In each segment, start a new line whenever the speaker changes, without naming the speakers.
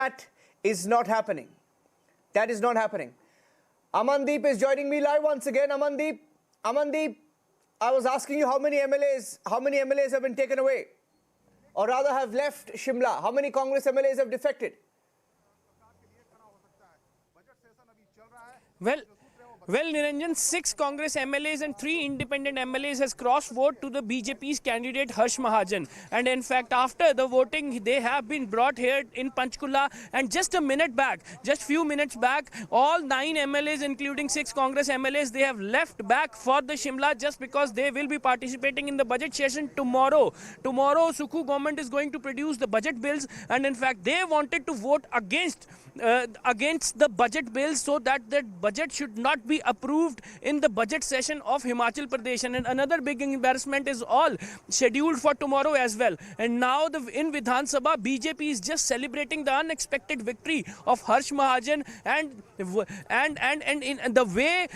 That is not happening. That is not happening. Amandeep is joining me live once again. Amandeep, I was asking you how many MLAs have been taken away, or rather have left Shimla. How many Congress MLAs have defected?
Well, Niranjan, 6 Congress MLAs and 3 independent MLAs has crossed vote to the BJP's candidate Harsh Mahajan. And in fact, after the voting, they have been brought here in Panchkula. And just few minutes back, all 9 MLAs, including 6 Congress MLAs, they have left back for the Shimla just because they will be participating in the budget session tomorrow. Tomorrow, Sukku government is going to produce the budget bills. And in fact, they wanted to vote against the budget bills so that budget should not be approved in the budget session of Himachal Pradesh. And another big embarrassment is all scheduled for tomorrow as well. And now in Vidhan Sabha, BJP is just celebrating the unexpected victory of Harsh Mahajan, and in the way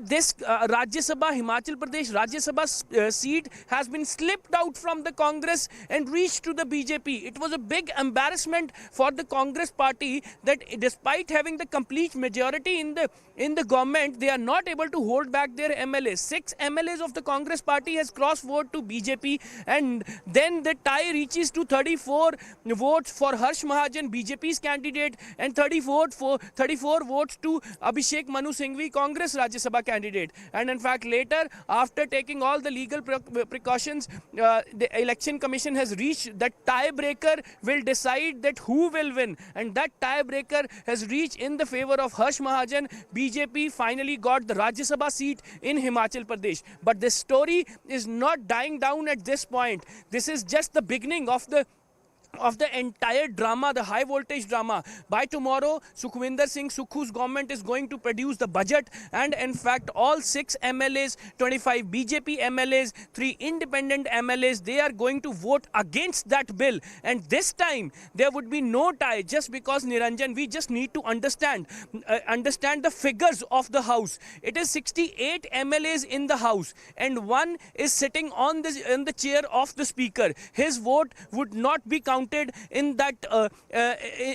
this Rajya Sabha, Himachal Pradesh Rajya Sabha seat has been slipped out from the Congress and reached to the BJP. It was a big embarrassment for the Congress party that despite having the complete majority in the government, they are not able to hold back their MLAs. 6 MLAs of the Congress party has crossed vote to BJP, and then the tie reaches to 34 votes for Harsh Mahajan, BJP's candidate, and 34 votes to Abhishek Manu Singhvi, Congress Rajya Sabha candidate. And in fact, later, after taking all the legal precautions, the election commission has reached that tiebreaker will decide that who will win, and that tiebreaker has reached in the favor of Harsh Mahajan. BJP finally got the Rajya Sabha seat in Himachal Pradesh. But this story is not dying down at this point. This is just the beginning of the entire drama, the high voltage drama. By tomorrow, Sukhwinder Singh Sukhu's government is going to produce the budget, and in fact all 6 MLAs, 25 BJP MLAs, 3 independent MLAs, they are going to vote against that bill. And this time there would be no tie, just because, Niranjan, we just need to understand the figures of the House. It is 68 MLAs in the House, and 1 is sitting in the chair of the Speaker. His vote would not be counted in that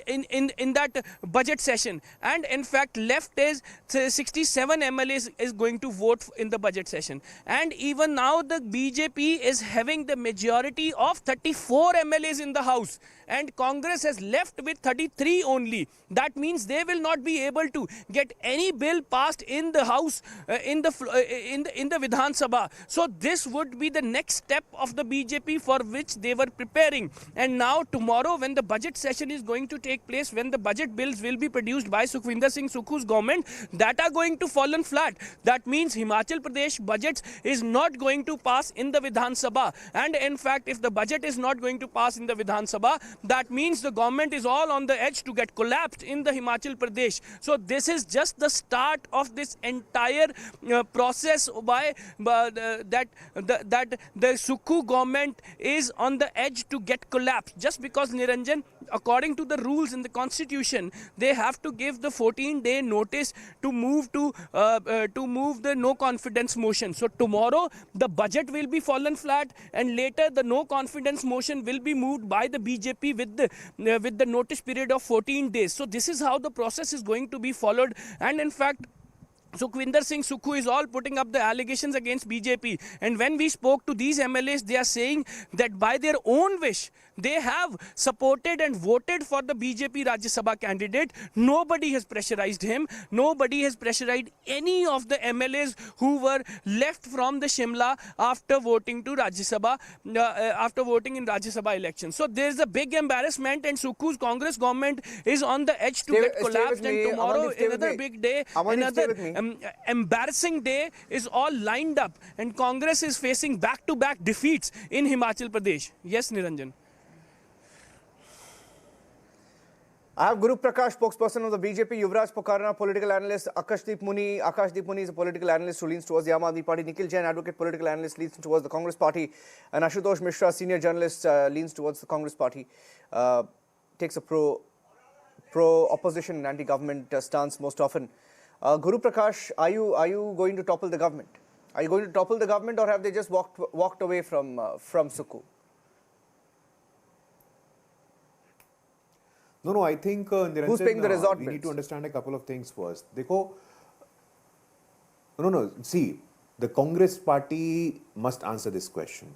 in that budget session, and in fact left is 67 MLAs is going to vote in the budget session. And even now the BJP is having the majority of 34 MLAs in the House, and Congress has left with 33 only. That means they will not be able to get any bill passed in the House, in the Vidhan Sabha. So this would be the next step of the BJP for which they were preparing. And now tomorrow, when the budget session is going to take place, when the budget bills will be produced by Sukhwinder Singh Sukhu's government, that are going to fall flat. That means Himachal Pradesh budget is not going to pass in the Vidhan Sabha. And in fact, if the budget is not going to pass in the Vidhan Sabha, that means the government is all on the edge to get collapsed in the Himachal Pradesh. So this is just the start of this entire process that the Sukku government is on the edge to get collapsed. Just because, Niranjan, according to the rules in the constitution, they have to give the 14-day notice to move the no confidence motion. So tomorrow the budget will be fallen flat, and later the no confidence motion will be moved by the BJP with the notice period of 14 days. So this is how the process is going to be followed. And in fact, Sukhwinder Singh Sukhu is all putting up the allegations against BJP. And when we spoke to these MLAs, they are saying that by their own wish, they have supported and voted for the BJP Rajya Sabha candidate. Nobody has pressurized him. Nobody has pressurized any of the MLAs who were left from the Shimla after voting to Rajya Sabha, after voting in Rajya Sabha elections. So there is a big embarrassment, and Sukhu's Congress government is on the edge to get collapsed. And tomorrow, another big day, another embarrassing day is all lined up, and Congress is facing back-to-back defeats in Himachal Pradesh. Yes, Niranjan.
I have Guru Prakash, spokesperson of the BJP, Yuvraj Pokarna, political analyst, Akashdeep Muni. Akashdeep Muni is a political analyst who leans towards the Aam Aadmi Party. Nikhil Jain, advocate, political analyst, leans towards the Congress Party. And Ashutosh Mishra, senior journalist, leans towards the Congress Party. Takes a pro-opposition and anti-government stance most often. Guru Prakash, are you going to topple the government? Are you going to topple the government, or have they just walked away from Sukku?
No, I think Niranjan,
Who's paying the resort
we
bills?
need to understand a couple of things first. Dekho, no. See, the Congress party must answer this question.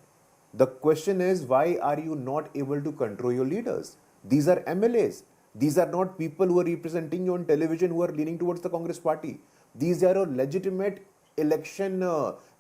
The question is, why are you not able to control your leaders? These are MLAs. These are not people who are representing you on television who are leaning towards the Congress party. These are your legitimate election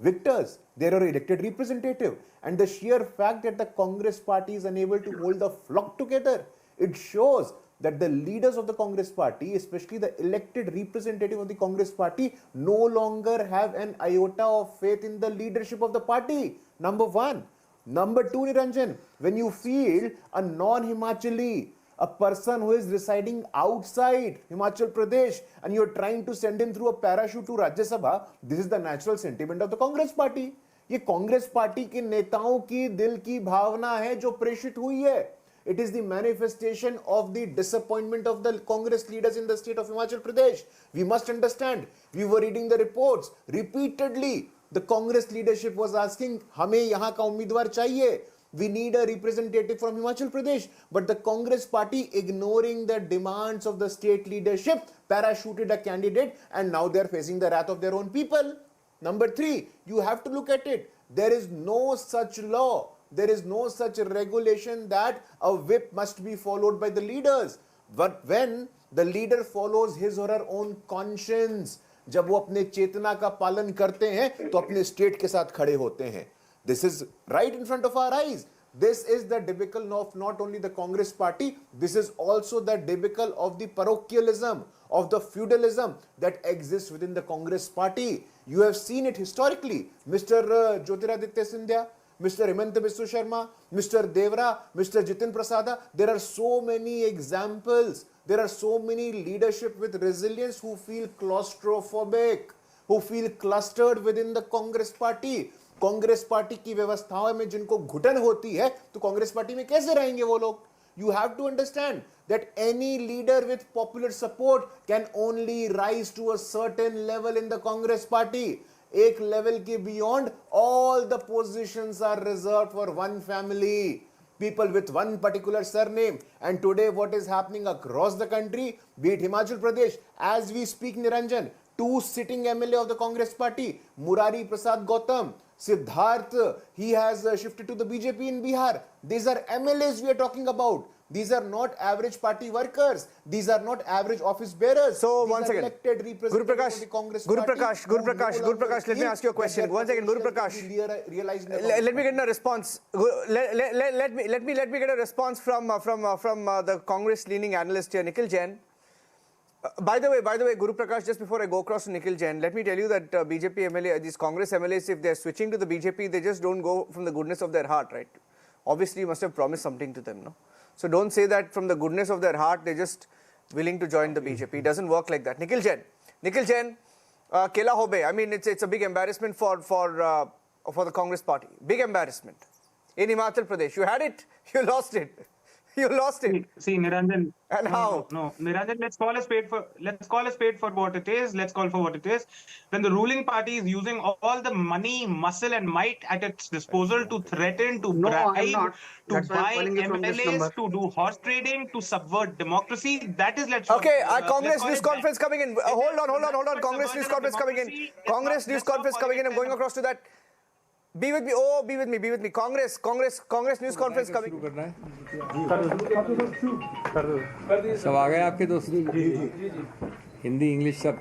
victors. They are elected representative. And the sheer fact that the Congress party is unable to hold the flock together, it shows that the leaders of the Congress party, especially the elected representative of the Congress party, no longer have an iota of faith in the leadership of the party. Number one. Number two, Niranjan, when you feel a non-Himachali, a person who is residing outside Himachal Pradesh, and you're trying to send him through a parachute to Rajya Sabha, this is the natural sentiment of the Congress party. ये Congress party के नेताओं की दिल की भावना है जो प्रेषित हुई है. It is the manifestation of the disappointment of the Congress leaders in the state of Himachal Pradesh. We must understand. We were reading the reports repeatedly. The Congress leadership was asking, हमें यहाँ का उम्मीदवार चाहिए. We need a representative from Himachal Pradesh. But the Congress party, ignoring the demands of the state leadership, parachuted a candidate, and now they are facing the wrath of their own people. Number three, you have to look at it. There is no such law. There is no such regulation that a whip must be followed by the leaders. But when the leader follows his or her own conscience, जब वो अपने चेतना का पालन करते हैं तो अपने state के साथ खड़े होते हैं. This is right in front of our eyes. This is the debacle of not only the Congress party, this is also the debacle of the parochialism, of the feudalism that exists within the Congress party. You have seen it historically. Mr. Jyotiraditya Scindia, Mr. Himanta Biswa Sharma, Mr. Devra, Mr. Jitin Prasada. There are so many examples. There are so many leadership with resilience who feel claustrophobic, who feel clustered within the Congress party. Congress party की व्यवस्थाओं में जिनको घुटन होती है तो Congress party में कैसे रहेंगे वो लोग? You have to understand that any leader with popular support can only rise to a certain level in the Congress party. एक level के beyond, all the positions are reserved for one family, people with one particular surname. And today what is happening across the country, be it Himachal Pradesh, as we speak, Niranjan, two sitting MLA of the Congress party, Murari Prasad Gautam, Siddharth, he has shifted to the BJP in Bihar. These are MLAs we are talking about. These are not average party workers. These are not average office bearers.
So
These
once
are
again,
elected representatives of the Congress party.
Guru Prakash, let me ask you a question. Once again, Guru Prakash, let me get a response. Let me get a response from the Congress-leaning analyst here, Nikhil Jain. By the way, Guru Prakash, just before I go across to Nikhil Jain, let me tell you that BJP MLA, these Congress MLAs, if they're switching to the BJP, they just don't go from the goodness of their heart, right? Obviously, you must have promised something to them, no? So don't say that from the goodness of their heart, they're just willing to join the BJP. It doesn't work like that. Nikhil Jain, Kela Hobe, I mean, it's a big embarrassment for the Congress party. Big embarrassment. In Himachal Pradesh, you had it, you lost it. You lost it.
See, Niranjan.
And how?
No, Niranjan. Let's call a spade for what it is. Let's call for what it is. When the ruling party is using all the money, muscle, and might at its disposal to threaten, to bribe, to buy MLAs, to do horse trading, to subvert democracy, that is
Okay, Congress news conference coming in. Hold on. Congress news conference coming in. Congress news conference coming in. I'm going across to that. Be with me. Congress news conference coming.
सब आ गए आपके दोस्त? Hindi English सब?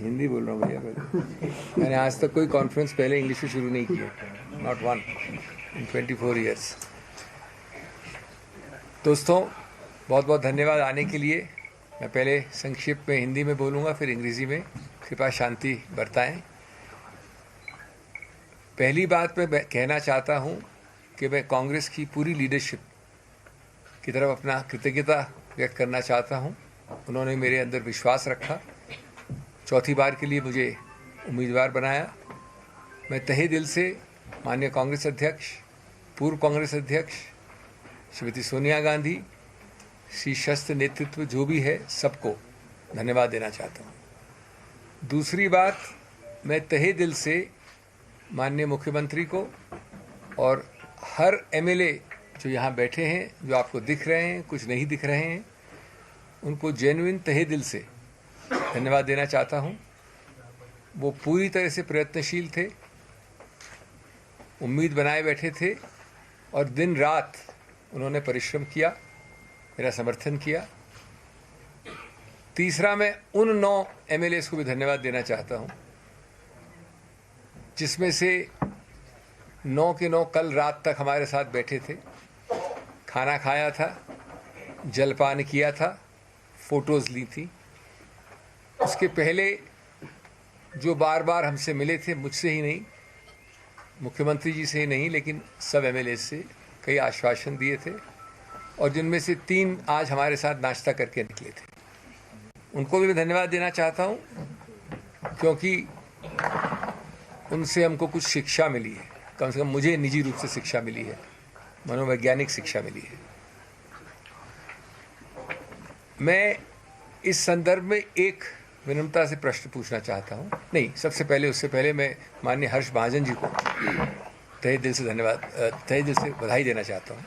हिंदी बोल रहा हूँ भैया. मैंने आज तक कोई कॉन्फ्रेंस पहले इंग्लिश से शुरू नहीं किया. Not one in 24 years. दोस्तों, बहुत बहुत धन्यवाद आने के लिए. मैं पहले संक्षिप्त में हिंदी में बोलूँगा, फिर अंग्रेजी में. कृपया शांति बरताएं. पहली बात मैं कहना चाहता हूं कि मैं कांग्रेस की पूरी लीडरशिप की तरफ अपना कृतज्ञता व्यक्त करना चाहता हूं. उन्होंने मेरे अंदर विश्वास रखा, चौथी बार के लिए मुझे उम्मीदवार बनाया. मैं तहे दिल से माननीय कांग्रेस अध्यक्ष, पूर्व कांग्रेस अध्यक्ष श्रीमती सोनिया गांधी, शीर्षस्थ नेतृत्व जो भी है, सबको धन्यवाद देना चाहता हूं. दूसरी बात, मैं तहे दिल से माननीय मुख्यमंत्री को और हर MLA जो यहाँ बैठे हैं, जो आपको दिख रहे हैं, कुछ नहीं दिख रहे हैं, उनको जेन्युइन तहे दिल से धन्यवाद देना चाहता हूँ। वो पूरी तरह से प्रयत्नशील थे, उम्मीद बनाए बैठे थे और दिन रात उन्होंने परिश्रम किया, मेरा समर्थन किया। तीसरा, मैं उन 9 एमएलएस को भी धन्यवाद देना चाहता हूँ जिसमें से 9 के 9 कल रात तक हमारे साथ बैठे थे, खाना खाया था, जलपान किया था, फोटोज़ ली थी। उसके पहले जो बार बार हमसे मिले थे, मुझसे ही नहीं, मुख्यमंत्री जी से ही नहीं, लेकिन सब एमएलए से कई आश्वासन दिए थे और जिनमें से 3 आज हमारे साथ नाश्ता करके निकले थे। उनको भी मैं धन्यवाद देना चाहता हूँ क्योंकि उनसे हमको कुछ शिक्षा मिली है, कम से कम मुझे निजी रूप से शिक्षा मिली है, मनोवैज्ञानिक शिक्षा मिली है। मैं इस संदर्भ में एक विनम्रता से प्रश्न पूछना चाहता हूँ। नहीं, सबसे पहले, उससे पहले मैं माननीय हर्ष महाजन जी को तहे दिल से धन्यवाद, तहे दिल से बधाई देना चाहता हूँ।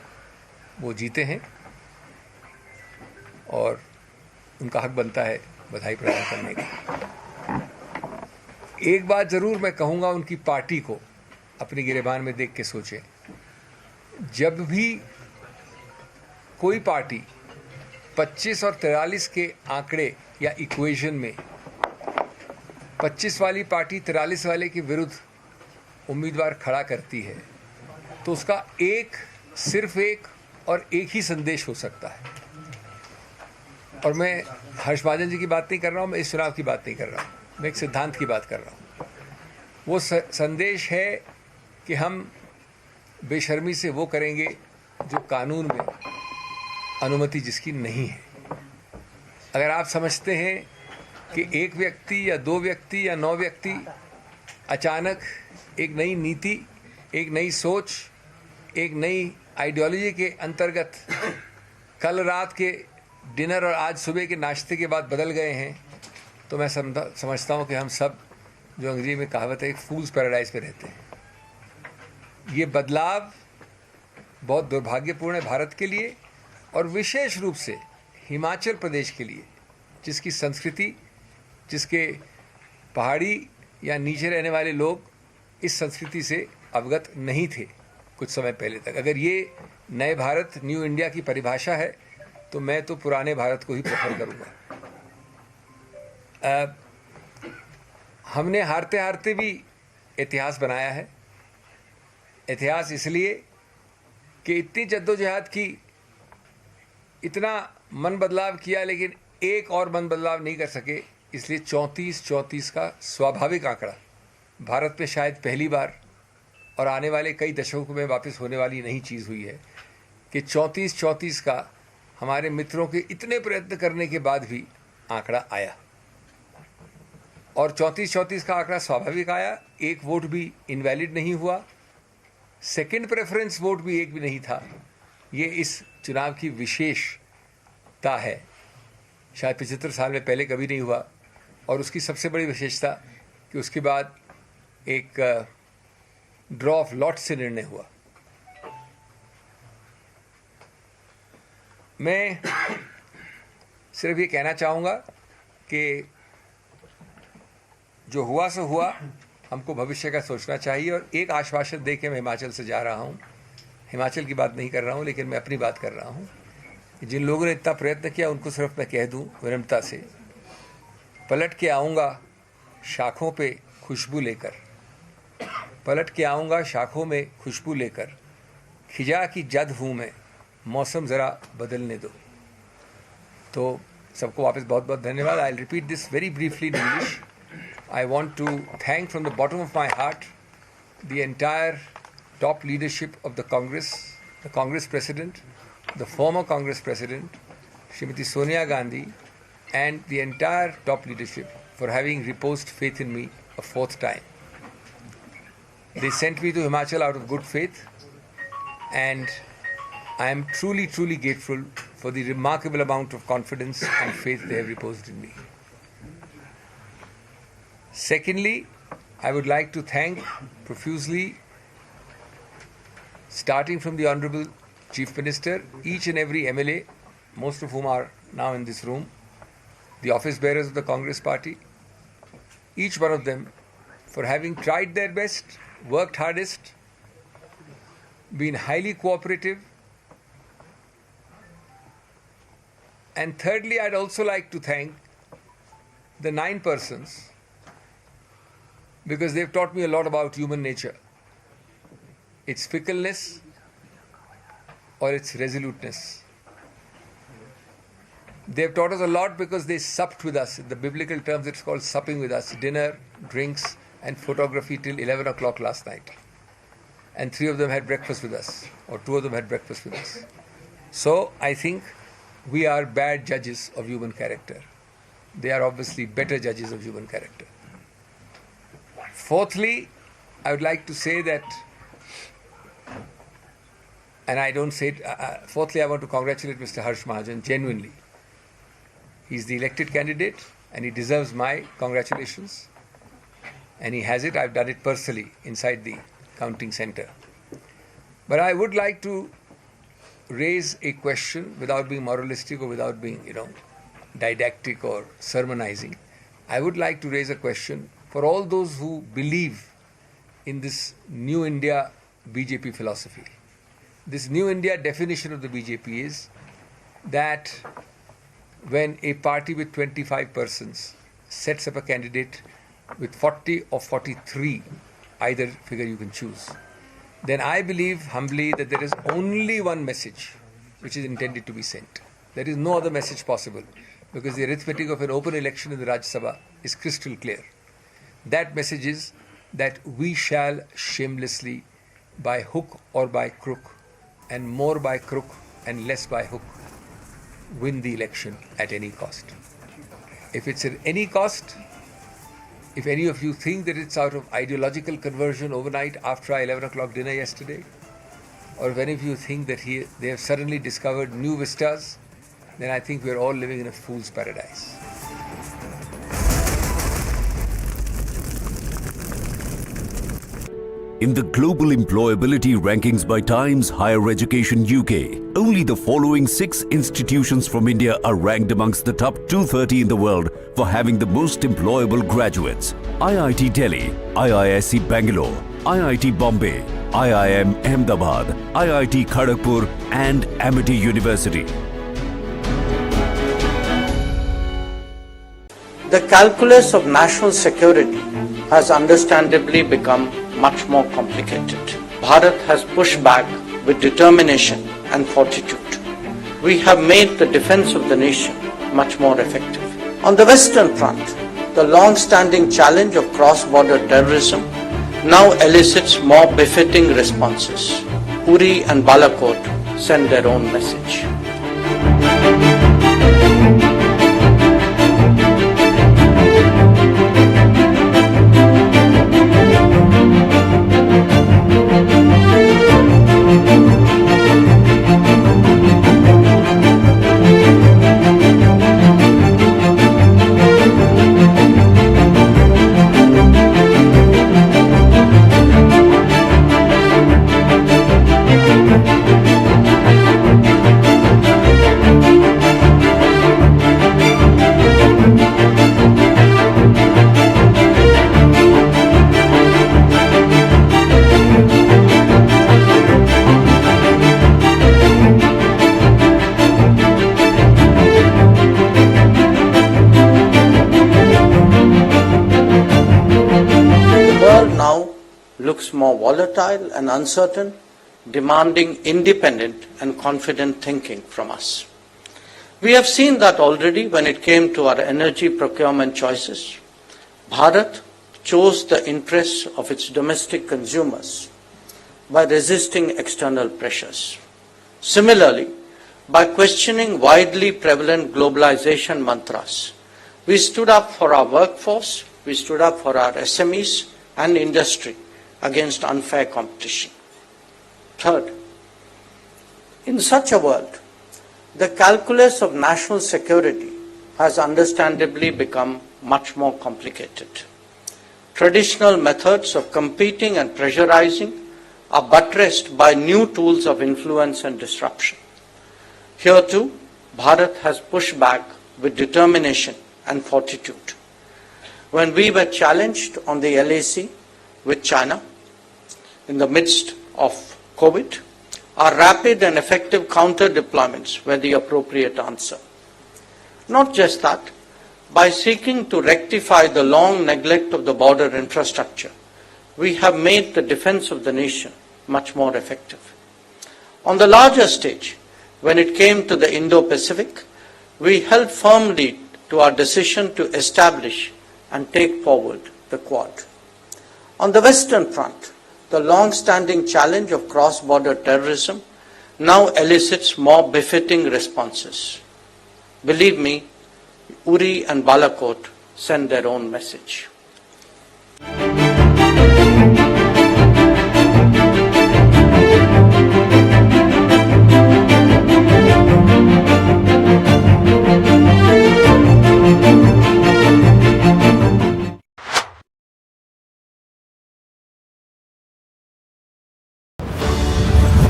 वो जीते हैं और उनका हक बनता है बधाई प्रदान करने का। एक बात ज़रूर मैं कहूँगा, उनकी पार्टी को अपनी गिरेबान में देख के सोचें। जब भी कोई पार्टी 25 और 43 के आंकड़े या इक्वेशन में 25 वाली पार्टी 43 वाले के विरुद्ध उम्मीदवार खड़ा करती है, तो उसका सिर्फ एक और एक ही संदेश हो सकता है। और मैं हर्ष महाजन जी की बात नहीं कर रहा हूँ, मैं इस चुनाव की बात नहीं कर रहा हूँ, मैं एक सिद्धांत की बात कर रहा हूँ। वो संदेश है कि हम बेशर्मी से वो करेंगे जो कानून में अनुमति जिसकी नहीं है। अगर आप समझते हैं कि एक व्यक्ति या 2 व्यक्ति या 9 व्यक्ति अचानक एक नई नीति, एक नई सोच, एक नई आइडियोलॉजी के अंतर्गत कल रात के डिनर और आज सुबह के नाश्ते के बाद बदल गए हैं, तो मैं समझता हूँ कि हम सब, जो अंग्रेजी में कहावत है, एक फूल्स पैराडाइज पे रहते हैं। ये बदलाव बहुत दुर्भाग्यपूर्ण है भारत के लिए और विशेष रूप से हिमाचल प्रदेश के लिए, जिसकी संस्कृति, जिसके पहाड़ी या नीचे रहने वाले लोग इस संस्कृति से अवगत नहीं थे कुछ समय पहले तक। अगर ये नए भारत, न्यू इंडिया की परिभाषा है, तो मैं तो पुराने भारत को ही प्रेफर करूँगा। हमने हारते हारते भी इतिहास बनाया है। इतिहास इसलिए कि इतनी जद्दोजहद की, इतना मन बदलाव किया, लेकिन एक और मन बदलाव नहीं कर सके, इसलिए 34-34 का स्वाभाविक आंकड़ा भारत में शायद पहली बार और आने वाले कई दशकों में वापस होने वाली नई चीज़ हुई है कि 34-34 का हमारे मित्रों के इतने प्रयत्न करने के बाद भी आंकड़ा आया। और 34-34 का आंकड़ा स्वाभाविक आया, एक वोट भी इनवैलिड नहीं हुआ, सेकंड प्रेफरेंस वोट भी एक भी नहीं था। ये इस चुनाव की विशेषता है, शायद 75 साल में पहले कभी नहीं हुआ। और उसकी सबसे बड़ी विशेषता कि उसके बाद एक ड्रॉ ऑफ लॉट से निर्णय हुआ। मैं सिर्फ ये कहना चाहूँगा कि जो हुआ सो हुआ, हमको भविष्य का सोचना चाहिए। और एक आश्वासन दे के मैं हिमाचल से जा रहा हूँ, हिमाचल की बात नहीं कर रहा हूँ, लेकिन मैं अपनी बात कर रहा हूँ। जिन लोगों ने इतना प्रयत्न किया उनको सिर्फ मैं कह दूँ विनम्रता से, पलट के आऊँगा शाखों पे खुशबू लेकर, पलट के आऊँगा शाखों में खुशबू लेकर, खिजा की जद हूँ मैं, मौसम ज़रा बदलने दो। तो सबको वापस बहुत बहुत धन्यवाद। I will repeat this very briefly in English. I want to thank from the bottom of my heart the entire top leadership of the Congress, the Congress President, the former Congress President, Srimati Sonia Gandhi, and the entire top leadership for having reposed faith in me a 4th time. They sent me to Himachal out of good faith, and I am truly, truly grateful for the remarkable amount of confidence and faith they have reposed in me. Secondly, I would like to thank profusely, starting from the Honorable Chief Minister, each and every MLA, most of whom are now in this room, the office bearers of the Congress Party, each one of them for having tried their best, worked hardest, been highly cooperative. And thirdly, I'd also like to thank the 9 persons because they've taught me a lot about human nature, its fickleness or its resoluteness. They've taught us a lot because they supped with us. In the biblical terms, it's called supping with us. Dinner, drinks, and photography till 11 o'clock last night. And 3 of them had breakfast with us, or 2 of them had breakfast with us. So I think we are bad judges of human character. They are obviously better judges of human character. Fourthly, I would like to say that, and I don't say it, fourthly, I want to congratulate Mr. Harsh Mahajan genuinely. He's the elected candidate and he deserves my congratulations. And he has it. I've done it personally inside the counting center. But I would like to raise a question without being moralistic or without being, didactic or sermonizing. I would like to raise a question for all those who believe in this New India BJP philosophy. This New India definition of the BJP is that when a party with 25 persons sets up a candidate with 40 or 43, either figure you can choose, then I believe humbly that there is only one message which is intended to be sent. There is no other message possible because the arithmetic of an open election in the Rajya Sabha is crystal clear. That message is that we shall shamelessly, by hook or by crook, and more by crook and less by hook, win the election at any cost. If it's at any cost, if any of you think that it's out of ideological conversion overnight after our 11 o'clock dinner yesterday, or if any of you think that they have suddenly discovered new vistas, then I think we're all living in a fool's paradise.
In the global employability rankings by Times Higher Education UK, only the following 6 institutions from India are ranked amongst the top 230 in the world for having the most employable graduates: IIT Delhi, IISc Bangalore, IIT Bombay, IIM Ahmedabad, IIT Kharagpur and Amity University.
The calculus of national security has understandably become much more complicated. Bharat has pushed back with determination and fortitude. We have made the defense of the nation much more effective. On the Western Front, the long-standing challenge of cross-border terrorism now elicits more befitting responses. Uri and Balakot send their own message. Looks more volatile and uncertain, demanding independent and confident thinking from us. We have seen that already when it came to our energy procurement choices. Bharat chose the interests of its domestic consumers by resisting external pressures. Similarly, by questioning widely prevalent globalization mantras, we stood up for our workforce, we stood up for our SMEs and industry against unfair competition. Third, in such a world, the calculus of national security has understandably become much more complicated. Traditional methods of competing and pressurizing are buttressed by new tools of influence and disruption. Here too, Bharat has pushed back with determination and fortitude. When we were challenged on the LAC with China in the midst of COVID, our rapid and effective counter deployments were the appropriate answer. Not just that, by seeking to rectify the long neglect of the border infrastructure, we have made the defense of the nation much more effective. On the larger stage, when it came to the Indo-Pacific, we held firmly to our decision to establish and take forward the Quad. On the Western Front, the long-standing challenge of cross-border terrorism now elicits more befitting responses. Believe me, Uri and Balakot send their own message.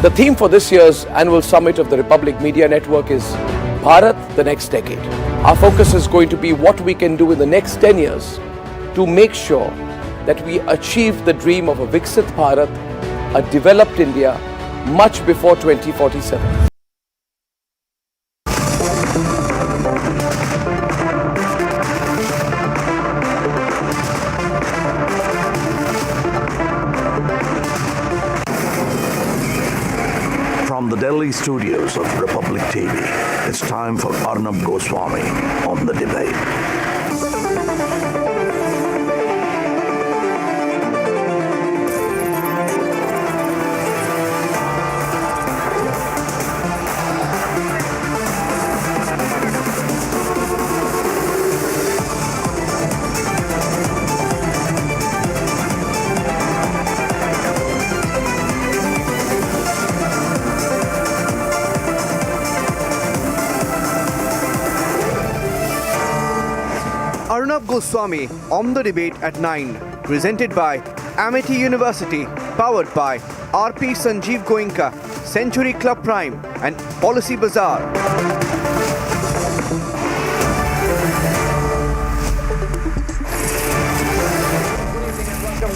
The theme for this year's annual summit of the Republic Media Network is Bharat, the next decade. Our focus is going to be what we can do in the next 10 years to make sure that we achieve the dream of a Viksit Bharat, a developed India, much before 2047.
From the Delhi studios of Republic TV, it's time for Arnab Goswami on The Debate.
Arnab Goswami on the debate at 9, presented by Amity University, powered by RP Sanjeev Goenka, Century Club Prime and Policy Bazaar.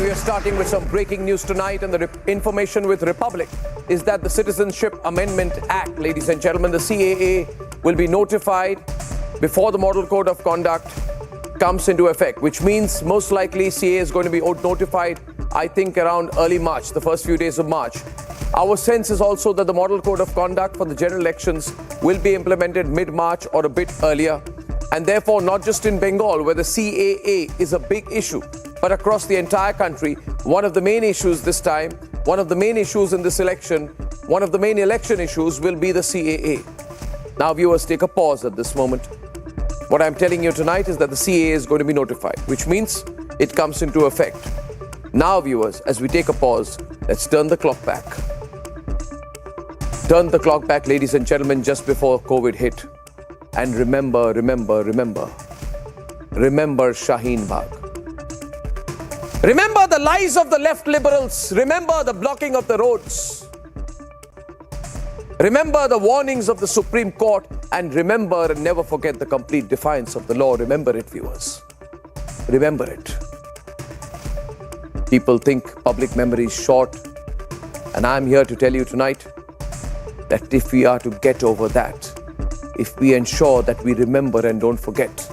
We are starting with some breaking news tonight, and the information with Republic is that the Citizenship Amendment Act, ladies and gentlemen, the CAA, will be notified before the Model Code of Conduct comes into effect, which means most likely CAA is going to be notified, I think, around early March, the first few days of March. Our sense is also that the Model Code of Conduct for the general elections will be implemented mid-March or a bit earlier, and therefore not just in Bengal, where the CAA is a big issue, but across the entire country. One of the main issues this time, one of the main issues in this election, one of the main election issues will be the CAA. Now, viewers, take a pause at this moment. What I'm telling you tonight is that the CAA is going to be notified, which means it comes into effect. Now, viewers, as we take a pause, let's turn the clock back. Turn the clock back, ladies and gentlemen, just before COVID hit. And remember Shaheen Bagh. Remember the lies of the left liberals. Remember the blocking of the roads. Remember the warnings of the Supreme Court, and remember and never forget the complete defiance of the law. Remember it, viewers. Remember it. People think public memory is short, and I'm here to tell you tonight that if we are to get over that, if we ensure that we remember and don't forget,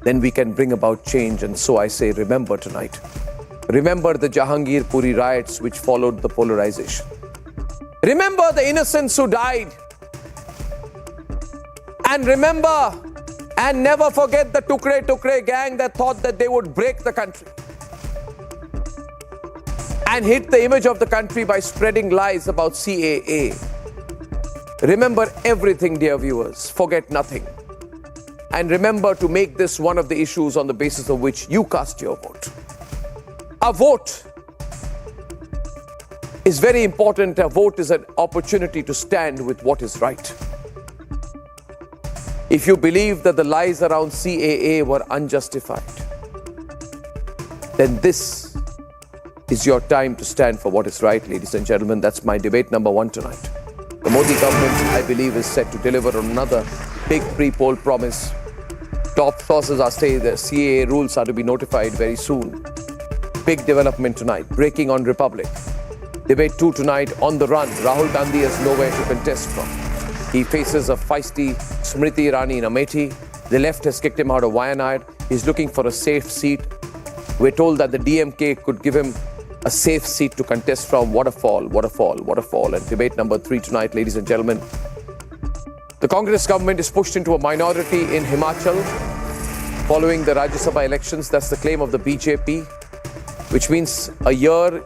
then we can bring about change. And so I say, remember tonight. Remember the Jahangir Puri riots which followed the polarization. Remember the innocents who died. And remember and never forget the Tukre gang that thought that they would break the country and hit the image of the country by spreading lies about CAA. Remember everything, dear viewers. Forget nothing. And remember to make this one of the issues on the basis of which you cast your vote. A vote is very important. A vote is an opportunity to stand with what is right. If you believe that the lies around CAA were unjustified, then this is your time to stand for what is right, ladies and gentlemen. That's my debate number 1 tonight. The Modi government, I believe, is set to deliver another big pre-poll promise. Top sources are saying the CAA rules are to be notified very soon. Big development tonight, breaking on Republic. Debate 2 tonight, on the run. Rahul Gandhi has nowhere to contest from. He faces a feisty Smriti Irani in Amethi. The left has kicked him out of Wayanad. He's looking for a safe seat. We're told that the DMK could give him a safe seat to contest from. What a fall, what a fall, what a fall. And debate number 3 tonight, ladies and gentlemen. The Congress government is pushed into a minority in Himachal following the Rajya Sabha elections. That's the claim of the BJP, which means a year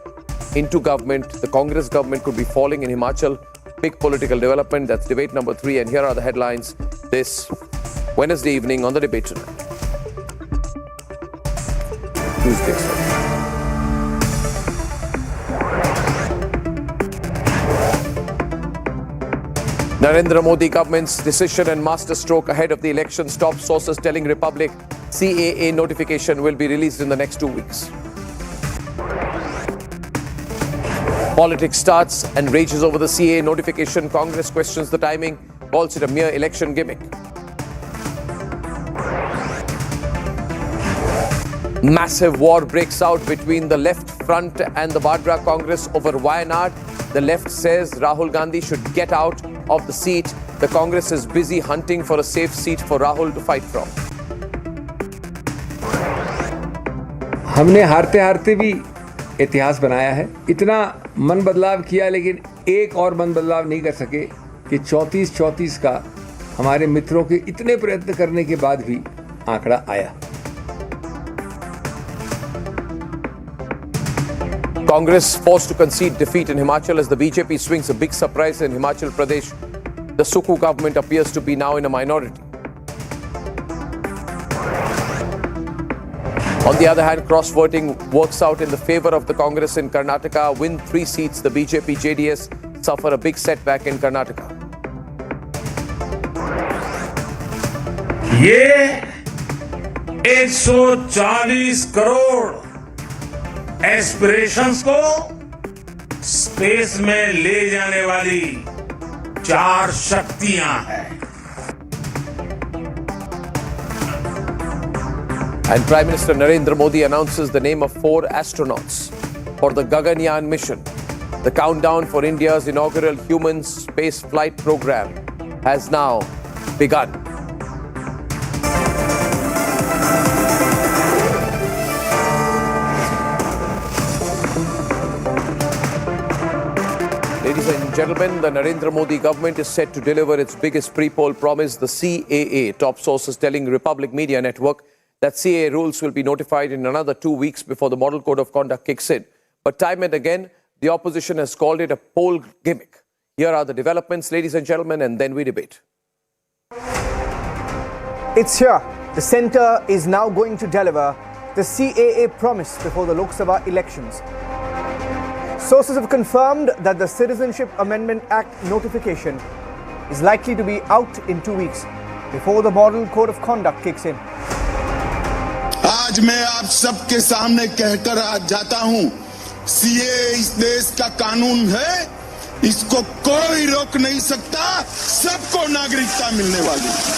into government, the Congress government could be falling in Himachal. Big political development. That's debate number 3. And here are the headlines this Wednesday evening on the debate tonight. Tuesday, sorry. Narendra Modi government's decision and masterstroke ahead of the elections. Top sources telling Republic CAA notification will be released in the next 2 weeks. Politics starts and rages over the CAA notification. Congress questions the timing, calls it a mere election gimmick. Massive war breaks out between the left front and the Vadra Congress over Wayanad. The left says Rahul Gandhi should get out of the seat. The Congress is busy hunting for a safe seat for Rahul to fight from.
हमने हारते हारते भी इतिहास बनाया है. इतना मन बदलाव किया, लेकिन एक और मन बदलाव नहीं कर सके कि 34-34 का हमारे मित्रों के इतने प्रयत्न करने के बाद भी आंकड़ा आया.
Congress forced to concede defeat in Himachal as the BJP swings a big surprise in Himachal Pradesh. The Sukku government appears to be now in a minority. On the other hand, cross-voting works out in the favor of the Congress in Karnataka. Win 3 seats, the BJP JDS suffer a big setback in Karnataka.
ये 140 crore aspirations को space में ले जाने वाली 4 शक्तियां हैं.
And Prime Minister Narendra Modi announces the name of 4 astronauts for the Gaganyaan mission. The countdown for India's inaugural human space flight program has now begun. Ladies and gentlemen, the Narendra Modi government is set to deliver its biggest pre-poll promise, the CAA. Top sources telling Republic Media Network that CAA rules will be notified in another 2 weeks before the Model Code of Conduct kicks in. But time and again, the opposition has called it a poll gimmick. Here are the developments, ladies and gentlemen, and then we debate.
It's here. The centre is now going to deliver the CAA promise before the Lok Sabha elections. Sources have confirmed that the Citizenship Amendment Act notification is likely to be out in 2 weeks before the Model Code of Conduct kicks in.
आज मैं आप सबके सामने कहकर आज जाता हूं, CA इस देश का कानून है, इसको कोई रोक नहीं सकता, सबको नागरिकता मिलने वाली है.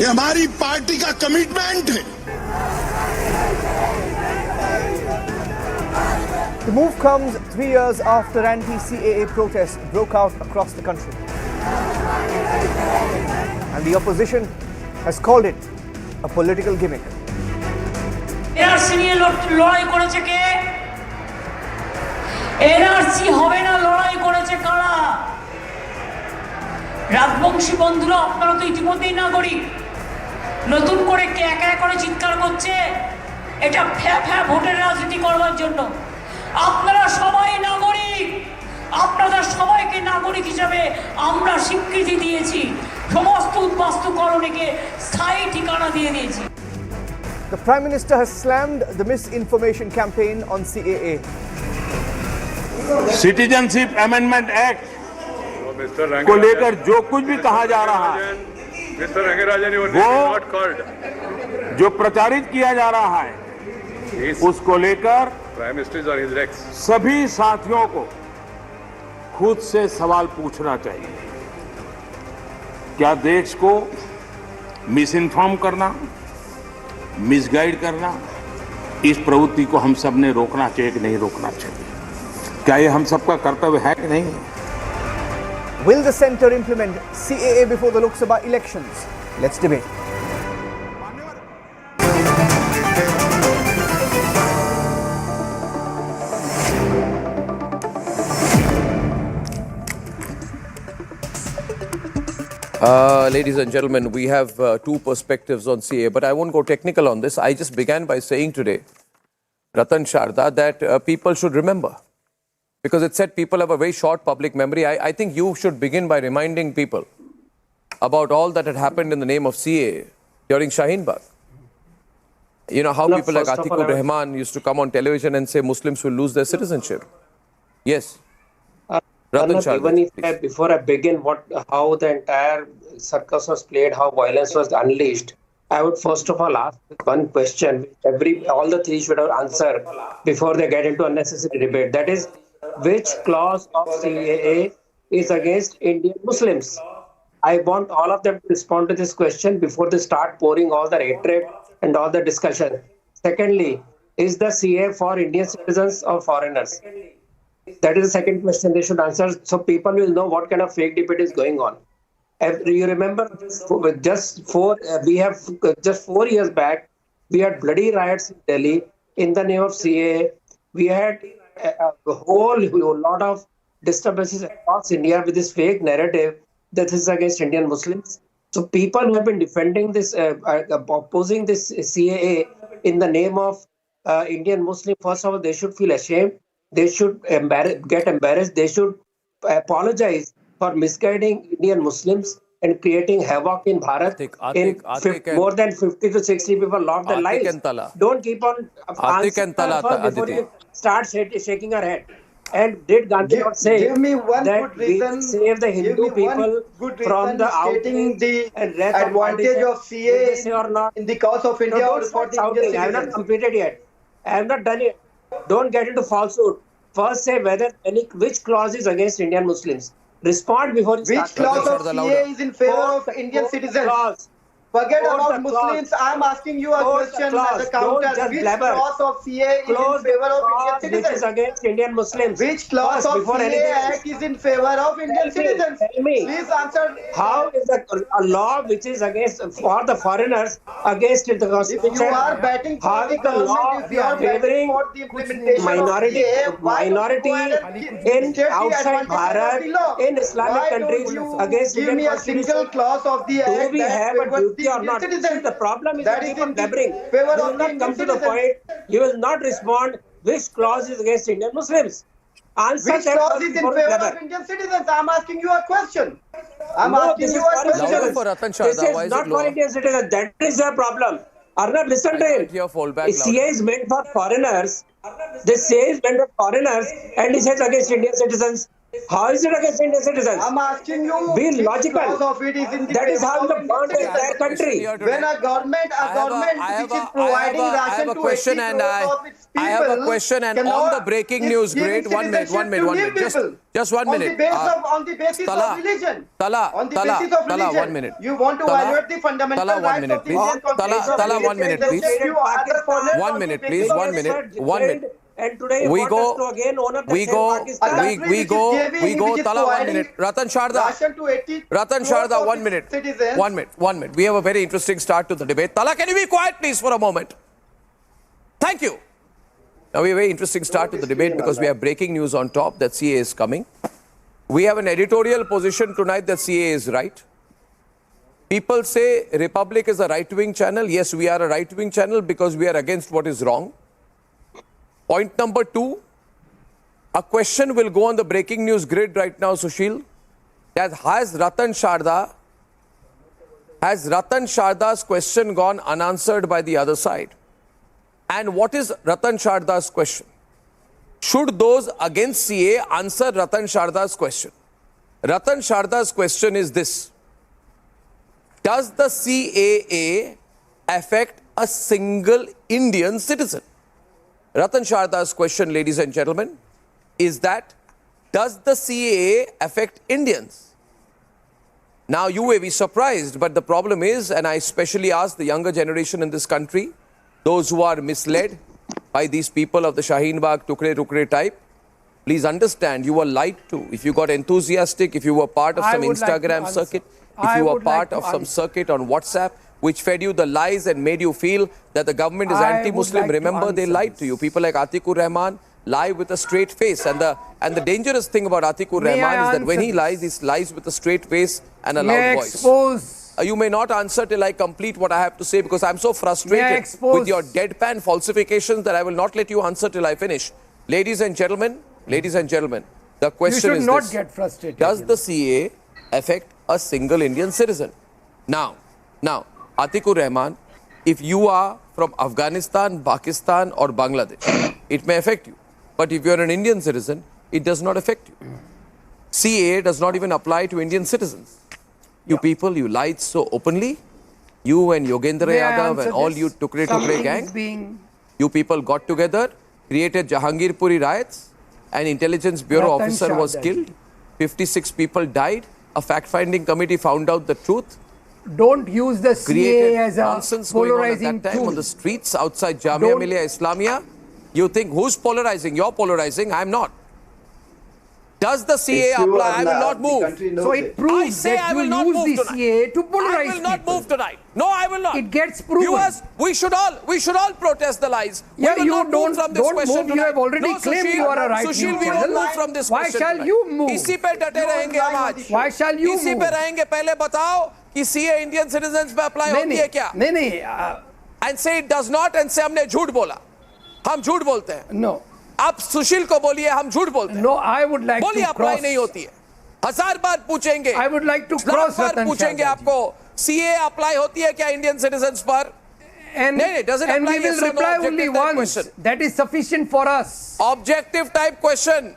ये हमारी पार्टी का कमिटमेंट है.
The move comes 3 years after anti-CAA protests broke out across the country. And the opposition has called it a political gimmick.
NRC নিয়ে লড়াই করেছে কে? NRC হবে না, লড়াই করেছে কারা? রাজবংশী বন্ধুরা, আপনারা তো ইতিমধ্যেই নাগরিক, নতুন করে কে একা করে চিৎকার করছে এটা ফ্যা ভোটের রাজনীতি করবার জন্য. আপনারা সবাই নাগরিক, আপনাদের সবাইকে নাগরিক হিসেবে আমরা স্বীকৃতি দিয়েছি, সমস্ত উদ্বাস্তুকরণকে স্থায়ী ঠিকানা দিয়ে দিয়েছি.
The Prime Minister has slammed the misinformation campaign on CAA.
Citizenship amendment act को लेकर जो कुछ भी कहा जा रहा है वो जो प्रचारित किया जा रहा है उसको लेकर सभी साथियों को खुद से सवाल पूछना चाहिए। क्या देश को मिस इन्फॉर्म करना, मिसगाइड करना, इस प्रवृत्ति को हम सब ने रोकना चाहिए कि नहीं रोकना चाहिए? क्या ये हम सबका कर्तव्य है कि नहीं?
Will the centre implement CAA before the Lok Sabha elections? Let's debate.
Ladies and gentlemen, we have two perspectives on CAA, but I won't go technical on this. I just began by saying today, Ratan Sharda, that people should remember. Because it said people have a very short public memory. I think you should begin by reminding people about all that had happened in the name of CAA during Shaheen Bagh. You know, how people like Atikur Rahman used to come on television and say Muslims will lose their citizenship. Yes. Ratan Sharda,
before I begin how the entire circus was played, how violence was unleashed, I would first of all ask one question which all the three should have answered before they get into unnecessary debate. That is, which clause of CAA is against Indian Muslims? I want all of them to respond to this question before they start pouring all the hatred and all the discussion. Secondly, is the CAA for Indian citizens or foreigners? That is the second question they should answer, so people will know what kind of fake debate is going on. You remember, just 4 years back, we had bloody riots in Delhi in the name of CAA. We had a whole lot of disturbances across India with this fake narrative that this is against Indian Muslims. So people who have been defending this, opposing this CAA in the name of Indian Muslim, first of all, they should feel ashamed. They should get embarrassed. They should apologize for misguiding Indian Muslims and creating havoc in Bharat. More than 50 to 60 people lost their lives. Don't keep on answering before you start shaking your head. And did Gandhi not say that we save the Hindu people from the outrage and
advantage of CAA in the cause of India?
I have not completed yet. I have not done it. Don't get into falsehood. First say which clause is against Indian Muslims. Respond before you start.
Which clause of CAA is in favor of Indian citizens? Forget about Muslims. I am asking you a question as a counter. Which clause of CAA is in favor of Indian citizens?
Which is against Indian Muslims?
Which clause of CAA Act is in favor of Indian citizens?
Tell me.
Please answer.
How is a law which is against for the foreigners against the Constitution?
If you are batting for the government, if you are batting for the implementation
minority
of CAA,
in outside Bharat, in Islamic countries against
give me a single clause of the Act?
Do we have a duty or not? See, the problem is that keep on blabbering. You will not come to the point. You will not respond. Which clause is against Indian Muslims? Answer
which clause is in favor of Indian citizens? I am asking you a question.
This is not for Indian citizens. That is the problem. Arnab, listen to him. CAA is meant for foreigners. This CAA is meant for foreigners, and he says against Indian citizens. How is it against Indian citizens?
I'm asking you.
Be logical.
Of it is in the
that is how you want the entire country.
When a government which is providing ration to 80 crores of its people,
I have a question, and on the breaking news, great. 1 minute. Just 1 minute.
On the basis of religion. On the basis of religion.
1 minute.
You want to violate the fundamental rights of the Indian constitution.
Tala, 1 minute, please. 1 minute, please. 1 minute.
And today
we go,
Tala,
1 minute. Ratan Sharda, 1 minute. 1 minute. We have a very interesting start to the debate. Tala, can you be quiet, please, for a moment? Thank you. Now, we have a very interesting start to the debate because we have breaking news on top that CAA is coming. We have an editorial position tonight that CAA is right. People say Republic is a right-wing channel. Yes, we are a right-wing channel because we are against what is wrong. Point number 2, a question will go on the breaking news grid right now, Sushil, that has Ratan Sharda's question gone unanswered by the other side? And what is Ratan Sharda's question? Should those against CAA answer Ratan Sharda's question? Ratan Sharda's question is this. Does the CAA affect a single Indian citizen? Ratan Sharda's question, ladies and gentlemen, is that does the CAA affect Indians? Now, you may be surprised, but the problem is, and I especially ask the younger generation in this country, those who are misled by these people of the Shaheen Bagh Tukre type, please understand, you were lied to. If you got enthusiastic, if you were part of some Instagram circuit, if you were part of some circuit on WhatsApp, which fed you the lies and made you feel that the government is anti-Muslim, remember they lied to you. People like Atikur Rahman lie with a straight face. And the dangerous thing about Atikur Rahman is that when he lies with a straight face and a loud voice. You may not answer till I complete what I have to say, because I'm so frustrated with your deadpan falsifications that I will not let you answer till I finish. Ladies and gentlemen, the question is
not
this.
Get frustrated.
Does the CAA affect a single Indian citizen? Now, Atikur Rahman, if you are from Afghanistan, Pakistan or Bangladesh, it may affect you. But if you are an Indian citizen, it does not affect you. CAA does not even apply to Indian citizens. You people, you lied so openly. You and Yogendra Yadav and all you Tukre gang, you people got together, created Jahangirpuri riots, an intelligence bureau officer was killed, 56 people died, a fact-finding committee found out the truth.
Don't use the CAA as a
nonsense
polarizing
going on at that time
tool.
on the streets outside Jamia Millia Islamia. You think who's polarizing? You're polarizing. I'm not. Does the CAA apply? I will not move.
So it proves that you use the CAA to polarize
I will not move tonight. No, I will not.
It gets proven.
Viewers, we should all protest the lies.
Yeah,
we will
you
not move from this question
move. You have already claimed you are a right
Sushil, we won't move from this question.
Why shall you move?
इसी पे डटे रहेंगे हम आज.
Why shall you
इसी
move?
पे रहेंगे. पहले बताओ कि CAA Indian citizens पे apply होती है क्या?
नहीं.
And say it does not and say हमने झूठ बोला. हम झूठ बोलते हैं.
No.
आप सुशील को बोलिए हम झूठ बोलते हैं.
No, I would like
बोलिए
to
अप्लाई
cross.
नहीं होती है. 1000 बार पूछेंगे.
I would like to cross
बार पूछेंगे आपको CAA अप्लाई होती है क्या इंडियन सिटीजन्स पर?
And we will reply only once. That is sufficient for us.
Objective type question.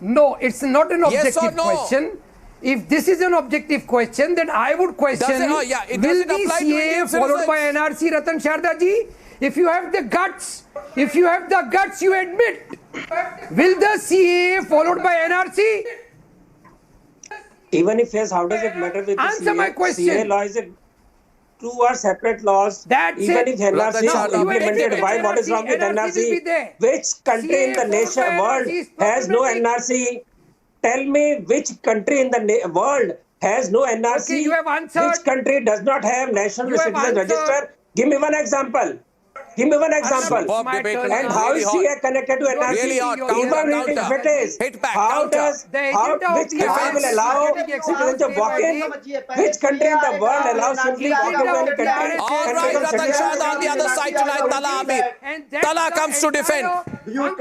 No, it's not an objective
yes or no?
question. If this is an objective question, then I would question, will the CAA followed by NRC, Ratan Sharda ji? If you have the guts, you admit. Will the CAA followed by NRC?
Even if yes, how does it matter with
Answer
the CAA?
my question.
CAA law is two are separate laws.
That's
even
it.
if NRC is implemented, why? What is wrong with
NRC?
Which country in the nation world has no NRC? Tell me which country in the world has no NRC?
Okay, you have answered.
Which country does not have national citizen register? Give me one example. And how is CA connected to NRC?
Really hot.
Even if it is,
hit back.
which country will allow citizens to walk in? Which country in the world allows simply walk into any country?
All right, Ratan Sharda on the other side tonight. Tala Amir. Tala comes to defend.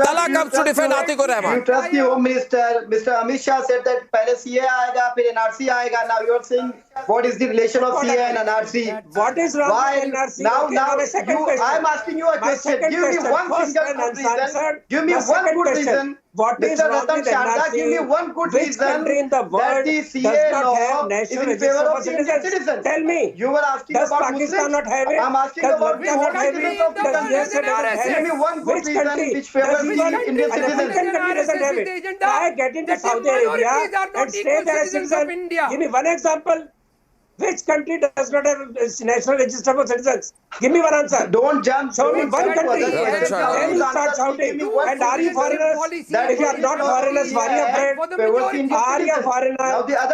Tala comes to defend Atikur Rahman.
You trust the Home Minister. Mr. Amit Shah said that पहले CA आएगा, फिर NRC आएगा. Now you are saying what is the relation of CA and NRC?
What is wrong with NRC?
Now I am asking you a question. Give me one single good reason. Give me one good reason.
What is
Mr.
wrong
Ratan
with
Sharda,
NRC?
give me one good
Which
reason
country in the world
that the
does
CA
not
law
have
is
national
in
register
favor
for
of the Indian
citizens?
citizens.
Tell me.
You were asking
Does
about
Pakistan
Muslims.
not have it?
I am asking
Does
about
Bhutan not have it?
of the
Does
country.
USA not have
Give
it?
me one good
Which
reason
country?
which favors
Does
the Indian
an
citizens.
African country doesn't have it. Try get into Saudi Arabia and stay there as citizen. Give me one example. Which country does not have a national register for citizens? Give me one answer.
Don't jump.
Show me one country.
Then
Then you start shouting. And are you foreigners? If you are not foreigners, why are you afraid? Are you foreigners?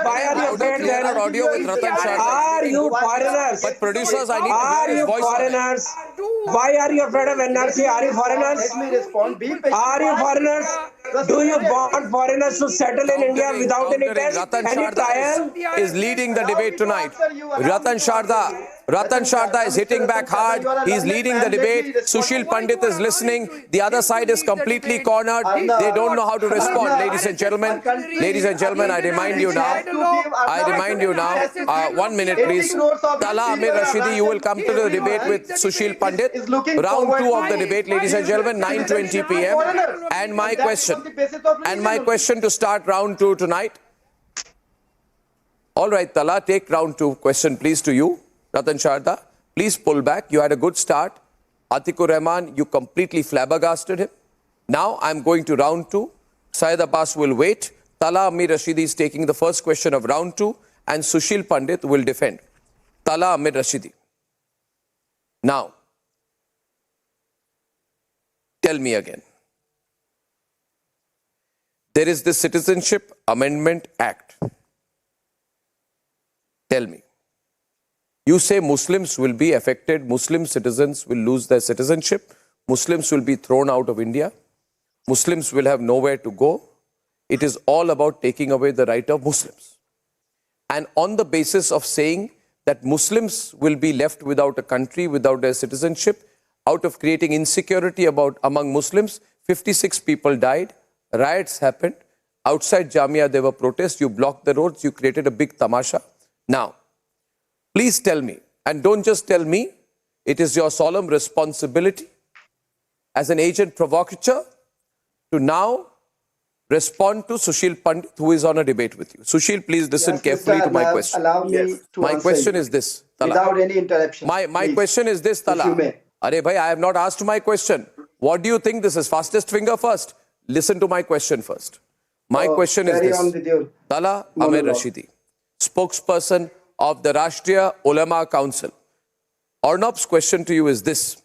Why are you afraid then?
Audio with Ratan Sharda.
Are you foreigners?
But producers, I need to
Are
hear his
you
voice.
foreigners? Why are you afraid of NRC? Are you foreigners?
Let me respond. Be patient.
Are you foreigners? Do you want foreigners to settle in India without any test,
Ratan
any trial?
Sharda is leading the debate tonight. Ratan Sharda is hitting back hard. He's leading the debate. Sushil Pandit is listening. The other side is completely cornered. They don't know how to respond. Ladies and gentlemen, I remind you now. 1 minute, please. Talat Rashidi, you will come to the debate with Sushil Pandit. Round 2 of the debate, ladies and gentlemen, 9:20 p.m. And my question to start round 2 tonight. All right, Tala, take round 2 question, please, to you. Ratan Sharda, please pull back. You had a good start. Atikur Rahman, you completely flabbergasted him. Now I'm going to round 2. Syed Abbas will wait. Talat Rashidi is taking the first question of round 2, and Sushil Pandit will defend. Talat Rashidi. Now, tell me again. There is the Citizenship Amendment Act. Tell me. You say Muslims will be affected, Muslim citizens will lose their citizenship, Muslims will be thrown out of India, Muslims will have nowhere to go. It is all about taking away the right of Muslims. And on the basis of saying that Muslims will be left without a country, without their citizenship, out of creating insecurity among Muslims, 56 people died, riots happened, outside Jamia there were protests, you blocked the roads, you created a big tamasha. Now, please tell me, and don't just tell me, it is your solemn responsibility as an agent provocateur to now respond to Sushil Pandit, who is on a debate with you. Sushil, please listen carefully to my question.
Allow me to
my
answer
question
you
is this, Tala.
without any interruption.
My question is this, Tala. Arey bhai, I have not asked my question. What do you think this is? Fastest finger first. Listen to my question first. My question is this. Talat Rashidi, spokesperson of the Rashtriya Ulama Council. Arnab's question to you is this.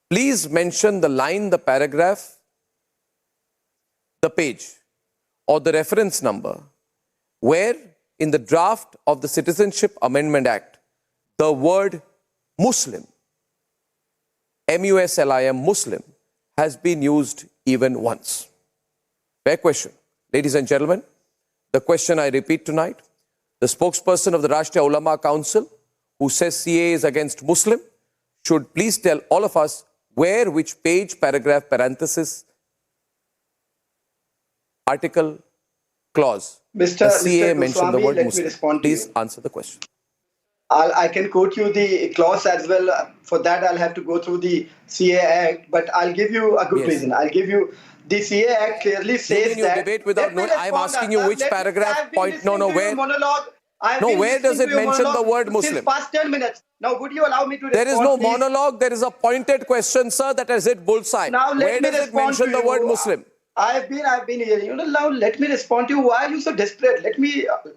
Please mention the line, the paragraph, the page, or the reference number, where in the draft of the Citizenship Amendment Act, the word Muslim, M-U-S-L-I-M, Muslim, has been used even once. Fair question. Ladies and gentlemen, the question I repeat tonight, the spokesperson of the Rashtriya Ulama Council, who says CA is against Muslim, should please tell all of us where, which page, paragraph, parenthesis, article, clause,
Mr.
CA mentioned the word
let
Muslim.
Me respond
please
to
answer the question.
I can quote you the clause as well. For that, I'll have to go through the CA Act, but I'll give you a good reason. I'll give you the CA Act clearly says that.
Debate without I'm asking you which paragraph, point. No, where? Where does it mention the word Muslim?
Since past 10 minutes. Now, would you allow me to respond?
There is no monologue. There is a pointed question, sir, that has hit bullseye.
Now,
where does it mention the word Muslim?
I've been hearing. Now let me respond to you. Why are you so desperate?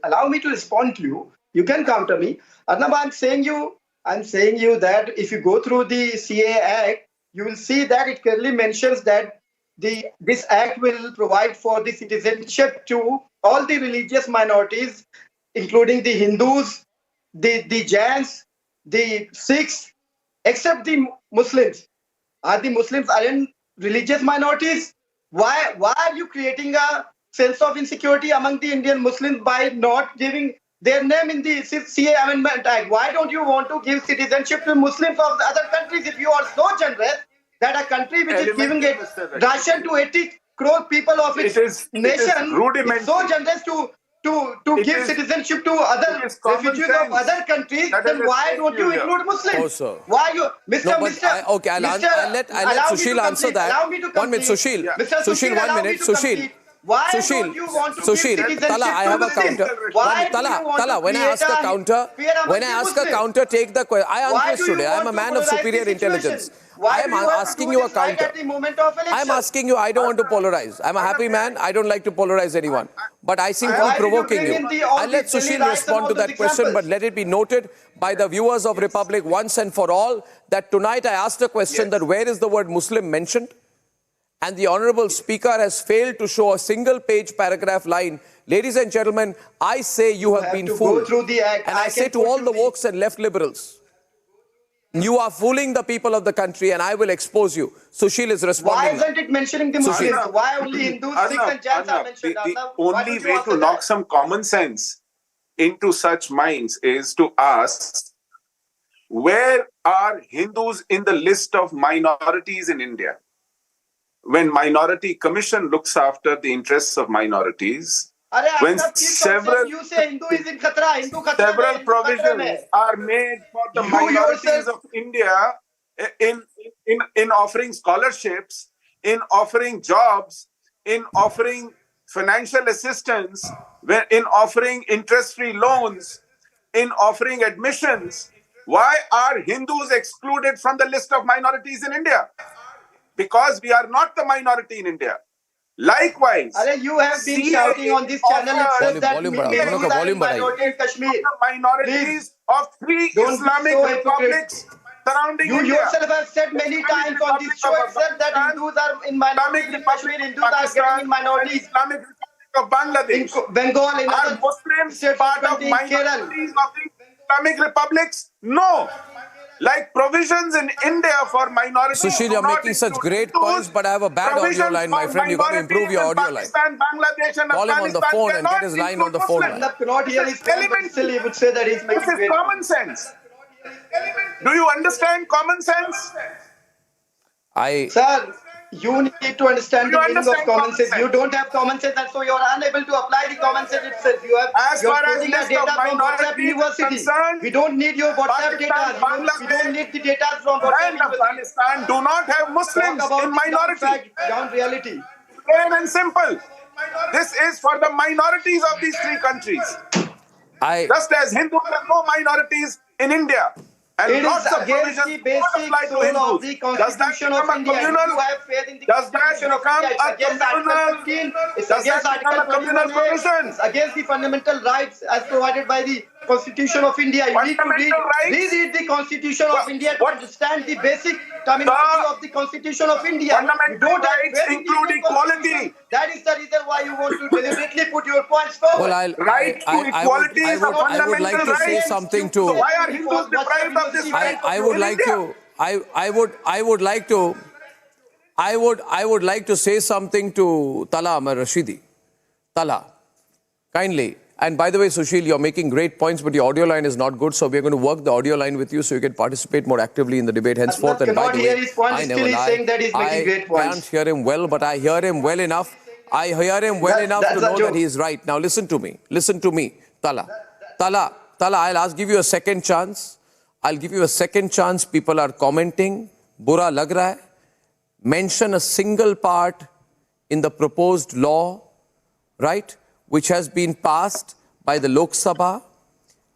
Allow me to respond to you. You can counter me. Arnab, I'm saying you that if you go through the CA Act, you will see that it clearly mentions that this act will provide for the citizenship to all the religious minorities, including the Hindus, the Jains, the Sikhs, except the Muslims. Are the Muslims aren't religious minorities? Why are you creating a sense of insecurity among the Indian Muslims by not giving their name in the CA Amendment Act? Why don't you want to give citizenship to Muslims of the other countries if you are so generous that a country which is giving it ration to 80 crore people of its nation is so generous to give citizenship to other refugees of other countries, then why don't you include Muslims? Why you,
Okay, I'll let Sushil answer that. 1 minute, Sushil. Sushil, 1 minute. Sushil.
Why don't you want to give citizenship
Tala, I have a counter. Tala, when I ask a counter, take the question. I understood. I am a man of superior intelligence. I am asking you a counter. I am asking you, I don't want to polarize. I'm a happy man. I don't like to polarize anyone. But I seem to be provoking you. I'll let Sushil respond to that question, but let it be noted by the viewers of Republic once and for all that tonight I asked a question that where is the word Muslim mentioned? And the Honourable Speaker has failed to show a single page paragraph line. Ladies and gentlemen, I say you have been fooled. And I say to all the wokes and left liberals, you are fooling the people of the country and I will expose you. Sushil is responding.
Why isn't it mentioning the Muslims? Why only Hindus, Sikhs and Jains are mentioned?
The only way to knock some common sense into such minds is to ask, where are Hindus in the list of minorities in India? When Minority Commission looks after the interests of minorities, when several provisions are made for the minorities of India in offering scholarships, in offering jobs, in offering financial assistance, in offering interest-free loans, in offering admissions, why are Hindus excluded from the list of minorities in India? Because we are not the minority in India. Likewise,
you have been shouting on this channel itself that Hindus are in minority in Kashmir.
Minorities of 3 Islamic republics surrounding
India. You yourself have said many times on this show itself that Hindus are in minority in Kashmir, Hindus are getting in minorities.
Islamic Republic of Bangladesh.
In Bengal, in
are Muslims part of minorities of the Islamic republics? No. Like provisions in India for minorities.
Sushil, you're making such great points, but I have a bad audio line, my friend. You've got to improve your audio line. Call him on the phone and get his line on the phone.
Cannot hear his phone, still he would say that he's making
this is common sense. Do you understand common sense?
Sir, you need to understand the meaning of common sense. You don't have common sense, and so you are unable to apply the common sense itself. You have
as far as list
data
of
from WhatsApp University.
Concerned,
we don't need your WhatsApp data. We don't need the data from WhatsApp University.
Afghanistan do not have Muslims in minority.
Ground reality.
Plain and simple. This is for the minorities of these 3 countries. Just as Hindus have no minorities in India. And
it
lots
is
of
against the basic soul of the Constitution of India. You have faith in the Constitution of India. It's against Article 15. It's against Article 21. It's against the fundamental rights as provided by the Constitution of India. You need to read the Constitution of India to understand the basic terminology of the Constitution of India. You don't have faith in
include equality.
That is the reason why you want to deliberately put your points forward.
Well,
right to equality is a fundamental
I would like to say something to.
So why are Hindus deprived of this right?
I would like to say something to Talat Rashidi. Tala, kindly. And by the way, Sushil, you're making great points, but your audio line is not good, so we're going to work the audio line with you so you can participate more actively in the debate henceforth. And by the way, I never can't hear him well, but I hear him well enough. I hear him well enough to know that he is right. Now listen to me. Listen to me, Tala. I'll give you a second chance. People are commenting. Bura lag raha hai. Mention a single part in the proposed law, right, which has been passed by the Lok Sabha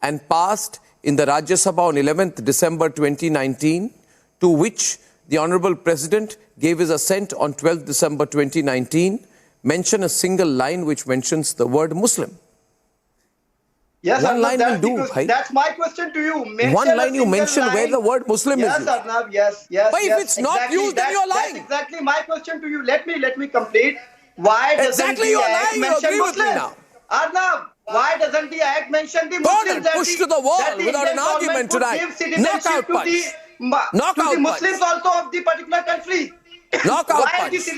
and passed in the Rajya Sabha on 11th December 2019, to which the Honorable President gave his assent on 12th December 2019. Mention a single line which mentions the word Muslim.
Yes,
one line will do.
That's my question to you.
One line you mention where the word Muslim is used.
Arnab, yes.
But if it's not used, then you're lying.
That's exactly my question to you. Let me complete. Why doesn't the Act mention Muslims? Arnab, why doesn't the Act mention the Muslims?
Push to the wall without an argument tonight. Knockout punch.
To the Muslims also of the particular country.
Knockout punch.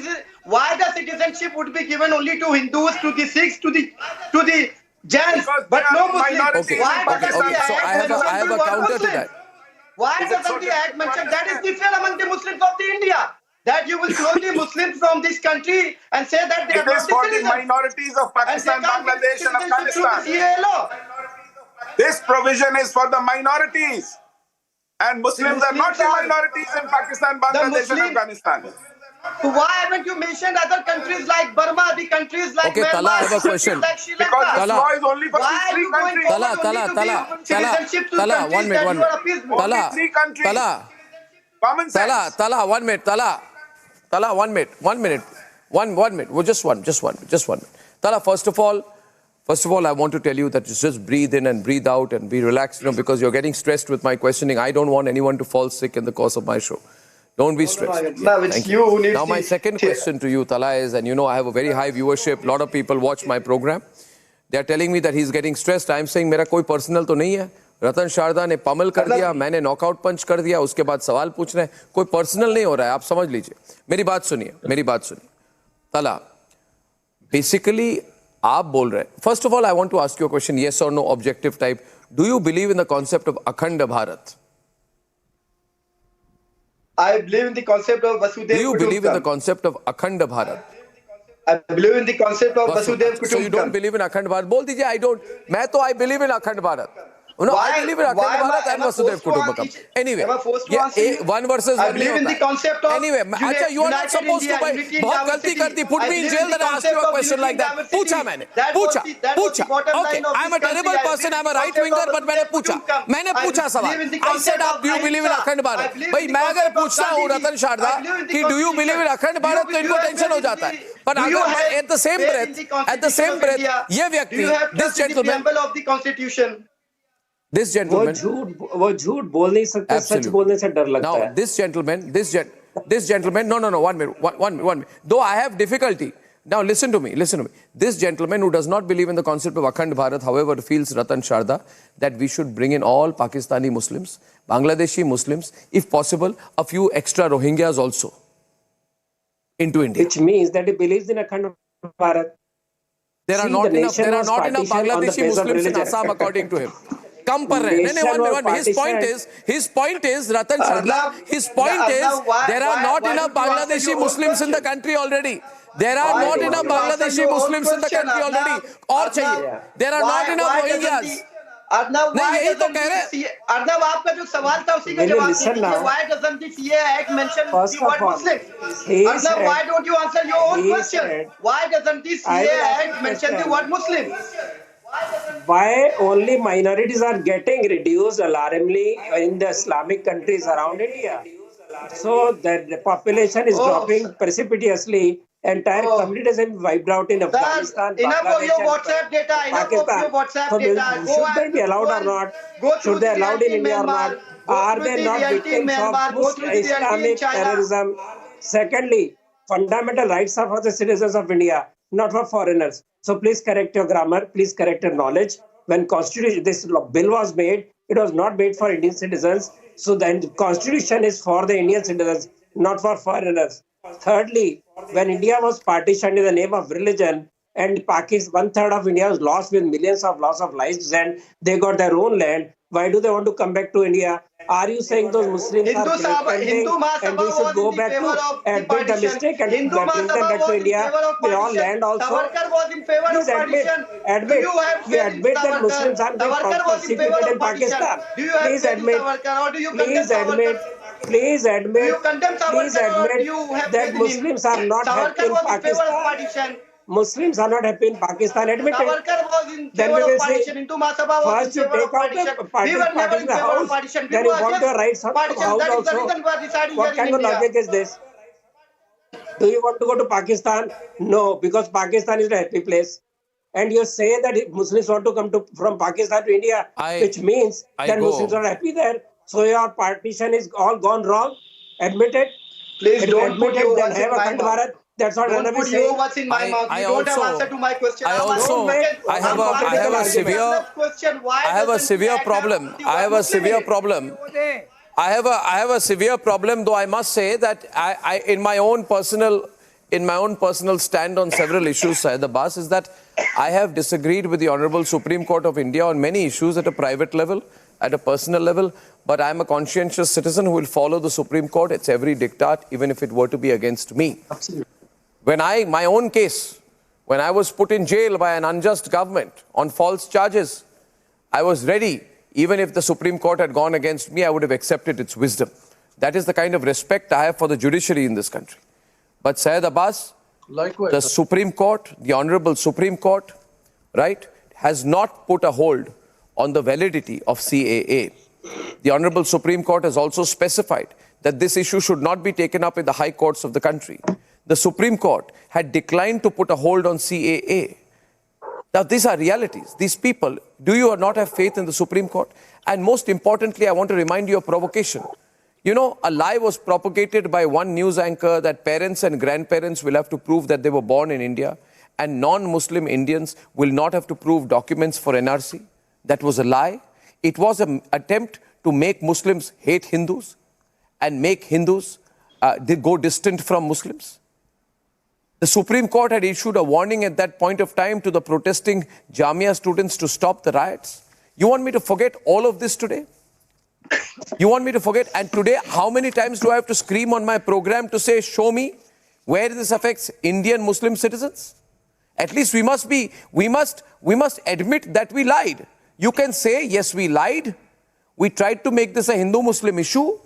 Why the citizenship would be given only to Hindus, to the Sikhs, to the Jains, but no Muslims?
Okay. So I have a counter to that.
Why doesn't the Act mention that is the fear among the Muslims of the India? That you will throw the Muslims from this country and say that they are not
for the minorities of Pakistan, Bangladesh and Afghanistan. This provision is for the minorities. And Muslims are not the minorities in Pakistan, Bangladesh and Afghanistan.
So why haven't you mentioned other countries like Burma, the countries like Myanmar,
Tala, I have a question.
Like Sri Lanka?
Because this law is only for these 3 countries.
Tala, 1 minute.
Common sense.
Tala, 1 minute. Tala, 1 minute. 1 minute. Well, just one minute. Tala, first of all, I want to tell you that just breathe in and breathe out and be relaxed, because you're getting stressed with my questioning. I don't want anyone to fall sick in the course of my show. Don't be stressed.
Thank you.
Now, my second question to you, Tala, is, and I have a very high viewership. A lot of people watch my program. They are telling me that he's getting stressed. I am saying, मेरा कोई personal तो नहीं है. रतन शारदा ने पमल कर दिया, मैंने knockout पंच कर दिया, उसके बाद सवाल पूछ रहे हैं. कोई पर्सनल नहीं हो रहा है, आप समझ लीजिए. मेरी बात सुनिए. तला, बेसिकली आप बोल रहे हैं. First of all, I want to ask you a question, yes or no, objective type. Do you believe in the concept of Akhand Bharat?
I believe in the concept of Vasudev Kutumbakam.
Do you believe in the concept of Akhand Bharat?
I believe in the concept of Vasudev Kutumbakam.
So you don't believe in Akhand Bharat? बोल दीजिए, I don't. मैं तो I believe in Akhand Bharat. No, I believe in Akhand Bharat and Vasudhaiv Kutumbakam. Anyway, one versus one.
I believe in the concept of
anyway, Acha, you are not supposed to. बहुत गलती कर दी. Put me in jail. Then I ask you a question like that. पूछा मैंने. पूछा. Okay, I'm a terrible person. I'm a right winger, but मैंने पूछा सवाल. I said, do you believe in Akhand Bharat? भाई मैं अगर पूछता हूँ रतन शारदा कि do you believe in Akhand Bharat तो इनको टेंशन हो जाता है. But at the same breath, ये व्यक्ति, this gentleman,
of the Constitution.
This gentleman,
वो झूठ बोल नहीं सकता, सच बोलने से डर लगता है.
Now, this gentleman, no, 1 minute. Though I have difficulty. Now, listen to me. This gentleman who does not believe in the concept of Akhand Bharat, however, feels Ratan Sharda that we should bring in all Pakistani Muslims, Bangladeshi Muslims, if possible, a few extra Rohingyas also into India.
Which means that he believes in Akhand Bharat.
There are not enough Bangladeshi Muslims in Assam, according to him. Come par rahe. His point is, Ratan Sharda, his point is, there are not enough Bangladeshi Muslims in the country already. There are not enough Bangladeshi Muslims in the country already. और चाहिए. There are not enough Rohingyas.
Arnab,
यही तो कह रहे.
अर्नब, आपका जो सवाल था उसी का जवाब दीजिए. Why doesn't the CA Act mention the word Muslim? Arnab, why don't you answer your own question? Why doesn't the CA Act mention the word Muslim?
Why only minorities are getting reduced alarmingly in the Islamic countries around India? So the population is dropping precipitously. Entire communities have been wiped out in Afghanistan,
enough of your WhatsApp data.
So should they be allowed or not? Should they be allowed in India or not? Are they not victims of Islamic terrorism? Secondly, fundamental rights are for the citizens of India, not for foreigners. So please correct your grammar, please correct your knowledge. When this bill was made, it was not made for Indian citizens. So the constitution is for the Indian citizens, not for foreigners. Thirdly, when India was partitioned in the name of religion and Pakistan, 1/3 of India was lost with millions of loss of lives and they got their own land, why do they want to come back to India? Are you saying those Muslims are pretending and we should go back to admit the mistake and bring them back to India with all land also? Please admit that Muslims are being persecuted in Pakistan. Please admit that Muslims are not happy in Pakistan. Muslims are not happy in Pakistan. Admit it. Then we will say, first you take out the parties in the house, then you want your rights out of the house also. What kind of logic is this? Do you want to go to Pakistan? No, because Pakistan is a happy place. And you say that Muslims want to come from Pakistan to India, which means that Muslims are happy there. So your partition is all gone wrong. Admit it.
Please don't put your words in my mouth.
That's what
don't put your words in my mouth. You don't have answer to my question.
I have a severe problem. I have a severe problem, though I must say that in my own personal stand on several issues, Syed Abbas, is that I have disagreed with the Honorable Supreme Court of India on many issues at a private level, at a personal level, but I am a conscientious citizen who will follow the Supreme Court. It's every diktat, even if it were to be against me.
Absolutely.
My own case, when I was put in jail by an unjust government on false charges, I was ready. Even if the Supreme Court had gone against me, I would have accepted its wisdom. That is the kind of respect I have for the judiciary in this country. But Syed Abbas, the Supreme Court, the Honorable Supreme Court, right, has not put a hold on the validity of CAA. The Honorable Supreme Court has also specified that this issue should not be taken up in the high courts of the country. The Supreme Court had declined to put a hold on CAA. Now, these are realities. These people, do you or not have faith in the Supreme Court? And most importantly, I want to remind you of provocation. You know, a lie was propagated by one news anchor that parents and grandparents will have to prove that they were born in India and non-Muslim Indians will not have to prove documents for NRC. That was a lie. It was an attempt to make Muslims hate Hindus and make Hindus go distant from Muslims. The Supreme Court had issued a warning at that point of time to the protesting Jamia students to stop the riots. You want me to forget all of this today? You want me to forget? And today, how many times do I have to scream on my program to say, show me where this affects Indian Muslim citizens? At least we must admit that we lied. You can say, yes, we lied. We tried to make this a Hindu-Muslim issue.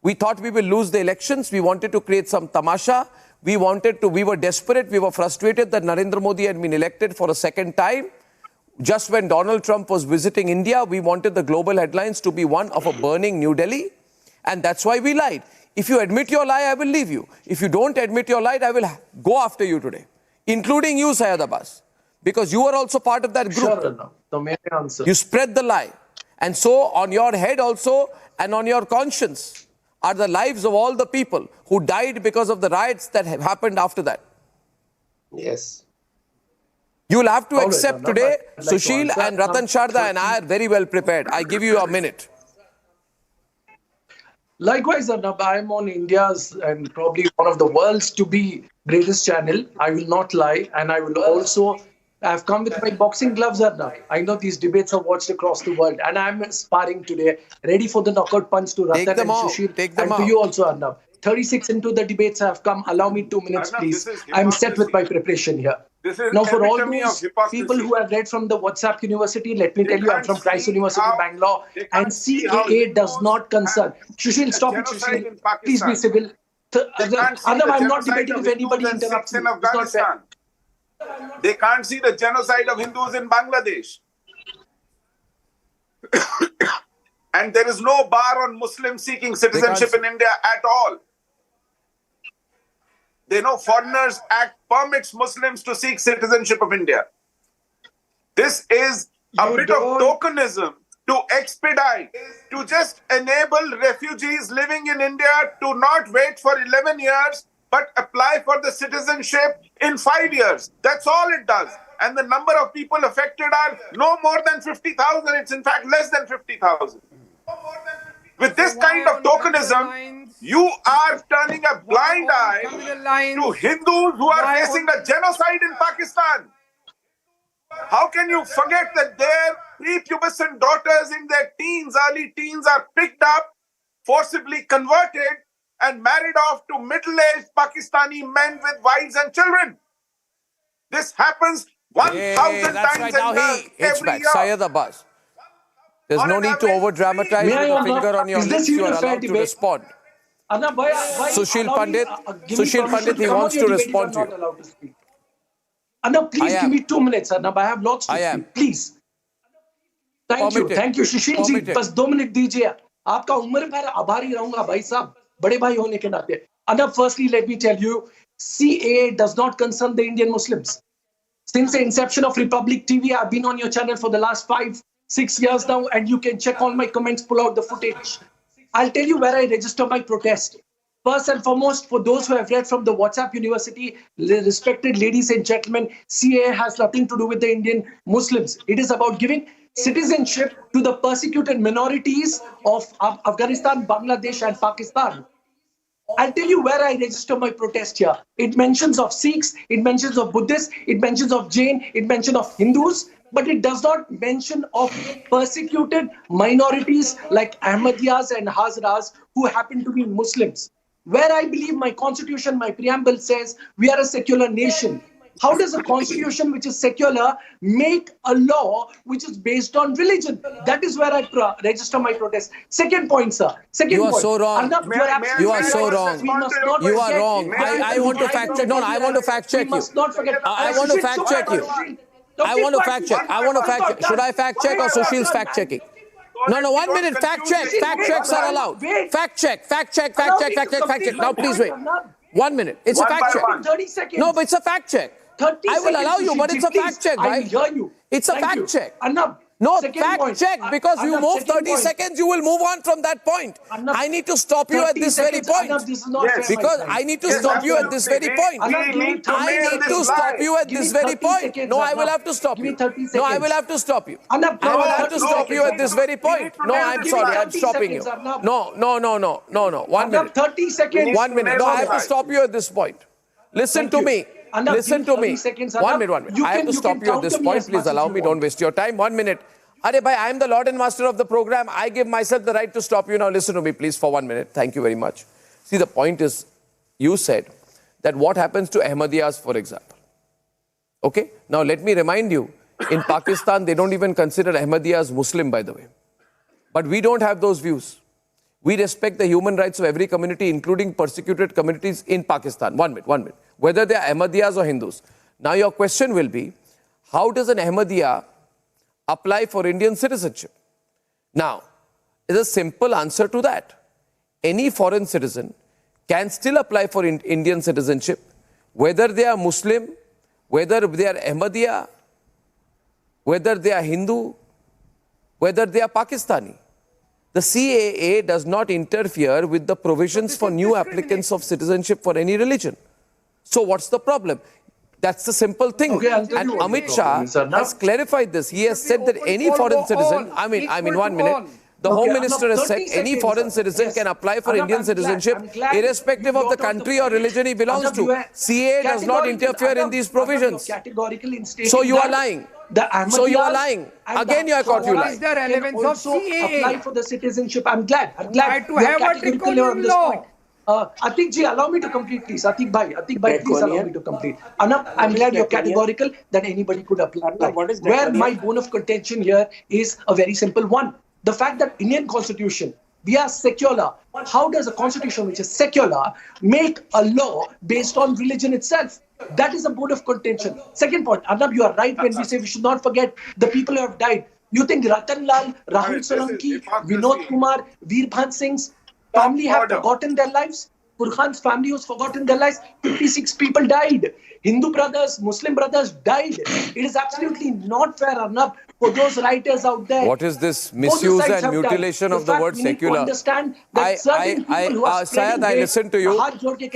We thought we will lose the elections. We wanted to create some tamasha. We were desperate. We were frustrated that Narendra Modi had been elected for a second time. Just when Donald Trump was visiting India, we wanted the global headlines to be one of a burning New Delhi. And that's why we lied. If you admit your lie, I will leave you. If you don't admit your lie, I will go after you today, including you, Syed Abbas, because you are also part of that group.
Sure, no. May I answer?
You spread the lie. And so on your head also and on your conscience are the lives of all the people who died because of the riots that have happened after that.
Yes.
You will have to
All
accept
right,
today,
I'd like to
Sushil
answer
and Ratan Sharda and I are very well prepared. I give you a minute.
Likewise, Arnab, I am on India's and probably one of the world's to be greatest channel. I will not lie, and I will also. I've come with my boxing gloves, Arnab. I know these debates are watched across the world, and I'm sparring today, ready for the knockout punch to Ratan and Sushil, and to you also, Arnab. 36 into the debates have come. Allow me 2 minutes, please. I'm set with my preparation here. Now, for all those people who have read from the WhatsApp University, let me tell you, I'm from Christ University, Bangalore, and CAA does not concern. Sushil, stop it, Sushil. Please be civil. Arnab, I'm not debating if anybody interrupts me. It's not fair.
They can't see the genocide of Hindus in Bangladesh. And there is no bar on Muslims seeking citizenship in India at all. They know Foreigners Act permits Muslims to seek citizenship of India. This is a bit of tokenism to expedite, to just enable refugees living in India to not wait for 11 years, but apply for the citizenship in 5 years. That's all it does. And the number of people affected are no more than 50,000. It's in fact less than 50,000. With this kind of tokenism, you are turning a blind eye to Hindus who are facing a genocide in Pakistan. How can you forget that their prepubescent daughters in their teens, early teens, are picked up, forcibly converted, and married off to middle-aged Pakistani men with wives and children? This happens 1,000 times every year.
Syed Abbas. There's no need to over-dramatize with a finger on your lips. You are allowed to respond. Sushil Pandit, he wants to respond to you.
Arnab, please give me 2 minutes, Arnab. I have lots to speak. Please. Thank you. Thank you, Sushil ji. बस 2 minute दीजिए. आपका उम्र भर आभारी रहूंगा भाई साहब. बड़े भाई होने के नाते. Arnab, firstly, let me tell you, CAA does not concern the Indian Muslims. Since the inception of Republic TV, I've been on your channel for the last 5-6 years now, and you can check all my comments, pull out the footage. I'll tell you where I register my protest. First and foremost, for those who have read from the WhatsApp University, respected ladies and gentlemen, CAA has nothing to do with the Indian Muslims. It is about giving citizenship to the persecuted minorities of Afghanistan, Bangladesh, and Pakistan. I'll tell you where I register my protest here. It mentions of Sikhs, it mentions of Buddhists, it mentions of Jain, it mentions of Hindus, but it does not mention of persecuted minorities like Ahmadiyas and Hazaras who happen to be Muslims. Where I believe my constitution, my preamble says we are a secular nation. How does a constitution which is secular make a law which is based on religion? That is where I register my protest. Second point, sir.
You are so wrong. You are so wrong. You are wrong. I want to fact check. No, I want to fact check you. I want to fact check you. I want to fact check. I want to fact check. Should I fact check or Sushil's fact checking? No, 1 minute. Fact check. Fact checks are allowed. Fact check. Fact check. Fact check. Fact check. Fact check. Now, please wait. 1 minute. It's a fact check.
30 seconds.
No, but it's a fact check. I will allow you, but it's a fact check, right?
I hear you.
It's a fact check.
Arnab,
no, fact check, because you move 30 seconds, you will move on from that point. I need to stop you at this very point. Because I need to stop you at this very point. I need to stop you at this very point. No, I will have to stop you. No, I will have to stop you. I will have to stop you at this very point. No, I'm sorry, I'm stopping you. No. 1 minute.
30 seconds.
1 minute. No, I have to stop you at this point. Listen to me. Listen to me. 1 minute. I have to stop you at this point. Please allow me. Don't waste your time. 1 minute. Arey bhai, I am the Lord and Master of the program. I give myself the right to stop you. Now listen to me, please, for 1 minute. Thank you very much. See, the point is, you said that what happens to Ahmadiyas, for example. Okay? Now let me remind you, In Pakistan, they don't even consider Ahmadiyas Muslim, by the way. But we don't have those views. We respect the human rights of every community, including persecuted communities in Pakistan. 1 minute. Whether they are Ahmadiyas or Hindus. Now your question will be, how does an Ahmadiyya apply for Indian citizenship? Now, there's a simple answer to that. Any foreign citizen can still apply for Indian citizenship, whether they are Muslim, whether they are Ahmadiyya, whether they are Hindu, whether they are Pakistani. The CAA does not interfere with the provisions for new applicants of citizenship for any religion. So what's the problem? That's the simple thing.
Okay,
and Amit Shah has clarified this. He has said that any foreign citizen, I mean 1 minute, the Home Minister has said any foreign citizen can apply for Indian citizenship irrespective of the country or religion he belongs to. CAA does not interfere in these provisions. So you are lying. So you are lying. Again you are caught you lying.
The relevance of CAA.
Apply for the citizenship. I'm glad.
To have a draconian law.
Atik ji, allow me to complete, please. Atik bhai, please allow me to complete. Anab, I'm glad you're categorical that anybody could apply. Where my bone of contention here is a very simple one. The fact that Indian Constitution, we are secular. How does a constitution which is secular make a law based on religion itself? That is a bone of contention. Second point, Arnab, you are right when we say we should not forget the people who have died. You think Ratan Lal, Rahul Solanki, Vinod Kumar, Veerbhan Singh's family have forgotten their lives? Burhan's family has forgotten their lives. 56 people died. Hindu brothers, Muslim brothers died. It is absolutely not fair, Arnab, for those writers out there.
What is this misuse and mutilation of the word secular?
Understand that
Syed, I listen to you.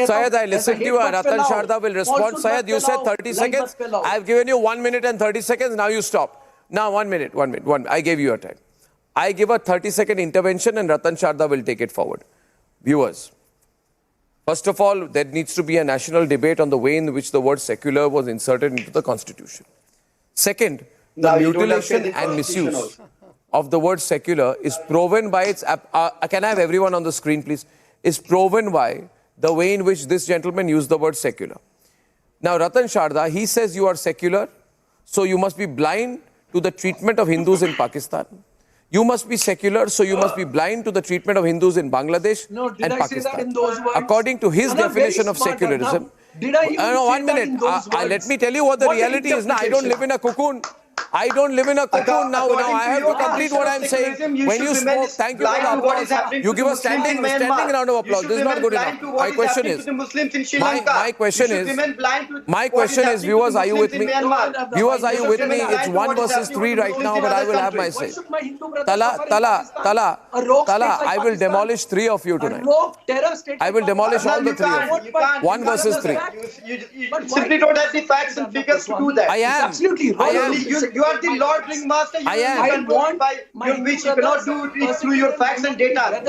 Syed, I listen to you. Ratan Sharda will respond. Syed, you said 30 seconds. I have given you 1 minute and 30 seconds. Now you stop. Now 1 minute. I gave you your time. I give a 30-second intervention and Ratan Sharda will take it forward. Viewers, first of all, there needs to be a national debate on the way in which the word secular was inserted into the Constitution. Second, the mutilation and misuse of the word secular is proven by its... can I have everyone on the screen, please? Is proven by the way in which this gentleman used the word secular. Now, Ratan Sharda, he says you are secular, so you must be blind to the treatment of Hindus in Pakistan. You must be secular, so you must be blind to the treatment of Hindus in Bangladesh and Pakistan. According to his definition of secularism... No, 1 minute. Let me tell you what the reality is. Now, I don't live in a cocoon. I don't live in a cocoon now. I have to complete what I'm saying. When you spoke, thank you for the applause. You give a standing round of applause. This is not good enough. My question is, viewers, are you with me? Viewers, are you with me? It's 1 versus 3 right now, but I will have my say. Tala, I will demolish 3 of you tonight. I will demolish all the 3 of you. 1 versus 3.
You simply don't have the facts and figures to do that.
I am.
Absolutely wrong.
You are the Lord Ringmaster.
I am.
Which you cannot do it through your facts and data.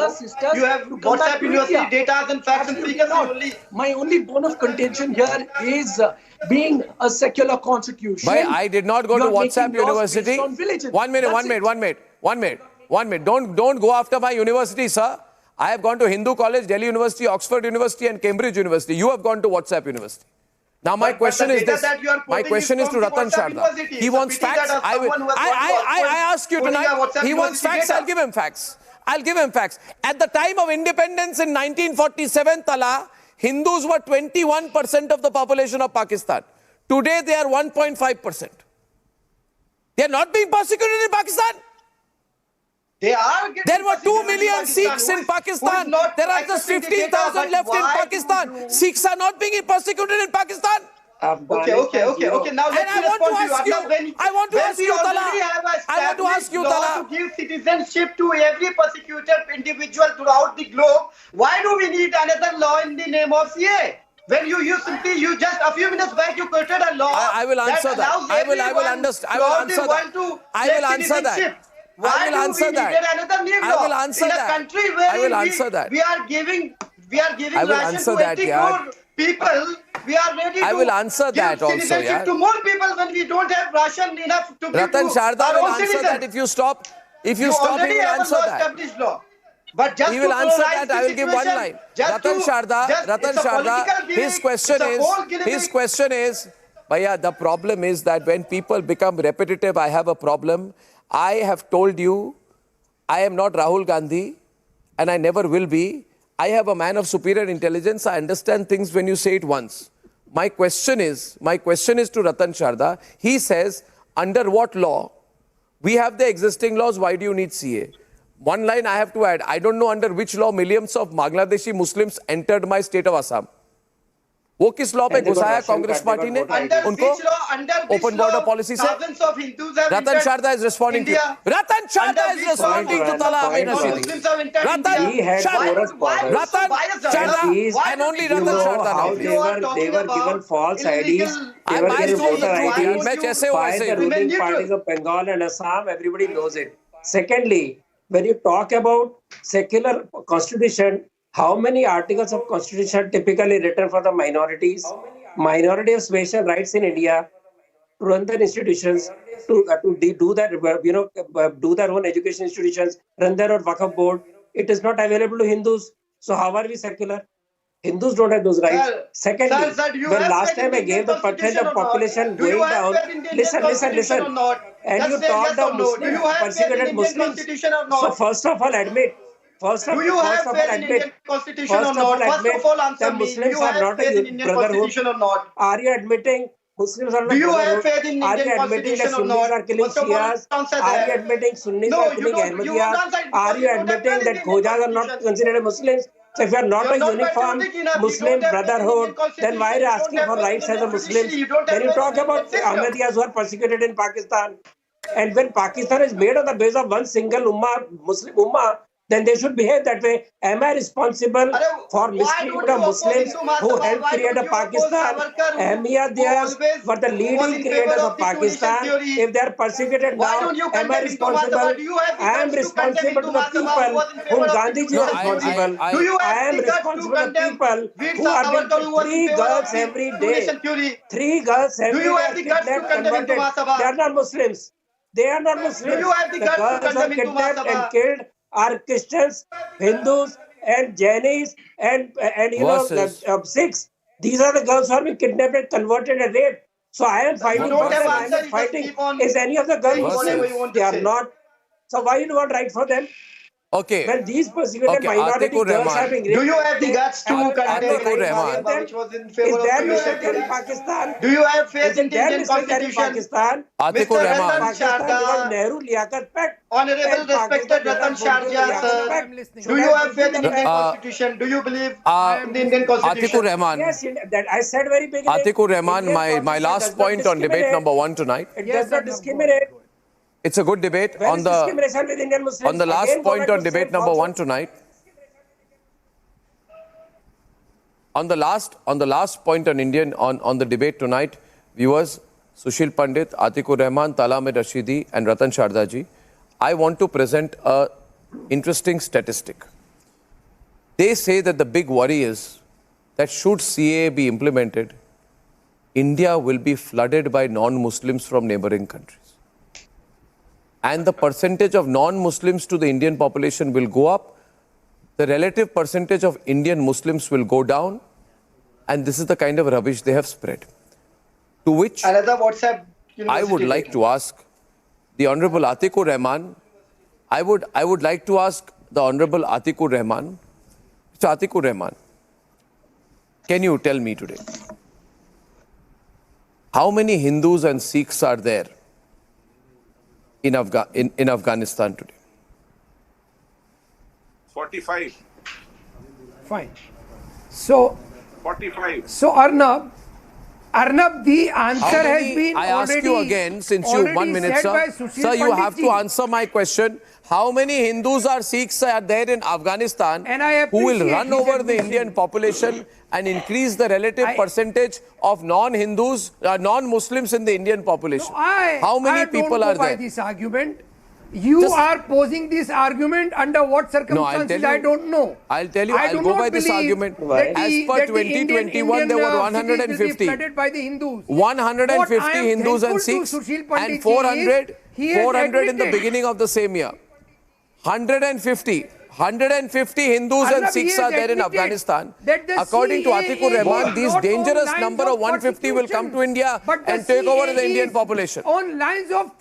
You have WhatsApp University data and facts and figures only.
My only bone of contention here is being a secular constitution.
But I did not go to WhatsApp University. 1 minute. Don't go after my university, sir. I have gone to Hindu College, Delhi University, Oxford University and Cambridge University. You have gone to WhatsApp University. Now my question is this. My question is to Ratan Sharda. He wants facts. I ask you tonight. He wants facts. I'll give him facts. At the time of independence in 1947, Tala, Hindus were 21% of the population of Pakistan. Today they are 1.5%. They are not being persecuted in Pakistan. There were 2 million Sikhs in Pakistan. There are just 15,000 left in Pakistan. Sikhs are not being persecuted in Pakistan.
Okay. Now let me respond to you.
I want to ask you, Tala.
To give citizenship to every persecuted individual throughout the globe, why do we need another law in the name of CA? When you just a few minutes back you quoted a law.
I will answer that. I will answer that.
Why do we need another new law? In a country where we are giving ration to 80 crore people, we are ready to give citizenship to more people when we don't have ration enough to give
Ratan Sharda will answer that if you stop. If you stop, he will answer that.
But just
he will answer that. I will give 1 line. Ratan Sharda, his question is, Bhaiya, the problem is that when people become repetitive, I have a problem. I have told you, I am not Rahul Gandhi, and I never will be. I have a man of superior intelligence. I understand things when you say it once. My question is to Ratan Sharda. He says, under what law? We have the existing laws. Why do you need CA? One line I have to add. I don't know under which law millions of Bangladeshi Muslims entered my state of Assam. वो किस law पे घुसाया Congress party ने उनको open border policy से Ratan Sharda is responding to Ratan Sharda is responding to Talat Rashidi Ratan Sharda and only Ratan Sharda now
they were given false IDs. They were given voter IDs
मैं जैसे हूं
by the ruling parties of Bengal and Assam. Everybody knows it. Secondly, when you talk about secular constitution, how many articles of constitution typically written for the minorities? Minority of special rights in India to run their institutions, to do that, do their own education institutions, run their own Waqf board. It is not available to Hindus. So how are we secular? Hindus don't have those rights. Secondly, when last time I gave the percentage of population going down, listen. And you talked of Muslims, persecuted Muslims. So first of all, admit. First of all, admit that Muslims are not a brotherhood. Are you admitting Muslims are not a brotherhood? Are you admitting that Sunnis are killing Shias? Are you admitting Sunnis are killing Ahmadiyas? Are you admitting that Khojas are not considered Muslims? So if you are not a uniform Muslim brotherhood, then why are you asking for rights as a Muslim? When you talk about Ahmadiyas who are persecuted in Pakistan, and when Pakistan is made on the basis of one single ummah, Muslim ummah, then they should behave that way. Am I responsible for mistreatment of Muslims who helped create a Pakistan? Ahmadiyas were the leading creators of Pakistan. If they are persecuted now, am I responsible? I am responsible to the people whom Gandhiji was responsible. I am responsible to the people who are being 3 girls every day. 3 girls every day kidnapped, converted. They are not Muslims. They are not Muslims. The girls are kidnapped and killed are Christians, Hindus, and Jainis, and Sikhs. These are the girls who are being kidnapped and converted and raped. So I am fighting for them. I am not fighting. Is any of the girls Muslims? They are not. So why you don't write for them?
Okay.
When these persecuted minority girls are being raped,
do you have the guts to condemn which was in favor of
in Pakistan?
Do you have faith in the Indian Constitution?
Pakistan?
Mr. Ratan Sharda,
Nehru Liaquat Pact.
Honorable respected Ratan Sharda, sir, do you have faith in the Indian Constitution? Do you believe in the Indian Constitution?
Atikur Rahman.
Yes, that I said very beginning.
Atikur Rahman, my last point on debate number 1 tonight.
It does not discriminate.
It's a good debate on the last point on debate number 1 tonight. On the last point on the debate tonight, viewers, Sushil Pandit, Atikur Rahman, Talat Rashidi, and Ratan Sharda ji, I want to present a interesting statistic. They say that the big worry is that should CAA be implemented, India will be flooded by non-Muslims from neighboring countries. And the percentage of non-Muslims to the Indian population will go up. The relative percentage of Indian Muslims will go down. And this is the kind of rubbish they have spread. To which I would like to ask the Honorable Atikur Rahman. I would like to ask the Honorable Atikur Rahman. Mr. Atikur Rahman, can you tell me today, how many Hindus and Sikhs are there in Afghanistan today?
45.
Fine. So
45.
So Arnab, the answer has been
I ask you again, since you 1 minute, sir. Sir, you have to answer my question. How many Hindus or Sikhs are there in Afghanistan who will run over the Indian population and increase the relative percentage of non-Hindus, non-Muslims in the Indian population? How many people are there?
This argument. You are posing this argument under what circumstances? I don't know.
I'll tell you. I'll go by this argument. As per 2021, there were 150. 150 Hindus and Sikhs, and 400 in the beginning of the same year. 150. 150 Hindus and Sikhs are there in Afghanistan. According to Atikur Rahman, this dangerous number of 150 will come to India and take over the Indian population.
On lines of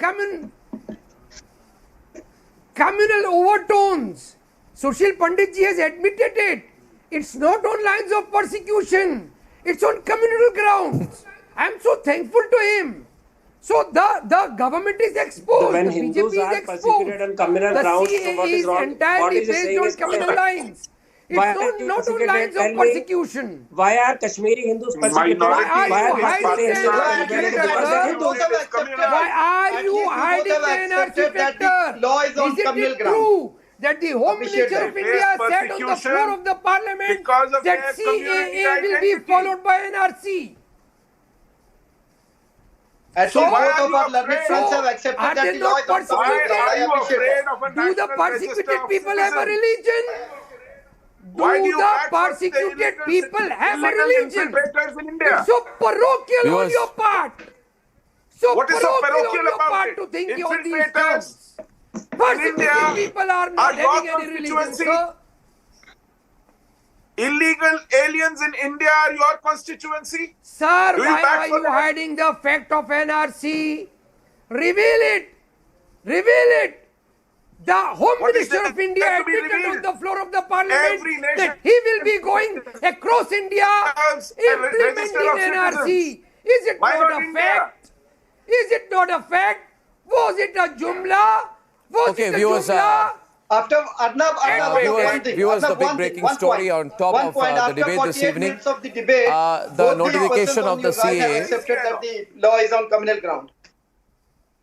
communal overtones. Sushil Pandit ji has admitted it. It's not on lines of persecution. It's on communal grounds. I am so thankful to him. So the government is exposed.
When
the
Hindus
BJP
are
is exposed.
persecuted on communal
the
grounds,
CAA
so what is wrong?
entirely
What is
based on communal lines. It's
Why
not on lines of persecution.
Why are Kashmiri Hindus persecuted?
Why are you hiding the NRC factor? Is it true that the Home Minister of India said on the floor of the Parliament that CAA will be followed by NRC?
And so both of our learned friends have accepted
are
that
they
the law
not
is unconstitutional.
persecuted? Do the persecuted people have a religion? Do the persecuted people have a religion? It's so parochial on your part. So
what is so parochial
on your
about
part
it?
to think on these terms. Persecuted people are not having any religion, sir.
Illegal aliens in India are your constituency?
Sir, why are you hiding the fact of NRC? Reveal it. Reveal it. The Home Minister of India admitted on the floor of the Parliament that he will be going across India implementing NRC. Is it not a fact? Is it not a fact? Was it a jumla? Was it a jumla?
After Arnab,
viewers, the big breaking story on top of the debate this evening. The notification of the CAA.
Accepted that the law is on communal ground.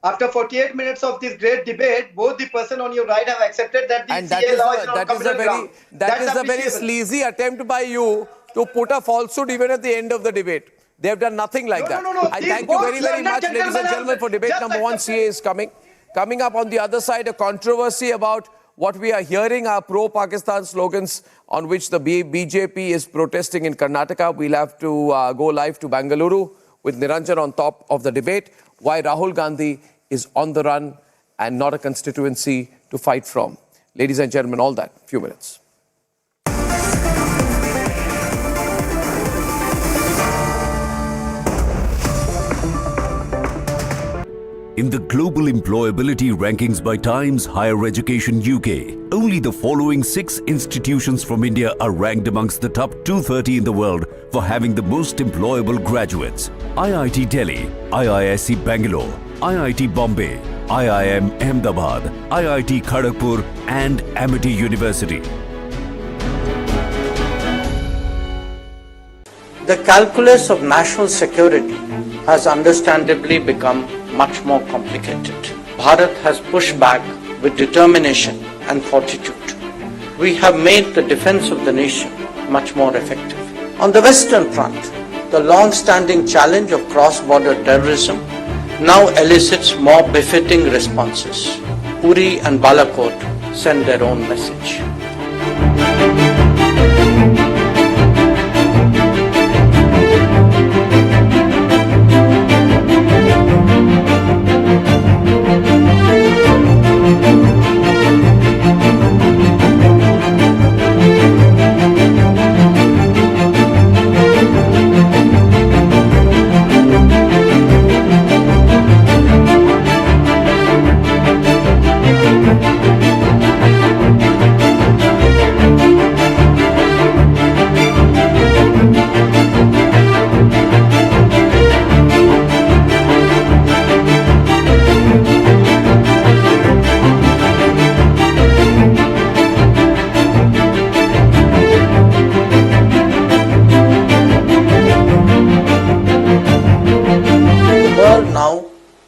After 48 minutes of this great debate, both the person on your right have accepted that the CAA law is on communal ground.
That is a very sleazy attempt by you to put a falsehood even at the end of the debate. They have done nothing like that. I thank you very, very much, ladies and gentlemen, for debate number 1. CAA is coming. Coming up on the other side, a controversy about what we are hearing are pro-Pakistan slogans on which the BJP is protesting in Karnataka. We'll have to go live to Bengaluru with Niranjan on top of the debate. Why Rahul Gandhi is on the run and not a constituency to fight from. Ladies and gentlemen, all that, few minutes.
In the global employability rankings by Times Higher Education UK, only the following 6 institutions from India are ranked amongst the top 230 in the world for having the most employable graduates. IIT Delhi, IISc Bangalore, IIT Bombay, IIM Ahmedabad, IIT Kharagpur and Amity University.
The calculus of national security has understandably become much more complicated. Bharat has pushed back with determination and fortitude. We have made the defense of the nation much more effective. On the Western Front, the long-standing challenge of cross-border terrorism now elicits more befitting responses. Uri and Balakot send their own message.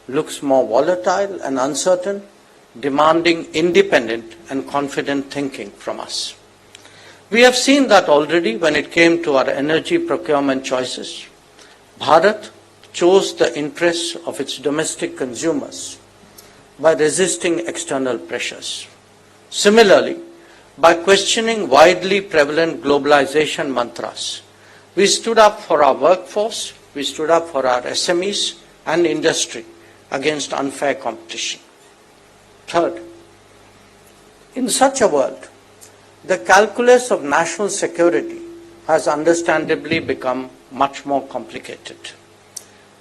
Looks more volatile and uncertain, demanding independent and confident thinking from us. We have seen that already when it came to our energy procurement choices. Bharat chose the interests of its domestic consumers by resisting external pressures. Similarly, by questioning widely prevalent globalization mantras, we stood up for our workforce, we stood up for our SMEs and industry against unfair competition. Third, in such a world, The calculus of national security has understandably become much more complicated.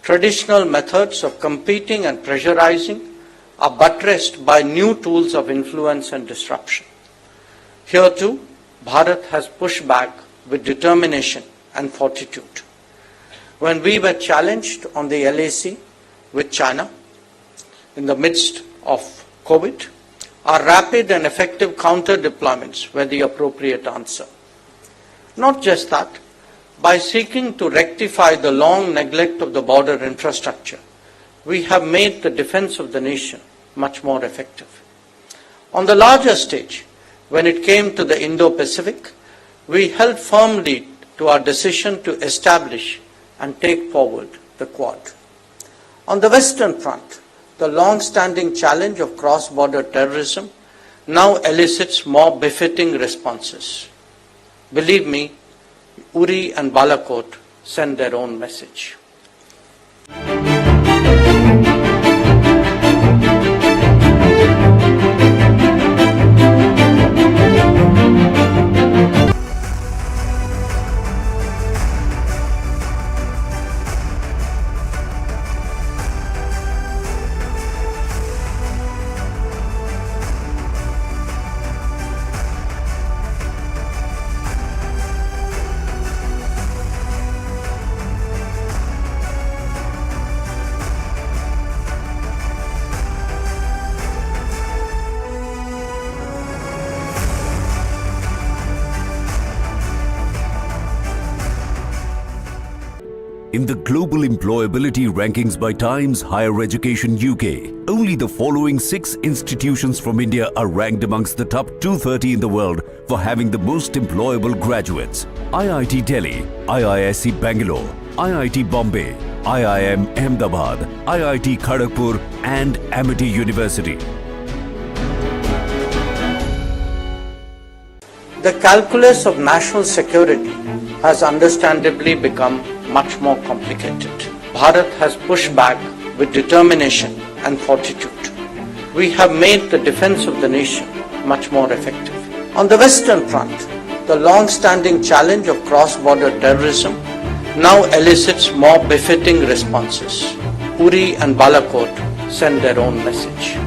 Traditional methods of competing and pressurizing are buttressed by new tools of influence and disruption. Here too, Bharat has pushed back with determination and fortitude. When we were challenged on the LAC with China in the midst of COVID, our rapid and effective counter deployments were the appropriate answer. Not just that, by seeking to rectify the long neglect of the border infrastructure, we have made the defense of the nation much more effective. On the larger stage, when it came to the Indo-Pacific, we held firmly to our decision to establish and take forward the Quad. On the Western Front, the long-standing challenge of cross-border terrorism now elicits more befitting responses. Believe me, Uri and Balakot send their own message.
In the global employability rankings by Times Higher Education UK, only the following 6 institutions from India are ranked amongst the top 230 in the world for having the most employable graduates. IIT Delhi, IISc Bangalore, IIT Bombay, IIM Ahmedabad, IIT Kharagpur and Amity University.
The calculus of national security has understandably become much more complicated. Bharat has pushed back with determination and fortitude. We have made the defense of the nation much more effective. On the Western Front, the long-standing challenge of cross-border terrorism now elicits more befitting responses. Uri and Balakot send their own message.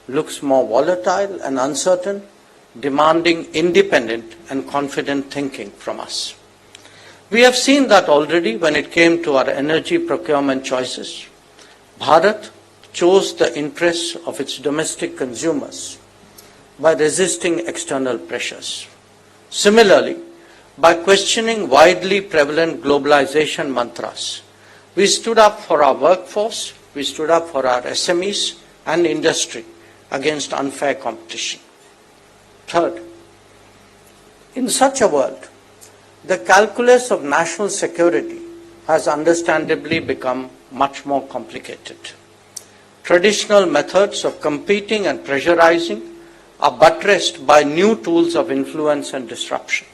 Looks more volatile and uncertain, demanding independent and confident thinking from us. We have seen that already when it came to our energy procurement choices. Bharat chose the interests of its domestic consumers by resisting external pressures. Similarly, by questioning widely prevalent globalization mantras, we stood up for our workforce, we stood up for our SMEs and industry against unfair competition. Third, in such a world, the calculus of national security has understandably become much more complicated. Traditional methods of competing and pressurizing are buttressed by new tools of influence and disruption.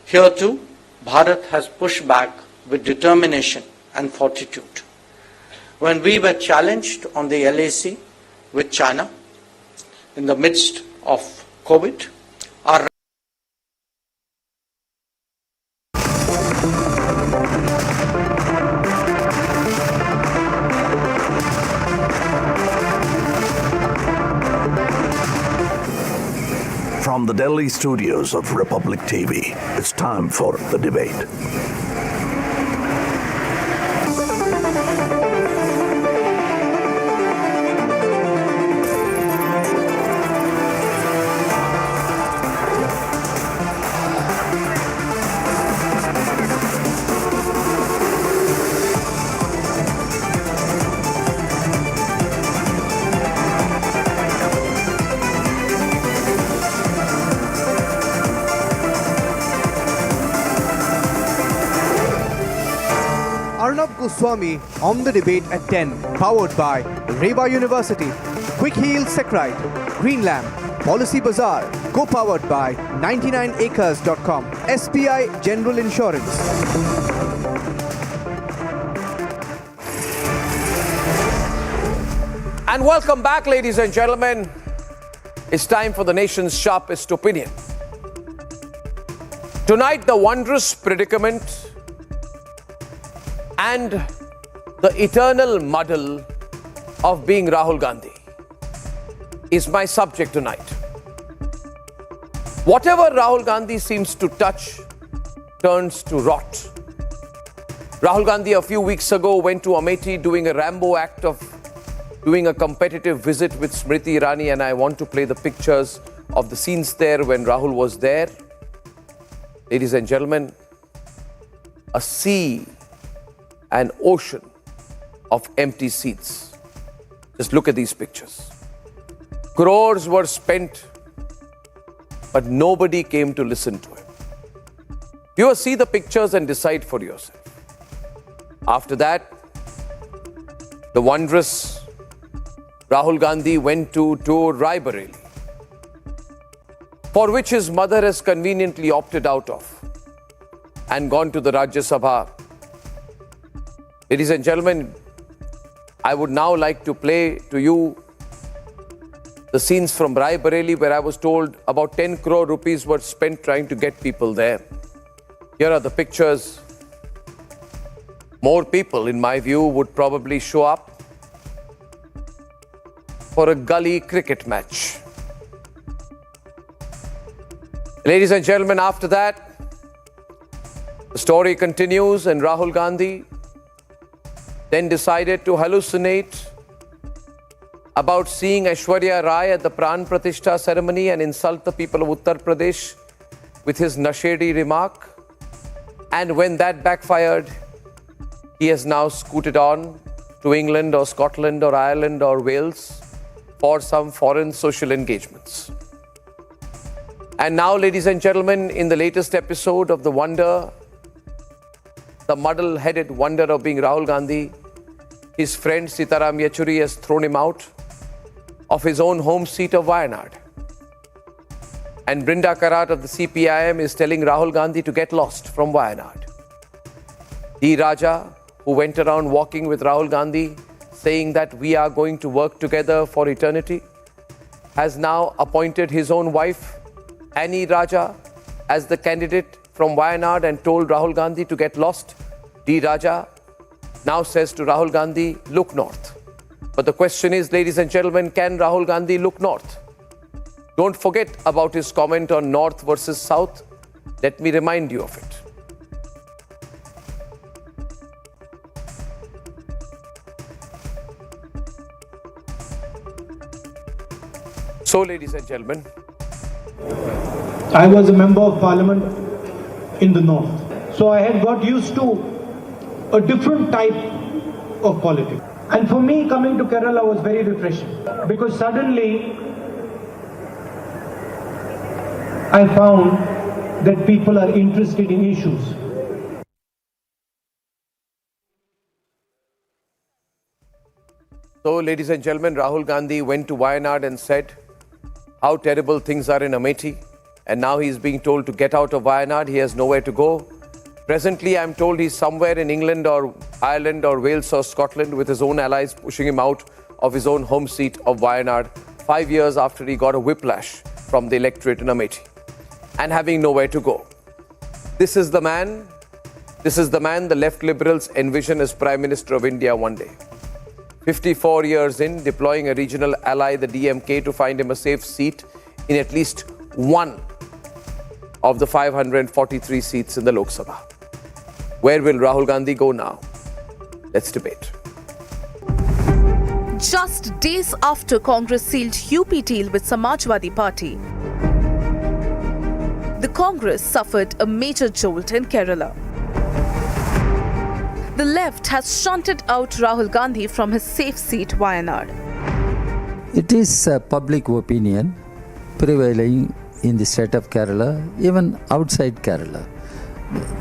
Here too, Bharat has pushed back with determination and fortitude. When we were challenged on the LAC with China in the midst of COVID, our
From the Delhi studios of Republic TV, it's time for the debate.
Arnab Goswami on the debate at 10. Powered by Reva University, Quick Heal Secrite, Green Lamp, Policy Bazaar, co-powered by 99acres.com, SBI General Insurance.
And welcome back, ladies and gentlemen. It's time for the nation's sharpest opinion. Tonight, the wondrous predicament and the eternal muddle of being Rahul Gandhi is my subject tonight. Whatever Rahul Gandhi seems to touch turns to rot. Rahul Gandhi a few weeks ago went to Amethi doing a Rambo act of doing a competitive visit with Smriti Irani, and I want to play the pictures of the scenes there when Rahul was there. Ladies and gentlemen, a sea, an ocean of empty seats. Just look at these pictures. Crores were spent, but nobody came to listen to him. You see the pictures and decide for yourself. After that, the wondrous Rahul Gandhi went to tour Raebareli, for which his mother has conveniently opted out of and gone to the Rajya Sabha. Ladies and gentlemen, I would now like to play to you the scenes from Raebareli, where I was told about 10 crore rupees were spent trying to get people there. Here are the pictures. More people, in my view, would probably show up for a gully cricket match. Ladies and gentlemen, after that, the story continues, and Rahul Gandhi then decided to hallucinate about seeing Aishwarya Rai at the Pran Pratishtha ceremony and insult the people of Uttar Pradesh with his nashedi remark. And when that backfired, he has now scooted on to England or Scotland or Ireland or Wales for some foreign social engagements. And now, ladies and gentlemen, in the latest episode of the wonder, the muddle-headed wonder of being Rahul Gandhi, his friend Sitaram Yechuri has thrown him out of his own home seat of Wayanad. And Brinda Karat of the CPIM is telling Rahul Gandhi to get lost from Wayanad. D. Raja, who went around walking with Rahul Gandhi, saying that we are going to work together for eternity, has now appointed his own wife, Annie Raja, as the candidate from Wayanad and told Rahul Gandhi to get lost. D. Raja now says to Rahul Gandhi, look north. But the question is, ladies and gentlemen, can Rahul Gandhi look north? Don't forget about his comment on north versus south. Let me remind you of it. So, ladies and gentlemen,
I was a member of parliament in the north. So I had got used to a different type of politics. And for me, coming to Kerala was very refreshing, because suddenly I found that people are interested in issues.
So, ladies and gentlemen, Rahul Gandhi went to Wayanad and said how terrible things are in Amethi. And now he's being told to get out of Wayanad. He has nowhere to go. Presently, I'm told he's somewhere in England or Ireland or Wales or Scotland with his own allies pushing him out of his own home seat of Wayanad 5 years after he got a whiplash from the electorate in Amethi and having nowhere to go. This is the man the left liberals envision as Prime Minister of India one day. 54 years in, deploying a regional ally, the DMK, to find him a safe seat in at least one of the 543 seats in the Lok Sabha. Where will Rahul Gandhi go now? Let's debate.
Just days after Congress sealed UP deal with Samajwadi Party, the Congress suffered a major jolt in Kerala. The left has shunted out Rahul Gandhi from his safe seat, Wayanad.
It is public opinion prevailing in the state of Kerala, even outside Kerala.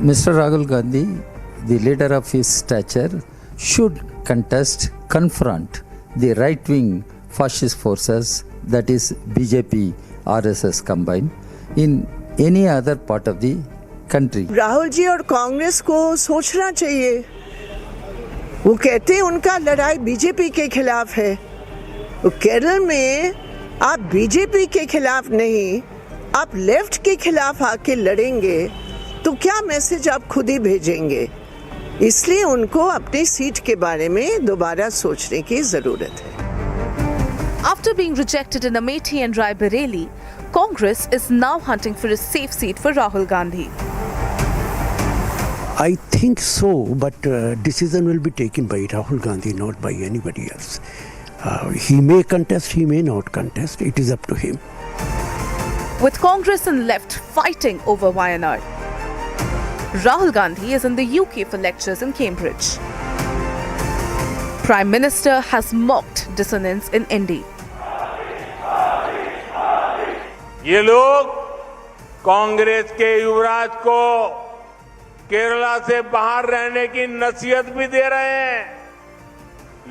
Mr. Rahul Gandhi the leader of his stature should contest, confront the right-wing fascist forces, that is BJP, RSS combined, in any other part of the country.
Rahul ji और कांग्रेस को सोचना चाहिए। वो कहते हैं उनका लड़ाई BJP के खिलाफ है। तो केरल में आप बीजेपी के खिलाफ नहीं, आप लेफ्ट के खिलाफ आके लड़ेंगे तो क्या मैसेज आप खुद ही भेजेंगे? इसलिए उनको अपनी सीट के बारे में दोबारा सोचने की जरूरत है।
After being rejected in Amethi and Raebareli, Congress is now hunting for a safe seat for Rahul Gandhi.
I think so, but decision will be taken by Rahul Gandhi, not by anybody else. He may contest, he may not contest. It is up to him.
With Congress and left fighting over Wayanad, Rahul Gandhi is in the UK for lectures in Cambridge. Prime Minister has mocked dissonance in Indy.
ये लोग कांग्रेस के युवराज को केरला से बाहर रहने की नसीहत भी दे रहे हैं,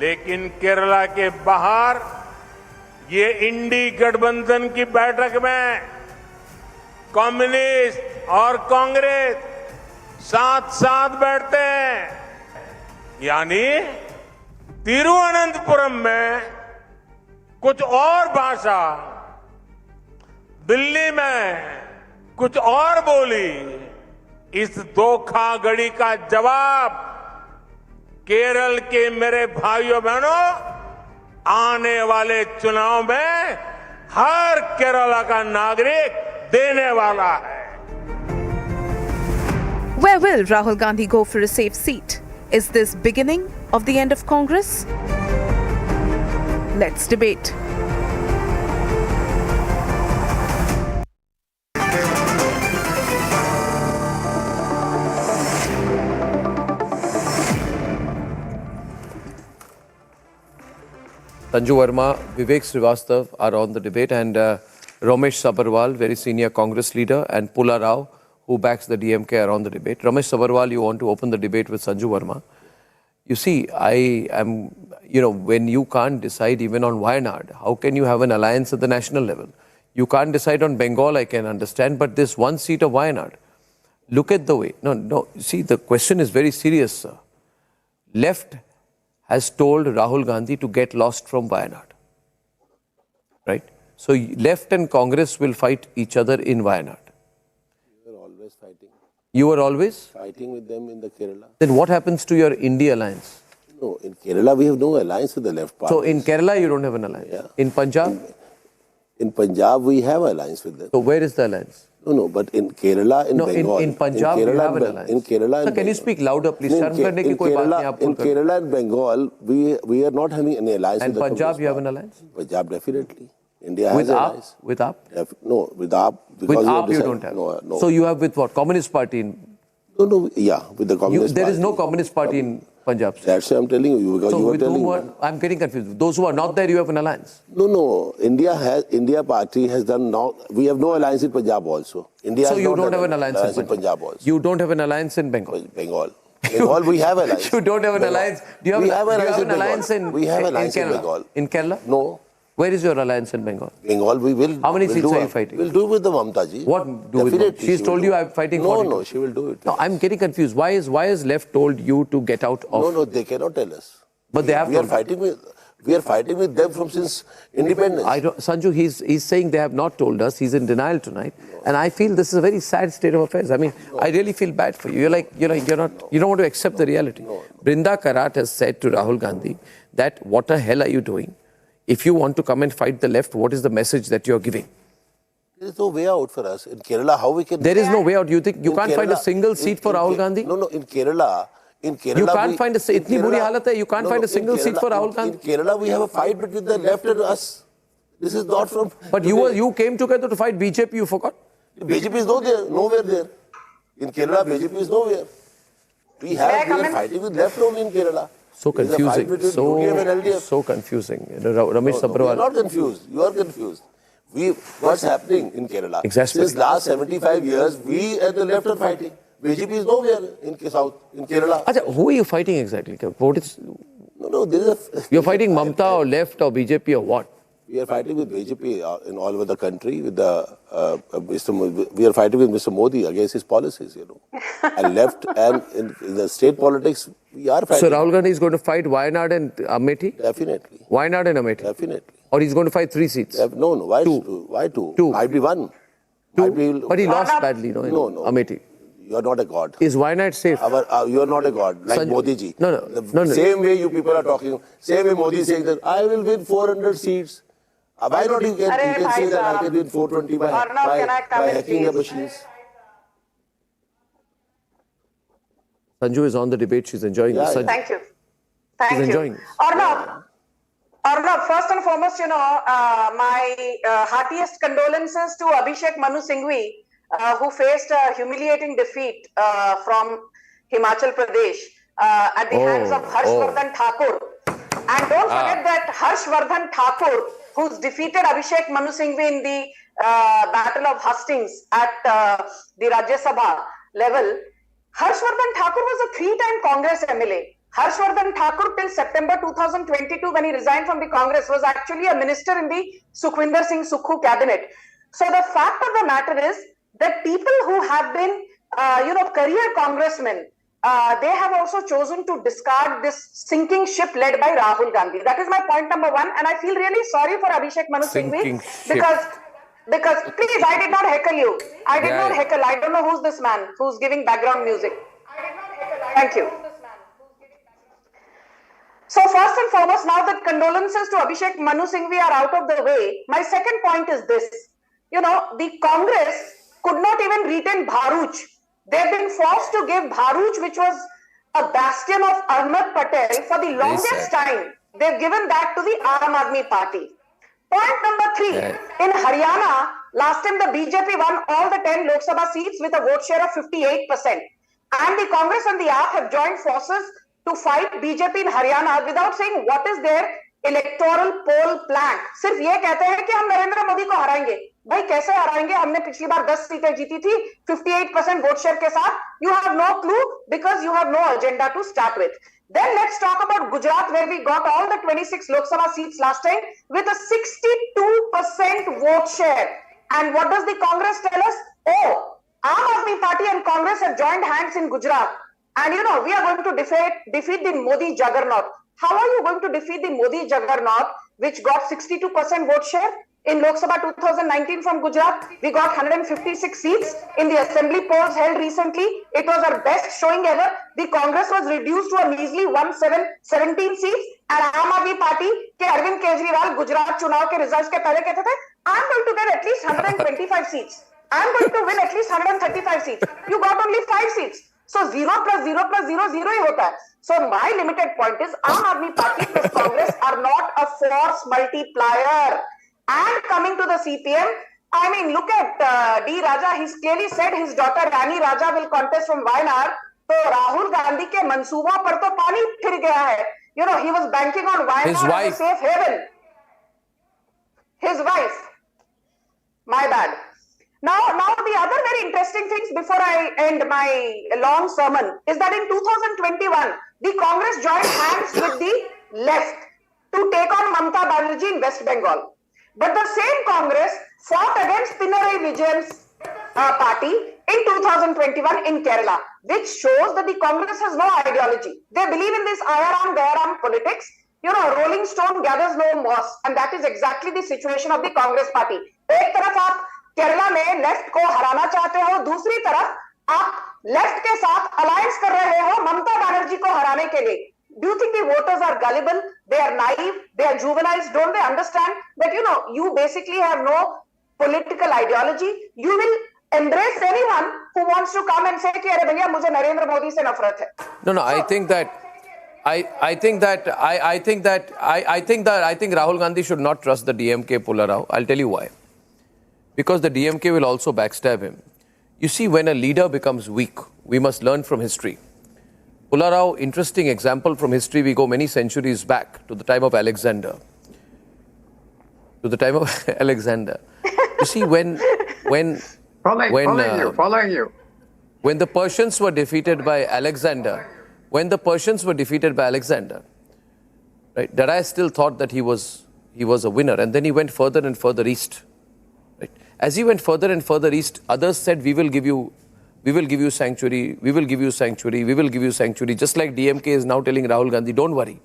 लेकिन केरला के बाहर ये इंडी गठबंधन की बैठक में कम्युनिस्ट और कांग्रेस साथ साथ बैठते हैं। यानी तिरुवनंतपुरम में कुछ और भाषा, दिल्ली में कुछ और बोली, इस धोखाधड़ी का जवाब केरल के मेरे भाइयों बहनों आने वाले चुनाव में हर केरला का नागरिक देने वाला है।
Where will Rahul Gandhi go for a safe seat? Is this beginning of the end of Congress? Let's debate.
Sanju Verma, Vivek Srivastava are on the debate, and Ramesh Sabharwal, very senior Congress leader, and Pula Rao, who backs the DMK, are on the debate. Ramesh Sabharwal, you want to open the debate with Sanju Verma. You see, I am, when you can't decide even on Wayanad, how can you have an alliance at the national level? You can't decide on Bengal, I can understand, but this one seat of Wayanad, look at the way. No, see, the question is very serious, sir. Left has told Rahul Gandhi to get lost from Wayanad. Right? So left and Congress will fight each other in Wayanad.
You were always fighting.
You were always?
Fighting with them in the Kerala.
Then what happens to your India alliance?
No, in Kerala we have no alliance with the left party.
So in Kerala you don't have an alliance? Yeah. In Punjab?
In Punjab we have alliance with them.
So where is the alliance?
No, but in Kerala, in Bengal.
In Punjab, you have an alliance.
In Kerala,
Sir, can you speak louder, please? In
Kerala and Bengal, we are not having any alliance.
And Punjab, you have an alliance?
Punjab, definitely. India has an alliance.
With AAP?
No, with AAP.
With AAP you don't have?
No.
So you have with what? Communist Party in?
No, yeah, with the Communist Party.
There is no Communist Party in Punjab.
That's what I'm telling you. Because
so
you were
with
telling
whom I'm getting confused. Those who are not there, you have an alliance?
No. India Party has done now. We have no alliance in Punjab also. India
so
has
you
not
don't have an alliance
in Punjab also.
You don't have an alliance in Bengal?
Bengal, we have an alliance.
You don't have an alliance? Do you have an alliance in
We have an alliance in Bengal.
In Kerala?
No.
Where is your alliance in Bengal?
Bengal, we will.
How many seats are you fighting?
We'll do with the Mamta ji.
What do with Mamta? She's told you I'm fighting for
No, she will do it.
No, I'm getting confused. Why has left told you to get out of?
No, they cannot tell us.
But they have.
We are fighting with them from since independence.
Sanju, he's saying they have not told us. He's in denial tonight, and I feel this is a very sad state of affairs. I mean, I really feel bad for you. You don't want to accept the reality. Brinda Karat has said to Rahul Gandhi that what the hell are you doing? If you want to come and fight the left, what is the message that you're giving?
There is no way out for us. In Kerala, how we can...
There is no way out. You think you can't find a single seat for Rahul Gandhi?
No, in Kerala... You
can't find a... Itni buri halat hai, you can't find a single seat for Rahul Gandhi?
In Kerala, we have a fight between the left and us. This is not from...
But you came together to fight BJP, you forgot?
BJP is nowhere there. In Kerala, BJP is nowhere. We are fighting with left only in Kerala.
So confusing. So confusing. Ramesh Sabharwal.
You are not confused. You are confused. What's happening in Kerala?
Exactly.
Since last 75 years, we and the left are fighting. BJP is nowhere in South, in Kerala.
Who are you fighting exactly? What is?
No, there is a...
You're fighting Mamta or left or BJP or what?
We are fighting with BJP in all over the country. With the we are fighting with Mr. Modi against his policies, you know. And left and in the state politics, we are fighting.
So Rahul Gandhi is going to fight Wayanad and Amethi?
Definitely.
Wayanad and Amethi?
Definitely.
Or he's going to fight 3 seats?
No. Why two? Why two? Two. Might be one. Might be,
but he lost badly, no?
No.
Amethi.
You are not a god.
Is Wayanad safe?
You are not a god, like Modi ji.
No.
Same way you people are talking, same way Modi is saying that I will win 400 seats. Why not you can say that I can win 420 by hacking the machines?
Sanju is on the debate. She's enjoying this.
Thank you.
She's enjoying this.
Arnab, first and foremost, my heartiest condolences to Abhishek Manu Singhvi, who faced a humiliating defeat from Himachal Pradesh at the hands of Harshvardhan Thakur. And don't forget that Harshvardhan Thakur, who's defeated Abhishek Manu Singhvi in the Battle of Hastings at the Rajya Sabha level, Harshvardhan Thakur was a 3-time Congress MLA. Harshvardhan Thakur till September 2022, when he resigned from the Congress, was actually a minister in the Sukhwinder Singh Sukku cabinet. So the fact of the matter is that people who have been, career congressmen, they have also chosen to discard this sinking ship led by Rahul Gandhi. That is my point number one. And I feel really sorry for Abhishek Manu Singhvi because please, I did not heckle you. I did not heckle. I don't know who's this man who's giving background music. Thank you. So first and foremost, now that condolences to Abhishek Manu Singhvi are out of the way, my second point is this. The Congress could not even retain Bharuch. They've been forced to give Bharuch, which was a bastion of Ahmed Patel, for the longest time. They've given that to the Aam Aadmi Party. Point number 3, in Haryana, last time the BJP won all the 10 Lok Sabha seats with a vote share of 58%. And the Congress and the AAP have joined forces to fight BJP in Haryana without saying what is their electoral poll plan. सिर्फ ये कहते हैं कि हम नरेंद्र मोदी को हराएंगे. भाई कैसे हराएंगे? हमने पिछली बार 10 सीटें जीती थी 58% वोट शेयर के साथ. You have no clue because you have no agenda to start with. Then let's talk about Gujarat, where we got all the 26 Lok Sabha seats last time with a 62% vote share. And what does the Congress tell us? Aam Aadmi Party and Congress have joined hands in Gujarat. And we are going to defeat the Modi juggernaut. How are you going to defeat the Modi juggernaut, which got 62% vote share? In Lok Sabha 2019 from Gujarat, we got 156 seats. In the assembly polls held recently, it was our best showing ever. The Congress was reduced to a measly 17 seats. And Aam Aadmi Party ke Arvind Kejriwal Gujarat chunav ke results ke pehle kehte the, I'm going to get at least 125 seats. I'm going to win at least 135 seats. You got only 5 seats. So 0 plus 0 plus 0, 0 hi hota hai. So my limited point is Aam Aadmi Party plus Congress are not a force multiplier. And coming to the CPM, I mean, look at D. Raja. He's clearly said his daughter Rani Raja will contest from Wayanad. So Rahul Gandhi ke mansuba par to pani phir gaya hai. He was banking on Wayanad as a safe haven. His wife. My bad. Now the other very interesting things before I end my long sermon is that in 2021, the Congress joined hands with the left to take on Mamata Banerjee in West Bengal. But the same Congress fought against Pinarayi Vijayan's party in 2021 in Kerala, which shows that the Congress has no ideology. They believe in this ayaram gayaram politics. Rolling stone gathers no moss, and that is exactly the situation of the Congress party. एक तरफ आप केरला में left को हराना चाहते हो, दूसरी तरफ आप लेफ्ट के साथ अलायंस कर रहे हो ममता बनर्जी को हराने के लिए. Do you think the voters are gullible? They are naive? They are juvenile? Don't they understand that, you basically have no political ideology? You will embrace anyone who wants to come and say, कि अरे भैया मुझे नरेंद्र मोदी से नफरत है.
No, I think Rahul Gandhi should not trust the DMK Pularao. I'll tell you why. Because the DMK will also backstab him. You see, when a leader becomes weak, we must learn from history. Pularao, interesting example from history. We go many centuries back to the time of Alexander. You see, when
following you.
when the Persians were defeated by Alexander, right, Darius still thought that he was a winner, and then he went further and further east. Right? As he went further and further east, others said, we will give you sanctuary, we will give you sanctuary, we will give you sanctuary. Just like DMK is now telling Rahul Gandhi, don't worry.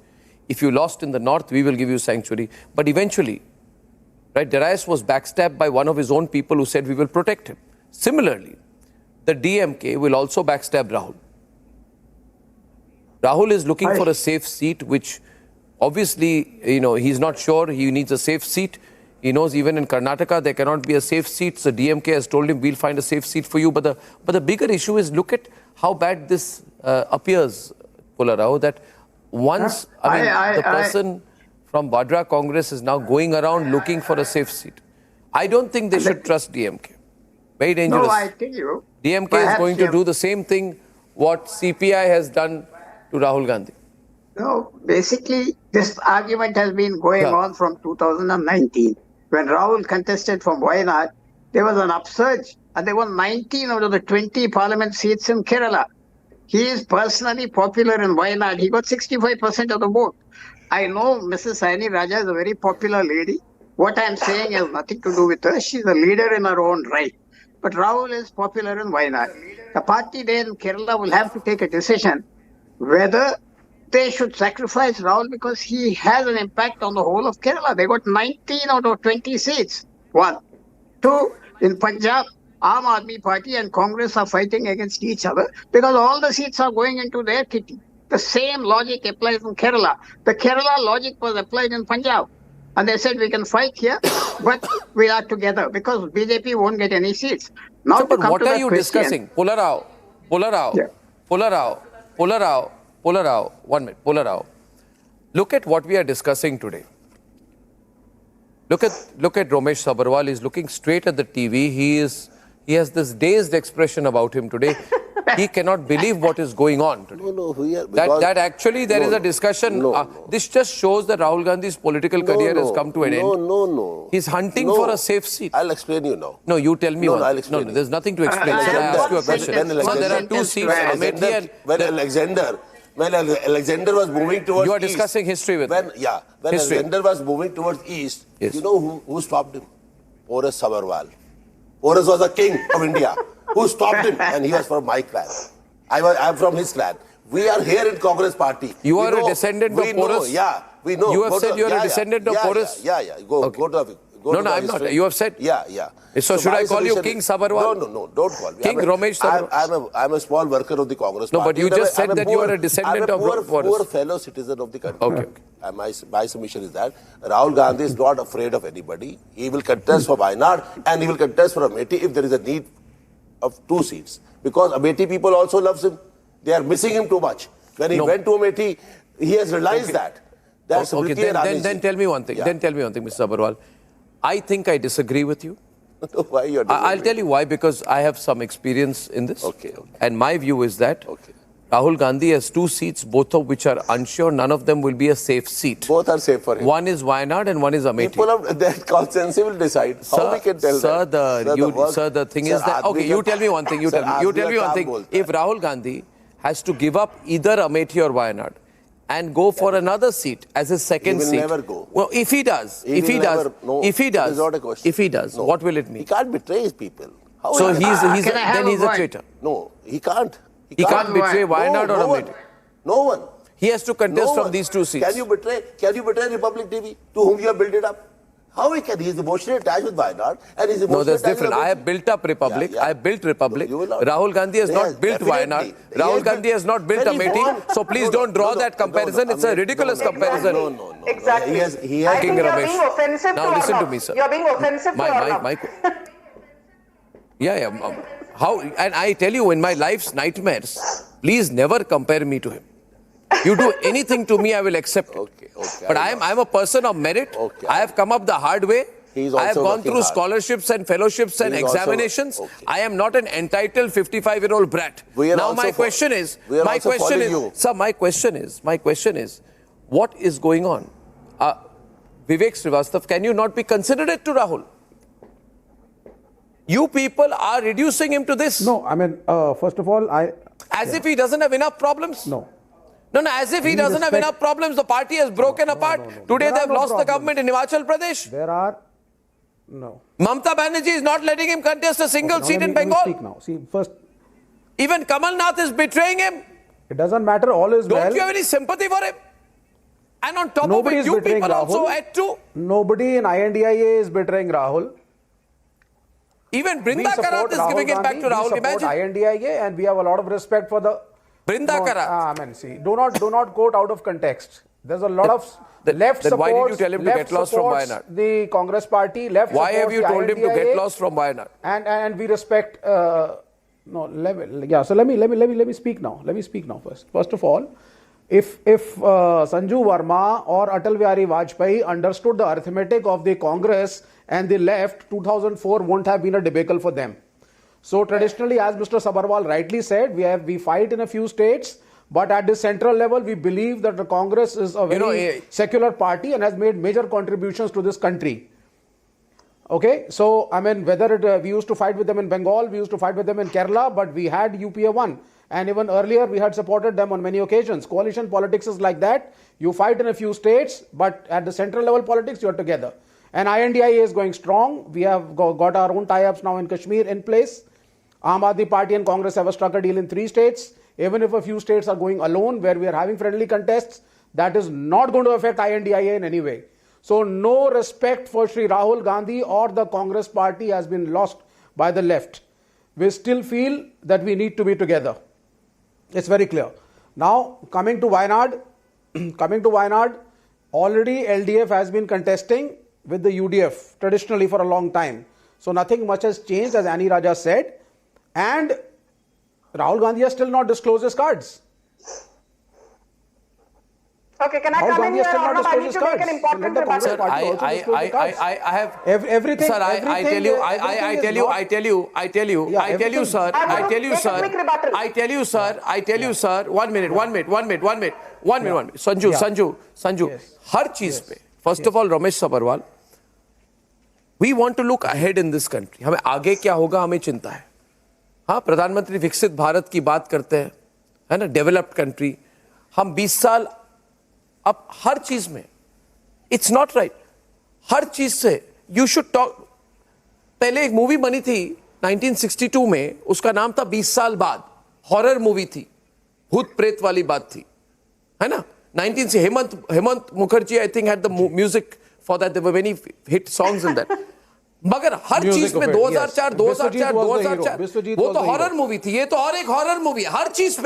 If you lost in the north, we will give you sanctuary. But eventually, right, Darius was backstabbed by one of his own people who said, we will protect him. Similarly, the DMK will also backstab Rahul. Rahul is looking for a safe seat, which obviously, he's not sure. He needs a safe seat. He knows even in Karnataka, there cannot be a safe seat. So DMK has told him, we'll find a safe seat for you. But the bigger issue is, look at how bad this appears, Pularao, that once, the person from Vadra Congress is now going around looking for a safe seat. I don't think they should trust DMK. Very dangerous.
No, I tell you.
DMK is going to do the same thing what CPI has done to Rahul Gandhi.
No, basically, this argument has been going on from 2019. When Rahul contested from Wayanad, there was an upsurge, and there were 19 out of the 20 parliament seats in Kerala. He is personally popular in Wayanad. He got 65% of the vote. I know Mrs. Saini Raja is a very popular lady. What I'm saying has nothing to do with her. She's a leader in her own right. But Rahul is popular in Wayanad. The party there in Kerala will have to take a decision whether they should sacrifice Rahul because he has an impact on the whole of Kerala. They got 19 out of 20 seats. 1. 2, in Punjab, Aam Aadmi Party and Congress are fighting against each other because all the seats are going into their kitty. The same logic applies in Kerala. The Kerala logic was applied in Punjab. And they said, we can fight here, but we are together because BJP won't get any seats. Now,
so, but what are you discussing? Pularao, 1 minute, Pularao. Look at what we are discussing today. Look at Romesh Sabharwal. He's looking straight at the TV. He has this dazed expression about him today. He cannot believe what is going on today. That actually there is a discussion. This just shows that Rahul Gandhi's political career has come to an end.
No.
He's hunting for a safe seat.
I'll explain you now.
No, you tell me one.
I'll explain
there's nothing to explain. Sir, I ask you a question. Sir, there are two seats.
When Alexander was moving towards east.
You are discussing history with
When Alexander was moving towards east, you know who stopped him? Porus Sabharwal. Porus was a king of India. Who stopped him? And he was from my clan. I'm from his clan. We are here in Congress party.
You are a descendant of Porus?
Yeah, we know.
You have said you are a descendant of Porus?
Yeah. Go to the...
No, I'm not. You have said?
Yeah.
So should I call you King Sabharwal?
No, don't call me.
King Romesh Sabharwal?
I'm a small worker of the Congress party.
No, but you just said that you are a descendant of Porus.
I'm a poor fellow citizen of the country.
Okay.
And my submission is that Rahul Gandhi is not afraid of anybody. He will contest for Wayanad and he will contest for Amethi if there is a need of 2 seats. Because Amethi people also loves him. They are missing him too much. When he went to Amethi, he has realized that. That's
okay, then tell me one thing. Then tell me one thing, Mr. Sabharwal. I think I disagree with you.
Why you are disagreeing?
I'll tell you why, because I have some experience in this.
Okay.
And my view is that Rahul Gandhi has 2 seats, both of which are unsure. None of them will be a safe seat.
Both are safe for him.
One is Wayanad and one is Amethi.
People of that conscience will decide. How we can tell
sir,
that?
The thing is that... Okay, you tell me one thing. You tell me one thing. If Rahul Gandhi has to give up either Amethi or Wayanad and go for another seat as his second seat...
He will never go.
Well, if he does, what will it mean?
He can't betray his people.
So then he's a traitor.
No, he can't.
He can't betray Wayanad or Amethi.
No one.
He has to contest from these 2 seats.
Can you betray Republic TV to whom you have built it up? How he can? He is emotionally attached with Wayanad and he's emotionally
that's different. I have built up Republic. I have built Republic. Rahul Gandhi has not built Wayanad. Rahul Gandhi has not built Amethi. So please don't draw that comparison. It's a ridiculous comparison.
No.
Exactly.
He has
King Ramesh.
Now listen to me, sir.
You're being offensive to Arnab.
How? And I tell you, in my life's nightmares, please never compare me to him. You do anything to me, I will accept it.
Okay.
But I'm a person of merit. I have come up the hard way. I have gone through scholarships and fellowships and examinations. I am not an entitled 55-year-old brat. Now my question is, what is going on? Vivek Srivastava, can you not be considerate to Rahul? You people are reducing him to this.
No, I mean, first of all,
As if he doesn't have enough problems?
No.
No, as if he doesn't have enough problems. The party has broken apart. Today they have lost the government in Himachal Pradesh.
There are... No.
Mamata Banerjee is not letting him contest a single seat in Bengal.
Let me speak now. See, first...
Even Kamal Nath is betraying him.
It doesn't matter, all is well.
Don't you have any sympathy for him? And on top of it, you people
Rahul.
also add to.
Nobody in INDIA is betraying Rahul.
Even Brinda Karat is giving it back to Rahul.
We support INDIA and we have a lot of respect for the...
Brinda Karat.
I mean, see, do not quote out of context. There's a lot of left support.
Why did you tell him to get lost from Wayanad?
The Congress party, left
Why have you told him to get lost from Wayanad?
And we respect... no, so let me speak now. Let me speak now first. First of all, if Sanju Verma or Atal Bihari Vajpayee understood the arithmetic of the Congress and the left, 2004 won't have been a debacle for them. So traditionally, as Mr. Sabharwal rightly said, we fight in a few states, but at the central level, we believe that the Congress is a very secular party and has made major contributions to this country. Okay, so I mean, whether we used to fight with them in Bengal, we used to fight with them in Kerala, but we had UPA 1. And even earlier, we had supported them on many occasions. Coalition politics is like that. You fight in a few states, but at the central level politics, you are together. And INDIA is going strong. We have got our own tie-ups now in Kashmir in place. Aam Aadmi Party and Congress have struck a deal in 3 states. Even if a few states are going alone, where we are having friendly contests, that is not going to affect INDIA in any way. So no respect for Shri Rahul Gandhi or the Congress party has been lost by the left. We still feel that we need to be together. It's very clear. Now, coming to Wayanad, already LDF has been contesting with the UDF traditionally for a long time. So nothing much has changed, as Annie Raja said. And Rahul Gandhi has still not disclosed his cards.
Okay, can I come in here? I need to make an important rebuttal.
Sir, I have
everything.
Sir, I tell you, sir. 1 minute. Sanju. हर चीज पे. First of all, Ramesh Sabharwal, we want to look ahead in this country. हमें आगे क्या होगा हमें चिंता है. हाँ, प्रधानमंत्री विकसित भारत की बात करते हैं, है ना, डेवलप्ड कंट्री. हम 20 साल अब हर चीज में इट्स नॉट राइट. हर चीज से यू शुड टॉक. पहले एक मूवी बनी थी 1962 में, उसका नाम था 20 साल बाद. हॉरर मूवी थी, भूत प्रेत वाली बात थी, है ना. 19 से Hemant Mukherjee I think had the music for that. There were many hit songs in that. मगर हर चीज में 2004 वो तो हॉरर मूवी थी. ये तो और एक हॉरर मूवी है. हर चीज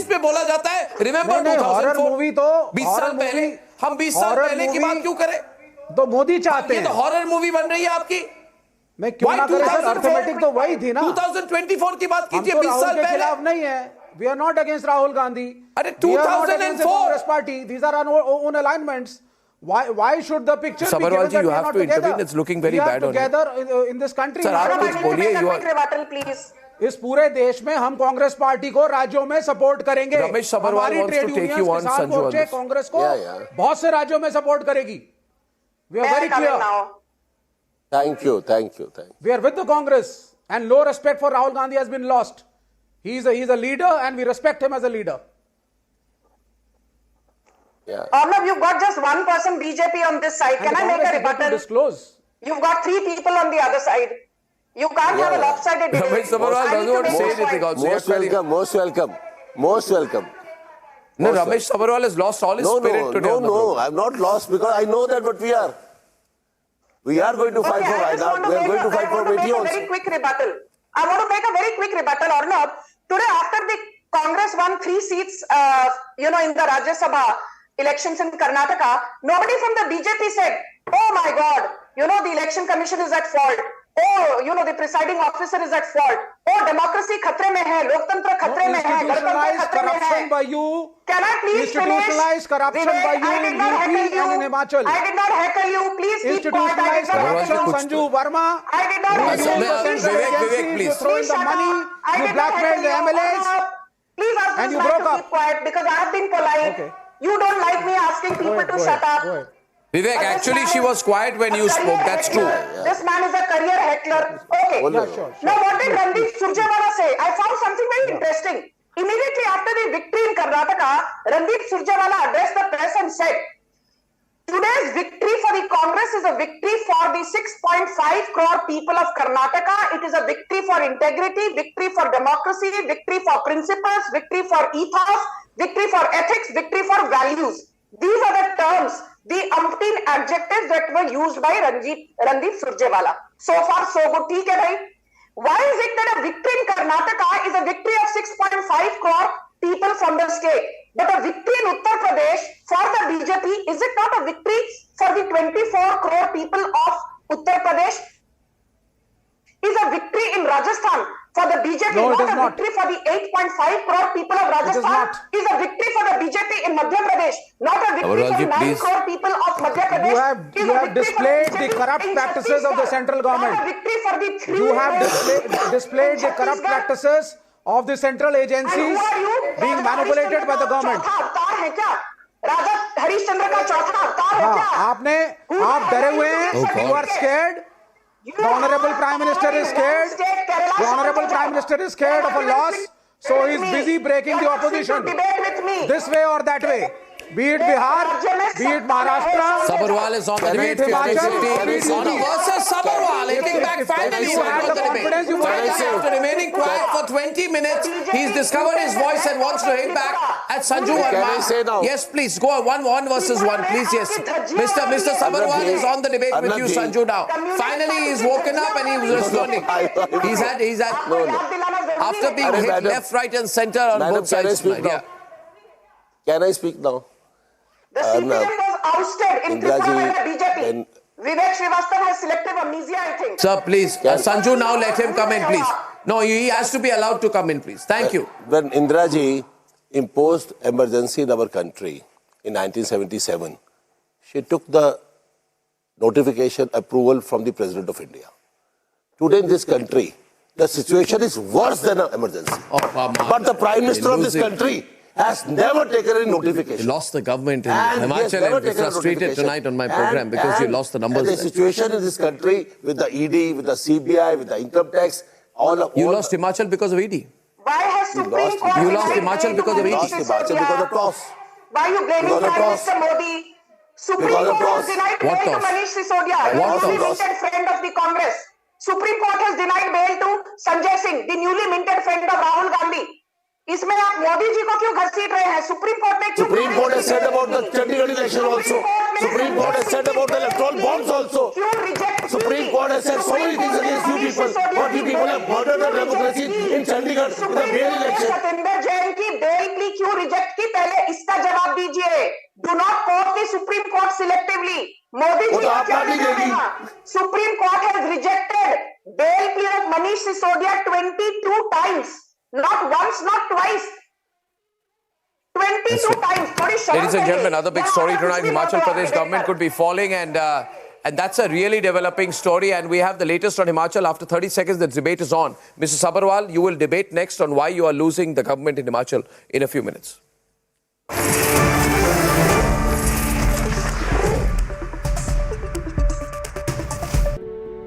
पे बोला जाता है. रिमेंबर
हॉरर मूवी तो
20 साल पहले, हम 20 साल पहले की बात क्यों करें?
तो मोदी चाहते हैं.
ये तो हॉरर मूवी बन रही है आपकी.
मैं क्यों ना करें सर, अर्थमेटिक तो वही थी ना.
2024 की बात कीजिए. 20 साल पहले
खिलाफ नहीं है. We are not against Rahul Gandhi.
अरे 2004
Congress party. These are our own alignments. Why should the picture be given that
you
we are
have
not
to
together?
intervene. It's looking very bad on you.
We are together in this country.
Sir, आप कुछ बोलिए.
इस पूरे देश में हम Congress party को राज्यों में सपोर्ट करेंगे.
Ramesh Sabharwal wants to take you on, Sanju, on this.
Congress को बहुत से राज्यों में सपोर्ट करेगी. We are very clear.
Thank you.
We are with the Congress, and no respect for Rahul Gandhi has been lost. He is a leader, and we respect him as a leader.
Arnav, you've got just one person BJP on this side. Can I make a rebuttal?
Disclose.
You've got 3 people on the other side. You can't have a lopsided debate.
Ramesh Sabharwal doesn't want to say anything also.
Most welcome.
No, Ramesh Sabharwal has lost all his spirit today.
No, I'm not lost because I know that what we are. We are going to fight for Wayanad. We are going to fight for Meti also.
Very quick rebuttal. I want to make a very quick rebuttal, Arnav. Today, after the Congress won 3 seats, in the Rajya Sabha elections in Karnataka, nobody from the BJP said, oh my God, the election commission is at fault. Oh, the presiding officer is at fault. Oh, democracy khatre mein hai, loktantra khatre mein hai,
institutionalized corruption by you.
Can I please finish?
Institutionalized corruption by you in UP and in Himachal.
I did not heckle you. Please keep quiet.
Institutionalized corruption, Sanju Verma.
I did not heckle you.
Vivek, please.
You throw in the money. You blackmailed the MLAs.
Please ask this man to keep quiet because I have been polite.
Okay.
You don't like me asking people to shut up.
Vivek, actually she was quiet when you spoke. That's true.
This man is a career heckler. Okay.
Yeah, sure.
Now what did Randeep Surjewala say? I found something very interesting. Immediately after the victory in Karnataka, Randeep Surjewala addressed the press and said, today's victory for the Congress is a victory for the 6.5 crore people of Karnataka. It is a victory for integrity, victory for democracy, victory for principles, victory for ethos, victory for ethics, victory for values. These are the terms, the umpteen adjectives that were used by Randeep Surjewala. So far, so good. ठीक है भाई. Why is it that a victory in Karnataka is a victory of 6.5 crore people from the state? But a victory in Uttar Pradesh for the BJP, is it not a victory for the 24 crore people of Uttar Pradesh? Is a victory in Rajasthan for the BJP,
no,
not a victory for the 8.5 crore people of Rajasthan? Is a victory for the BJP in Madhya Pradesh, not a victory for the 9 crore people of Madhya Pradesh?
You have displayed the corrupt practices of the central government.
Not a victory for the 3
You have displayed the corrupt practices of the central agencies being manipulated by the government.
राजा हरिश्चंद्र का चौथा अवतार है क्या?
आप डरे हुए हैं? You are scared? The Honorable Prime Minister is scared. The Honorable Prime Minister is scared of a loss, so he is busy breaking the opposition this way or that way. Be it Bihar, be it Maharashtra.
Sabharwal is on the debate. Versus Sabharwal, he came back finally on the debate. Finally, after remaining quiet for 20 minutes, he's discovered his voice and wants to hit back at Sanju Verma. Yes, please go on. One versus one, please. Yes, Mr. Sabharwal is on the debate with you, Sanju. Now, finally, he's woken up and he's responding. He's had after being hit left, right, and center on both sides tonight. Yeah.
Can I speak now?
The CPM was ousted in Tripura by the BJP. Vivek Srivastava has selective amnesia, I think.
Sir, please. Sanju, now let him come in, please. No, he has to be allowed to come in, please. Thank you.
When Indira Ji imposed emergency in our country in 1977, she took the notification approval from the President of India. Today in this country, the situation is worse than an emergency. But the Prime Minister of this country has never taken any notification.
You lost the government in Himachal and we're frustrated tonight on my program because you lost the numbers.
The situation in this country with the ED, with the CBI, with the income tax,
You lost Himachal because of ED.
Why has Supreme Court...
You lost Himachal because of ED.
You lost Himachal because of toss.
Why are you blaming Prime Minister Modi? Supreme Court has denied bail to Manish Sisodia, the newly minted friend of the Congress. Supreme Court has denied bail to Sanjay Singh, the newly minted friend of Rahul Gandhi. इसमें आप मोदी जी को क्यों घसीट रहे हैं? Supreme Court ने क्यों?
Supreme Court has said about the Chandigarh election also. Supreme Court has said about the electoral bonds also. Supreme Court has said so many things against you people. But you people have murdered the democracy in Chandigarh in the bail election.
Satyendra Jain की bail plea क्यों reject की? पहले इसका जवाब दीजिए. Do not quote the Supreme Court selectively. Modi ji का क्या कहना? Supreme Court has rejected bail plea of Manish Sisodia 22 times. Not once, not twice. 22 times.
Ladies and gentlemen, another big story tonight. Himachal Pradesh government could be falling and that's a really developing story. And we have the latest on Himachal. After 30 seconds, the debate is on. Mr. Sabharwal, you will debate next on why you are losing the government in Himachal in a few minutes.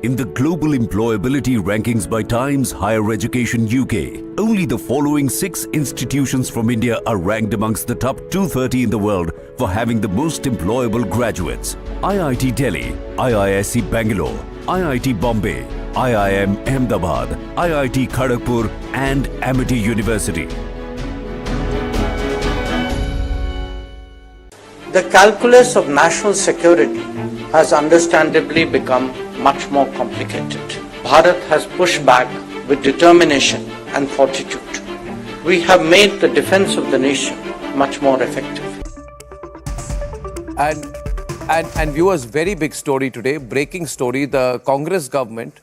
In the global employability rankings by Times Higher Education UK, only the following 6 institutions from India are ranked amongst the top 230 in the world for having the most employable graduates. IIT Delhi, IISc Bangalore, IIT Bombay, IIM Ahmedabad, IIT Kharagpur and Amity University.
The calculus of national security has understandably become much more complicated. Bharat has pushed back with determination and fortitude. We have made the defense of the nation much more effective.
And viewers, very big story today, breaking story. The Congress government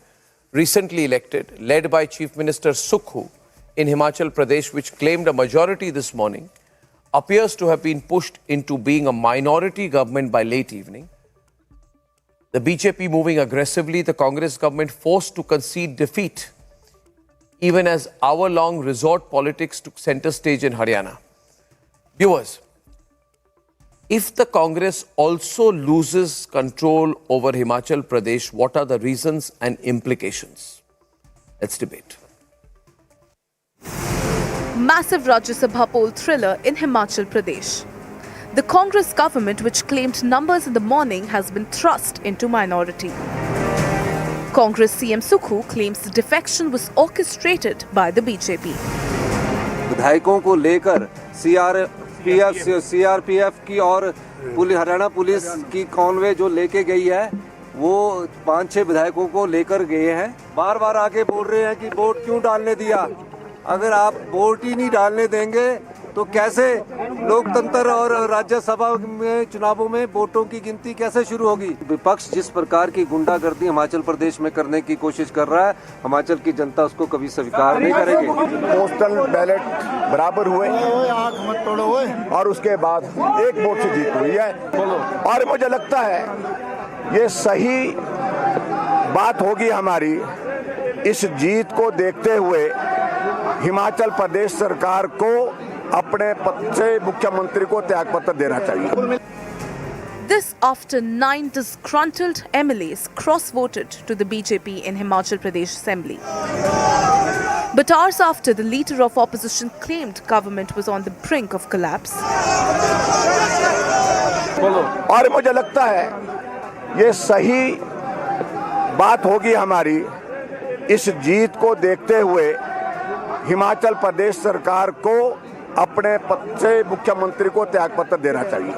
recently elected, led by Chief Minister Sukku in Himachal Pradesh, which claimed a majority this morning, appears to have been pushed into being a minority government by late evening. The BJP moving aggressively, the Congress government forced to concede defeat, even as hour-long resort politics took center stage in Haryana. Viewers, If the Congress also loses control over Himachal Pradesh, what are the reasons and implications? Let's debate.
Massive Rajya Sabha poll thriller in Himachal Pradesh. The Congress government, which claimed numbers in the morning, has been thrust into minority. Congress CM Sukku claims the defection was orchestrated by the BJP.
विधायकों को लेकर CRPF की और Haryana police की Conway जो लेके गई है, वो 5-6 विधायकों को लेकर गए हैं। बार बार आके बोल रहे हैं कि वोट क्यों डालने दिया। अगर आप वोट ही नहीं डालने देंगे तो कैसे लोकतंत्र और राज्य सभा में चुनावों में वोटों की गिनती कैसे शुरू होगी। विपक्ष जिस प्रकार की गुंडागर्दी हिमाचल प्रदेश में करने की कोशिश कर रहा है, हिमाचल की जनता उसको कभी स्वीकार नहीं करेगी।
पोस्टल बैलेट बराबर हुए और उसके बाद एक वोट से जीत हुई है और मुझे लगता है ये सही बात होगी हमारी। इस जीत को देखते हुए हिमाचल प्रदेश सरकार को अपने पद से मुख्यमंत्री को त्यागपत्र देना चाहिए।
This after 9 disgruntled MLAs cross-voted to the BJP in Himachal Pradesh Assembly. But hours after, the leader of opposition claimed government was on the brink of collapse.
और मुझे लगता है ये सही बात होगी हमारी। इस जीत को देखते हुए हिमाचल प्रदेश सरकार को अपने पद से मुख्यमंत्री को त्यागपत्र देना चाहिए।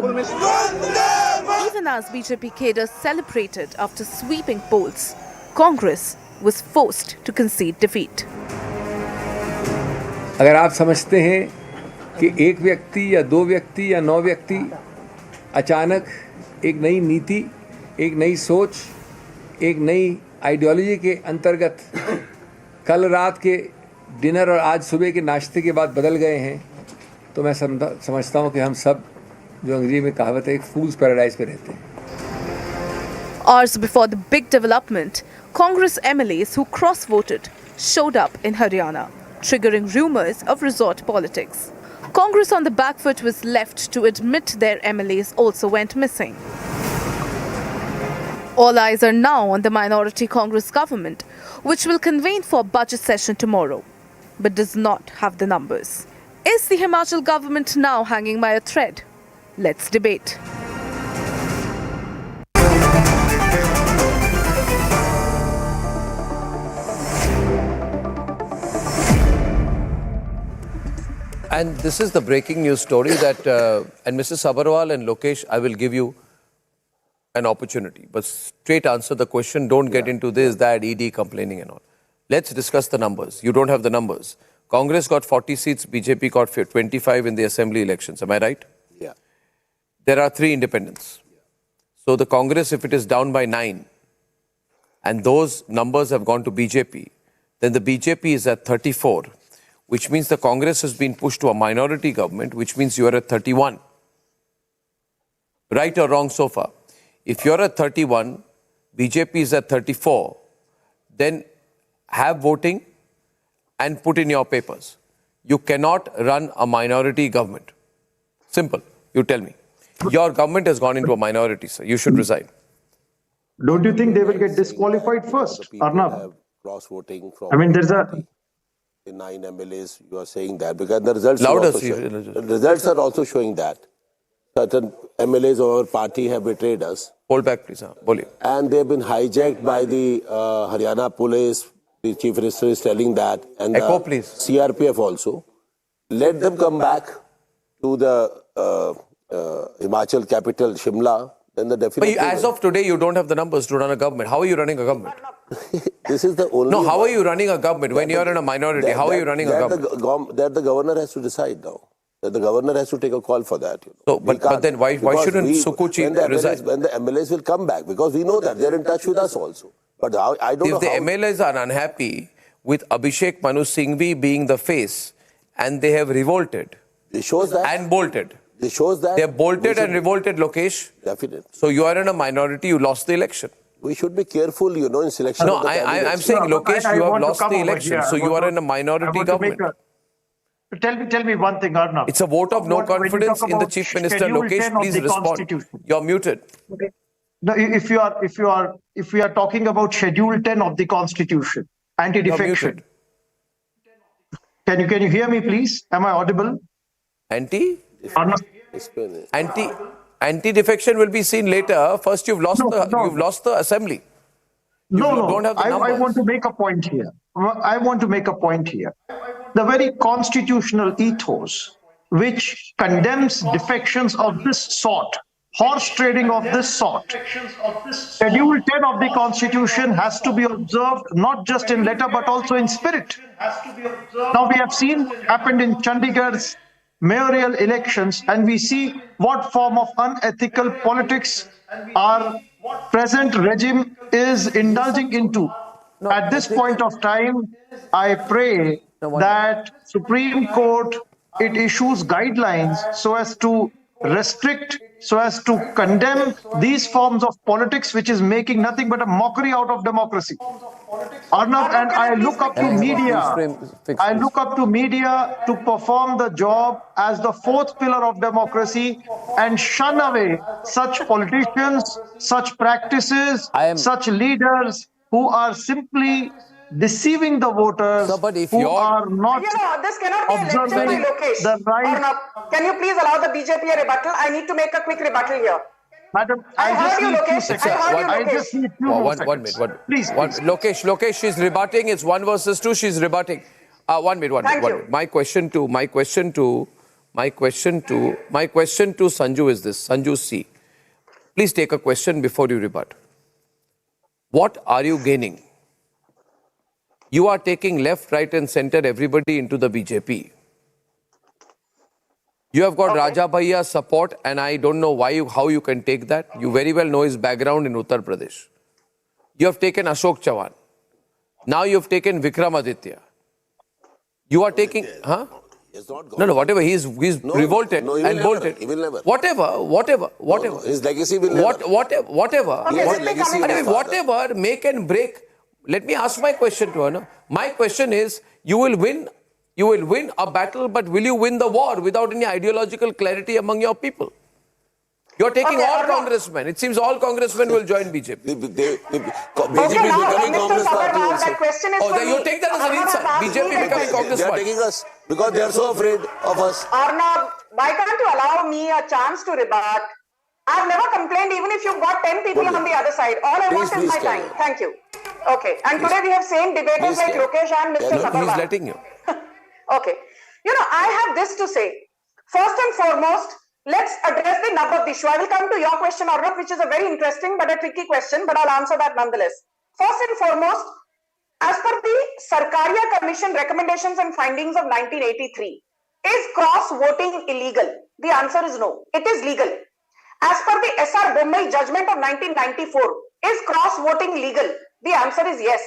Even as BJP cadres celebrated after sweeping polls, Congress was forced to concede defeat.
अगर आप समझते हैं कि एक व्यक्ति या 2 व्यक्ति या 9 व्यक्ति अचानक एक नई नीति, एक नई सोच, एक नई आइडियोलॉजी के अंतर्गत कल रात के डिनर और आज सुबह के नाश्ते के बाद बदल गए हैं, तो मैं समझता हूं कि हम सब, जो अंग्रेजी में कहावत है, एक फूल्स पैराडाइज पे रहते हैं।
Hours before the big development, Congress MLAs who cross-voted showed up in Haryana, triggering rumors of resort politics. Congress on the back foot was left to admit their MLAs also went missing. All eyes are now on the minority Congress government, which will convene for budget session tomorrow, but does not have the numbers. Is the Himachal government now hanging by a thread? Let's debate.
And this is the breaking news story that, and Mrs. Sabharwal and Lokesh, I will give you an opportunity, but straight answer the question. Don't get into this, that, ED complaining and all. Let's discuss the numbers. You don't have the numbers. Congress got 40 seats, BJP got 25 in the assembly elections. Am I right?
Yeah.
There are 3 independents. So the Congress, if it is down by 9, and those numbers have gone to BJP, then the BJP is at 34, which means the Congress has been pushed to a minority government, which means you are at 31. Right or wrong so far? If you're at 31, BJP is at 34, then have voting and put in your papers. You cannot run a minority government. Simple. You tell me. Your government has gone into a minority, sir. You should resign.
Don't you think they will get disqualified first, Arnab?
Cross-voting from...
I mean, there's a...
The 9 MLAs, you are saying that, because the results,
the
results are also showing that. Certain MLAs of our party have betrayed us.
Hold back, please.
And they've been hijacked by the Haryana police. The Chief Minister is telling that. And
Echo, please.
CRPF also. Let them come back to the Himachal capital, Shimla. Then the definitely...
But as of today, you don't have the numbers to run a government. How are you running a government?
This is the only...
No, how are you running a government when you are in a minority? How are you running a government?
That the governor has to decide now. That the governor has to take a call for that. You know.
So, but then why shouldn't Sukku resign?
When the MLAs will come back, because we know that they're in touch with us also. But I don't know
if the MLAs are unhappy with Abhishek Manu Singhvi being the face and they have revolted
it shows that,
and bolted.
It shows that
they have bolted and revolted, Lokesh.
Definitely.
So you are in a minority, you lost the election.
We should be careful, you know, in selection.
No, I'm saying, Lokesh, you have lost the election, so you are in a minority government.
tell me one thing, Arnav.
It's a vote of no confidence in the Chief Minister. Lokesh, please respond. You're muted.
Okay. No, if we are talking about Schedule 10 of the Constitution, anti-defection. Can you hear me, please? Am I audible?
Anti-defection will be seen later. First, you've lost the assembly.
I want to make a point here. The very constitutional ethos which condemns defections of this sort, horse trading of this sort, Schedule 10 of the Constitution has to be observed not just in letter but also in spirit. Now we have seen what happened in Chandigarh's mayoral elections, and we see what form of unethical politics our present regime is indulging into. At this point of time, I pray that Supreme Court, it issues guidelines so as to restrict, so as to condemn these forms of politics, which is making nothing but a mockery out of democracy. Arnav, and I look up to media to perform the job as the fourth pillar of democracy and shun away such politicians, such practices, such leaders who are simply deceiving the voters, who are not
this cannot be a lecture by Lokesh.
the right.
Can you please allow the BJP a rebuttal? I need to make a quick rebuttal here.
Madam,
I heard you, Lokesh.
I just need 2 more seconds.
1 minute.
Please.
Lokesh, she's rebutting. It's 1 versus 2. She's rebutting. 1 minute. My question to Sanju is this. Sanju C. Please take a question before you rebut. What are you gaining? You are taking left, right and center everybody into the BJP. You have got Raja Bhaiya's support, and I don't know how you can take that. You very well know his background in Uttar Pradesh. You have taken Ashok Chavan. Now you have taken Vikramaditya. You are taking... No, whatever. He's revolted and bolted.
He will never.
Whatever.
His legacy will never.
Whatever, make and break. Let me ask my question to her. No? My question is, you will win a battle, but will you win the war without any ideological clarity among your people? You're taking all congressmen. It seems all congressmen will join BJP.
BJP is becoming Congress party also.
You take that as an insult. BJP becoming Congress party.
They are taking us because they are so afraid of us.
Arnav, why can't you allow me a chance to rebut? I've never complained even if you've got 10 people on the other side. All I want is my time. Thank you. Okay. And today we have same debaters like Lokesh and Mr. Sabharwal.
He's letting you.
Okay. I have this to say. First and foremost, let's address the nub of the issue. I will come to your question, Arnav, which is a very interesting but a tricky question, but I'll answer that nonetheless. First and foremost, as per the Sarkaria Commission recommendations and findings of 1983, is cross-voting illegal? The answer is no. It is legal. As per the S.R. Bombay judgment of 1994, is cross-voting legal? The answer is yes.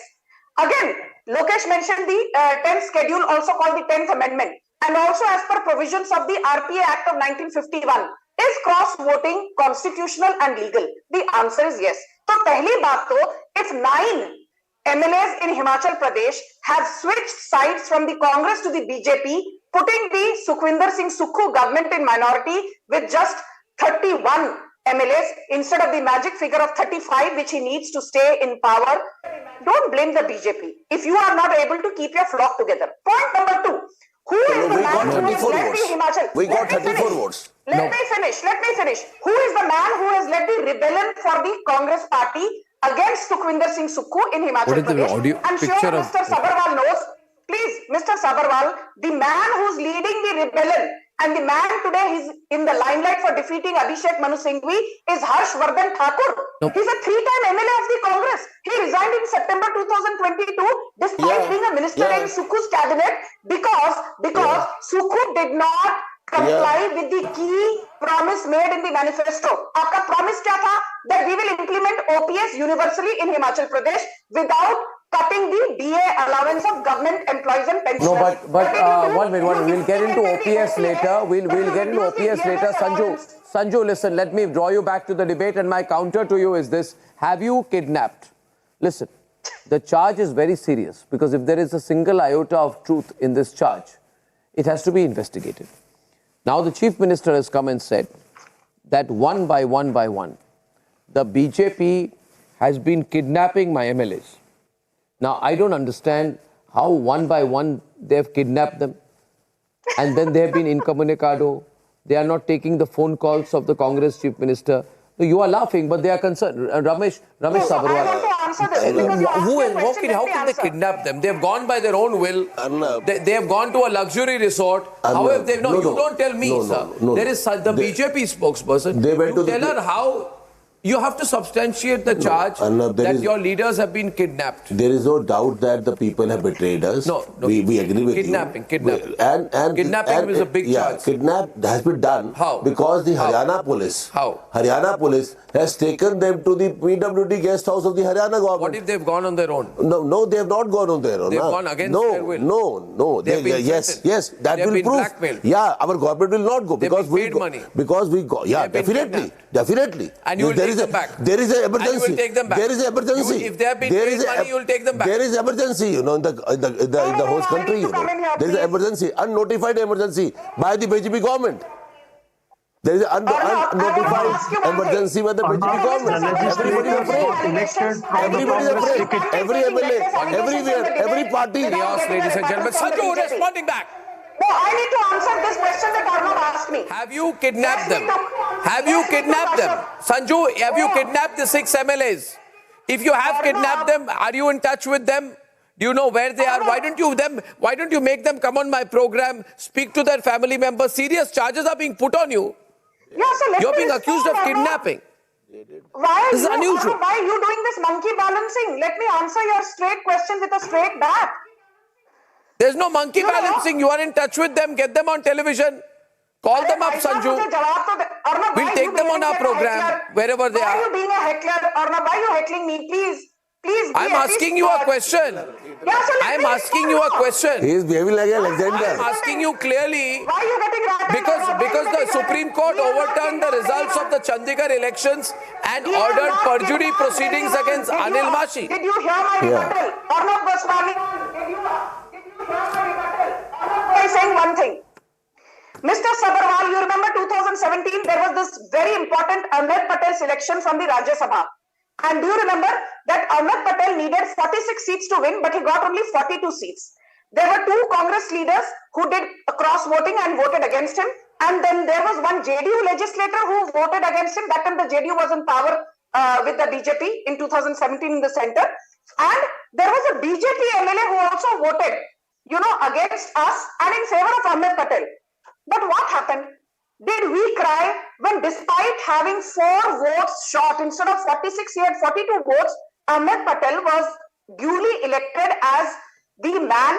Again, Lokesh mentioned the 10th schedule, also called the 10th Amendment. And also as per provisions of the RPA Act of 1951, is cross-voting constitutional and legal? The answer is yes. So, pehli baat to, if 9 MLAs in Himachal Pradesh have switched sides from the Congress to the BJP, putting the Sukku government in minority with just 31 MLAs instead of the magic figure of 35 which he needs to stay in power. Don't blame the BJP if you are not able to keep your flock together. Point number 2. Who is the man who has led the Himachal?
We got 34 votes.
Let me finish. Who is the man who has led the rebellion for the Congress party against Sukku in Himachal Pradesh? I'm sure Mr. Sabharwal knows. Please, Mr. Sabharwal, the man who's leading the rebellion and the man today is in the limelight for defeating Abhishek Manu Singhvi is Harshvardhan Thakur. He's a 3-time MLA of the Congress. He resigned in September 2022 despite being a minister in Sukku's cabinet because Sukku did not comply with the key promise made in the manifesto. Aapka promise kya tha? That we will implement OPS universally in Himachal Pradesh without cutting the DA allowance of government employees and pensioners.
No, but 1 minute. We'll get into OPS later. We'll get into OPS later. Sanju, listen, let me draw you back to the debate, and my counter to you is this. Have you kidnapped? Listen, the charge is very serious because if there is a single iota of truth in this charge, It has to be investigated. Now the Chief Minister has come and said that one by one, the BJP has been kidnapping my MLAs. Now I don't understand how one by one they have kidnapped them and then they have been incommunicado. They are not taking the phone calls of the Congress Chief Minister. No, you are laughing, but they are concerned. Ramesh Sabarwal. How can they kidnap them? They have gone by their own will. They have gone to a luxury resort. However, you don't tell me, sir. There is the BJP spokesperson. Tell her how. You have to substantiate the charge that your leaders have been kidnapped.
There is no doubt that the people have betrayed us.
No,
we agree with
kidnapping.
Kidnapping
is a big charge.
Kidnap has been done.
How?
Because the Haryana police.
How?
Haryana police has taken them to the PWD guest house of the Haryana government.
What if they've gone on their own?
No, they have not gone on their own.
They've gone against their will.
No. Yes, that will prove.
Blackmailed.
Yeah, our government will not go because
we paid money.
Because we go. Yeah, definitely.
And you will take them back.
There is an emergency.
And you will take them back.
There is an emergency.
If they have been paid money, you will take them back.
There is emergency, in the whole country. There is an emergency, unnotified emergency by the BJP government. There is an unnotified emergency by the BJP government. Everybody is afraid. Everybody is afraid. Every MLA, everywhere, every party.
Chaos, ladies and gentlemen. Sanju responding back.
No, I need to answer this question that Arnav asked me.
Have you kidnapped them? Have you kidnapped them? Sanju, have you kidnapped the 6 MLAs? If you have kidnapped them, are you in touch with them? Do you know where they are? Why don't you make them come on my program, speak to their family members? Serious charges are being put on you. You're being accused of kidnapping. This is unusual.
Why are you doing this monkey balancing? Let me answer your straight question with a straight bat.
There's no monkey balancing. You are in touch with them. Get them on television. Call them up, Sanju. We'll take them on our program, wherever they are.
Why are you being a heckler? Arnav, why are you heckling me? Please.
I'm asking you a question. I'm asking you a question.
He is behaving like an Alexander.
I'm asking you clearly.
Why are you getting rattled?
Because the Supreme Court overturned the results of the Chandigarh elections and ordered perjury proceedings against Anil Mashi.
Did you hear my rebuttal? Arnav Goswami, did you hear my rebuttal? By saying one thing. Mr. Sabarwal, you remember 2017, there was this very important Ahmed Patel selection from the Rajya Sabha. And do you remember that Ahmed Patel needed 46 seats to win, but he got only 42 seats. There were 2 Congress leaders who did cross-voting and voted against him. And then there was one JDU legislator who voted against him. That time the JDU was in power with the BJP in 2017 in the center. And there was a BJP MLA who also voted, against us and in favor of Ahmed Patel. But what happened? Did we cry when despite having 4 votes short, instead of 46, he had 42 votes, Ahmed Patel was duly elected as the man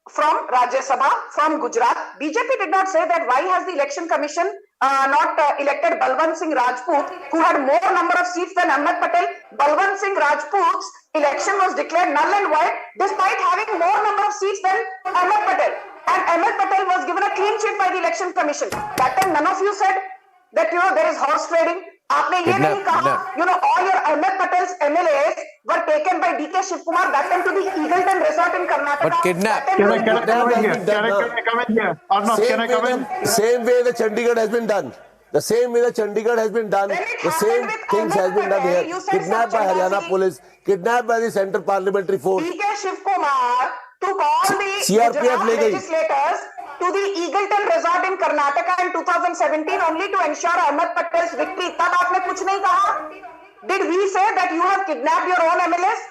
from Rajya Sabha, from Gujarat. BJP did not say that why has the election commission not elected Balwant Singh Rajput, who had more number of seats than Ahmed Patel. Balwant Singh Rajput's election was declared null and void despite having more number of seats than Ahmed Patel. And Ahmed Patel was given a clean sheet by the election commission. That time none of you said that there is horse trading. आपने ये नहीं कहा, all your Ahmed Patel's MLAs were taken by DK Shivkumar that time to the Eagleton Resort in Karnataka.
But kidnapped.
Can I come in? Same way the Chandigarh has been done. The same way the Chandigarh has been done. The same things has been done here. Kidnapped by Haryana police. Kidnapped by the Central Parliamentary Force.
DK Shivkumar took all the
CRPF
legislators to the Eagleton Resort in Karnataka in 2017 only to ensure Ahmed Patel's victory. तब आपने कुछ नहीं कहा? Did we say that you have kidnapped your own MLAs?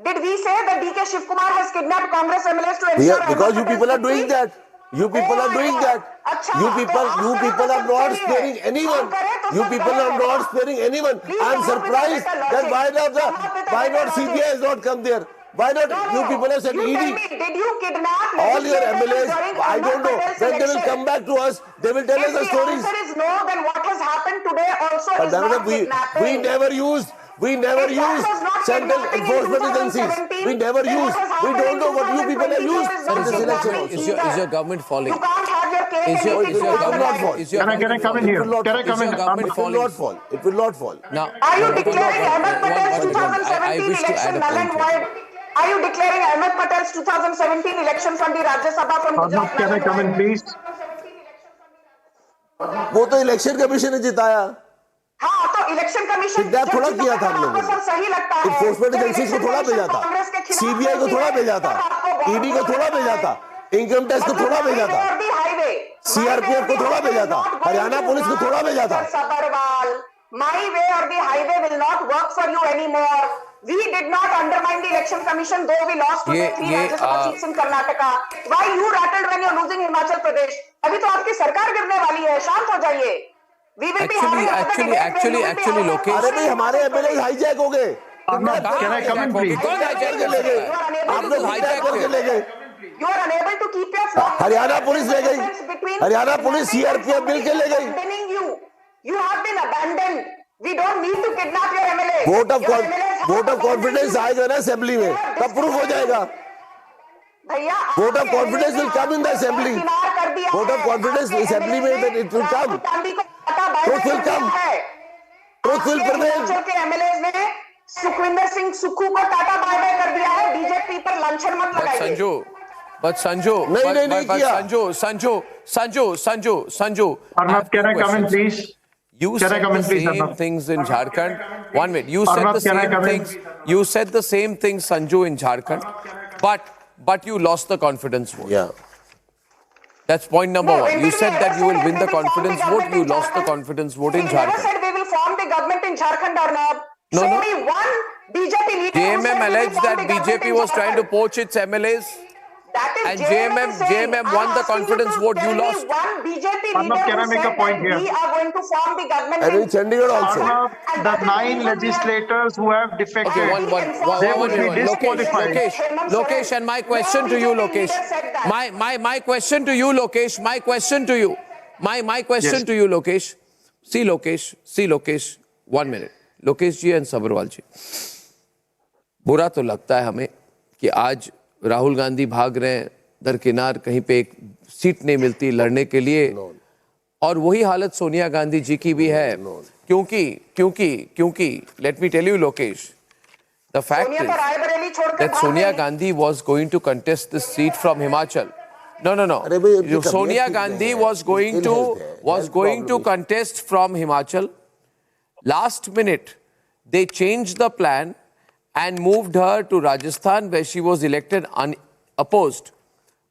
Did we say that DK Shivkumar has kidnapped Congress MLAs to ensure?
Because you people are doing that. You people are doing that. You people are not sparing anyone. You people are not sparing anyone. I am surprised that why not CBI has not come there. Why not? You people have said ED.
Did you kidnap
all your MLAs? I don't know. When they will come back to us, they will tell us the stories.
If the answer is no, then what has happened today also is not kidnapping.
We never used central enforcement agencies. We never used. We don't know what you people have used in this election.
Is your government falling?
You can't have your cake and eat it too.
Can I come in here? Can I come in?
It will
not fall. It will not fall.
Now,
are you declaring Ahmed Patel's 2017 election null and void? Are you declaring Ahmed Patel's 2017 election from the Rajya Sabha from Gujarat?
Can I come in, please?
वो तो election commission ने जिताया।
हाँ, तो election commission
थोड़ा किया था हम लोगों ने।
सही लगता है।
इन्फोर्समेंट एजेंसीज को थोड़ा भेजा था, सीबीआई को थोड़ा भेजा था, ईडी को थोड़ा भेजा था, इनकम टैक्स को थोड़ा भेजा था, सीआरपीएफ को थोड़ा भेजा था, हरियाणा पुलिस को थोड़ा भेजा था।
My way or the highway will not work for you anymore. We did not undermine the election commission, though we lost today 3 Rajya Sabha seats in Karnataka. Why you rattled when you're losing Himachal Pradesh? अभी तो आपकी सरकार गिरने वाली है, शांत हो जाइए. We will be having
actually Lokesh.
अरे भाई हमारे एमएलए हाईजैक हो गए।
Can I come in, please?
कौन हाईजैक कर ले गए? आप लोग हाईजैक करके ले गए।
You are unable to keep your flock.
Haryana police ले गई, हरियाणा पुलिस सीआरपीएफ मिलकर ले गई।
You have been abandoned. We don't need to kidnap your MLA.
Vote of confidence आएगा ना असेंबली में, तब प्रूफ हो जाएगा।
भैया
vote of confidence will come in the assembly. Vote of confidence assembly में it will come. Truth will come. Truth will prevail.
के MLAs ने सुखविंदर सिंह सुक्खू को टाटा बाय बाय कर दिया है। बीजेपी पर लांछन मत लगाइए।
नहीं
Sanju.
Arnab, can I come in, please?
You said the same things in Jharkhand. 1 minute. You said the same things. You said the same things, Sanju, in Jharkhand, but you lost the confidence vote.
Yeah.
That's point number one. You said that you will win the confidence vote. You lost the confidence vote in Jharkhand.
We never said we will form the government in Jharkhand, Arnab.
No.
Show me one BJP leader.
JMM alleged that BJP was trying to poach its MLAs. And JMM won the confidence vote. You lost.
One BJP leader
can I make a point here?
We are going to form the government.
And in Chandigarh also.
The 9 legislators who have defected, they would be disqualified.
Lokesh, and my question to you, Lokesh. My question to you, Lokesh. My question to you. My question to you, Lokesh. See, Lokesh. 1 minute. Lokesh ji and Sabharwal ji. बुरा तो लगता है हमें कि आज राहुल गांधी भाग रहे हैं दरकिनार, कहीं पे एक सीट नहीं मिलती लड़ने के लिए, और वही हालत सोनिया गांधी जी की भी है। क्योंकि let me tell you Lokesh, the fact is that Sonia Gandhi was going to contest this seat from Himachal. No. Sonia Gandhi was going to contest from Himachal. Last minute, they changed the plan and moved her to Rajasthan, where she was elected unopposed,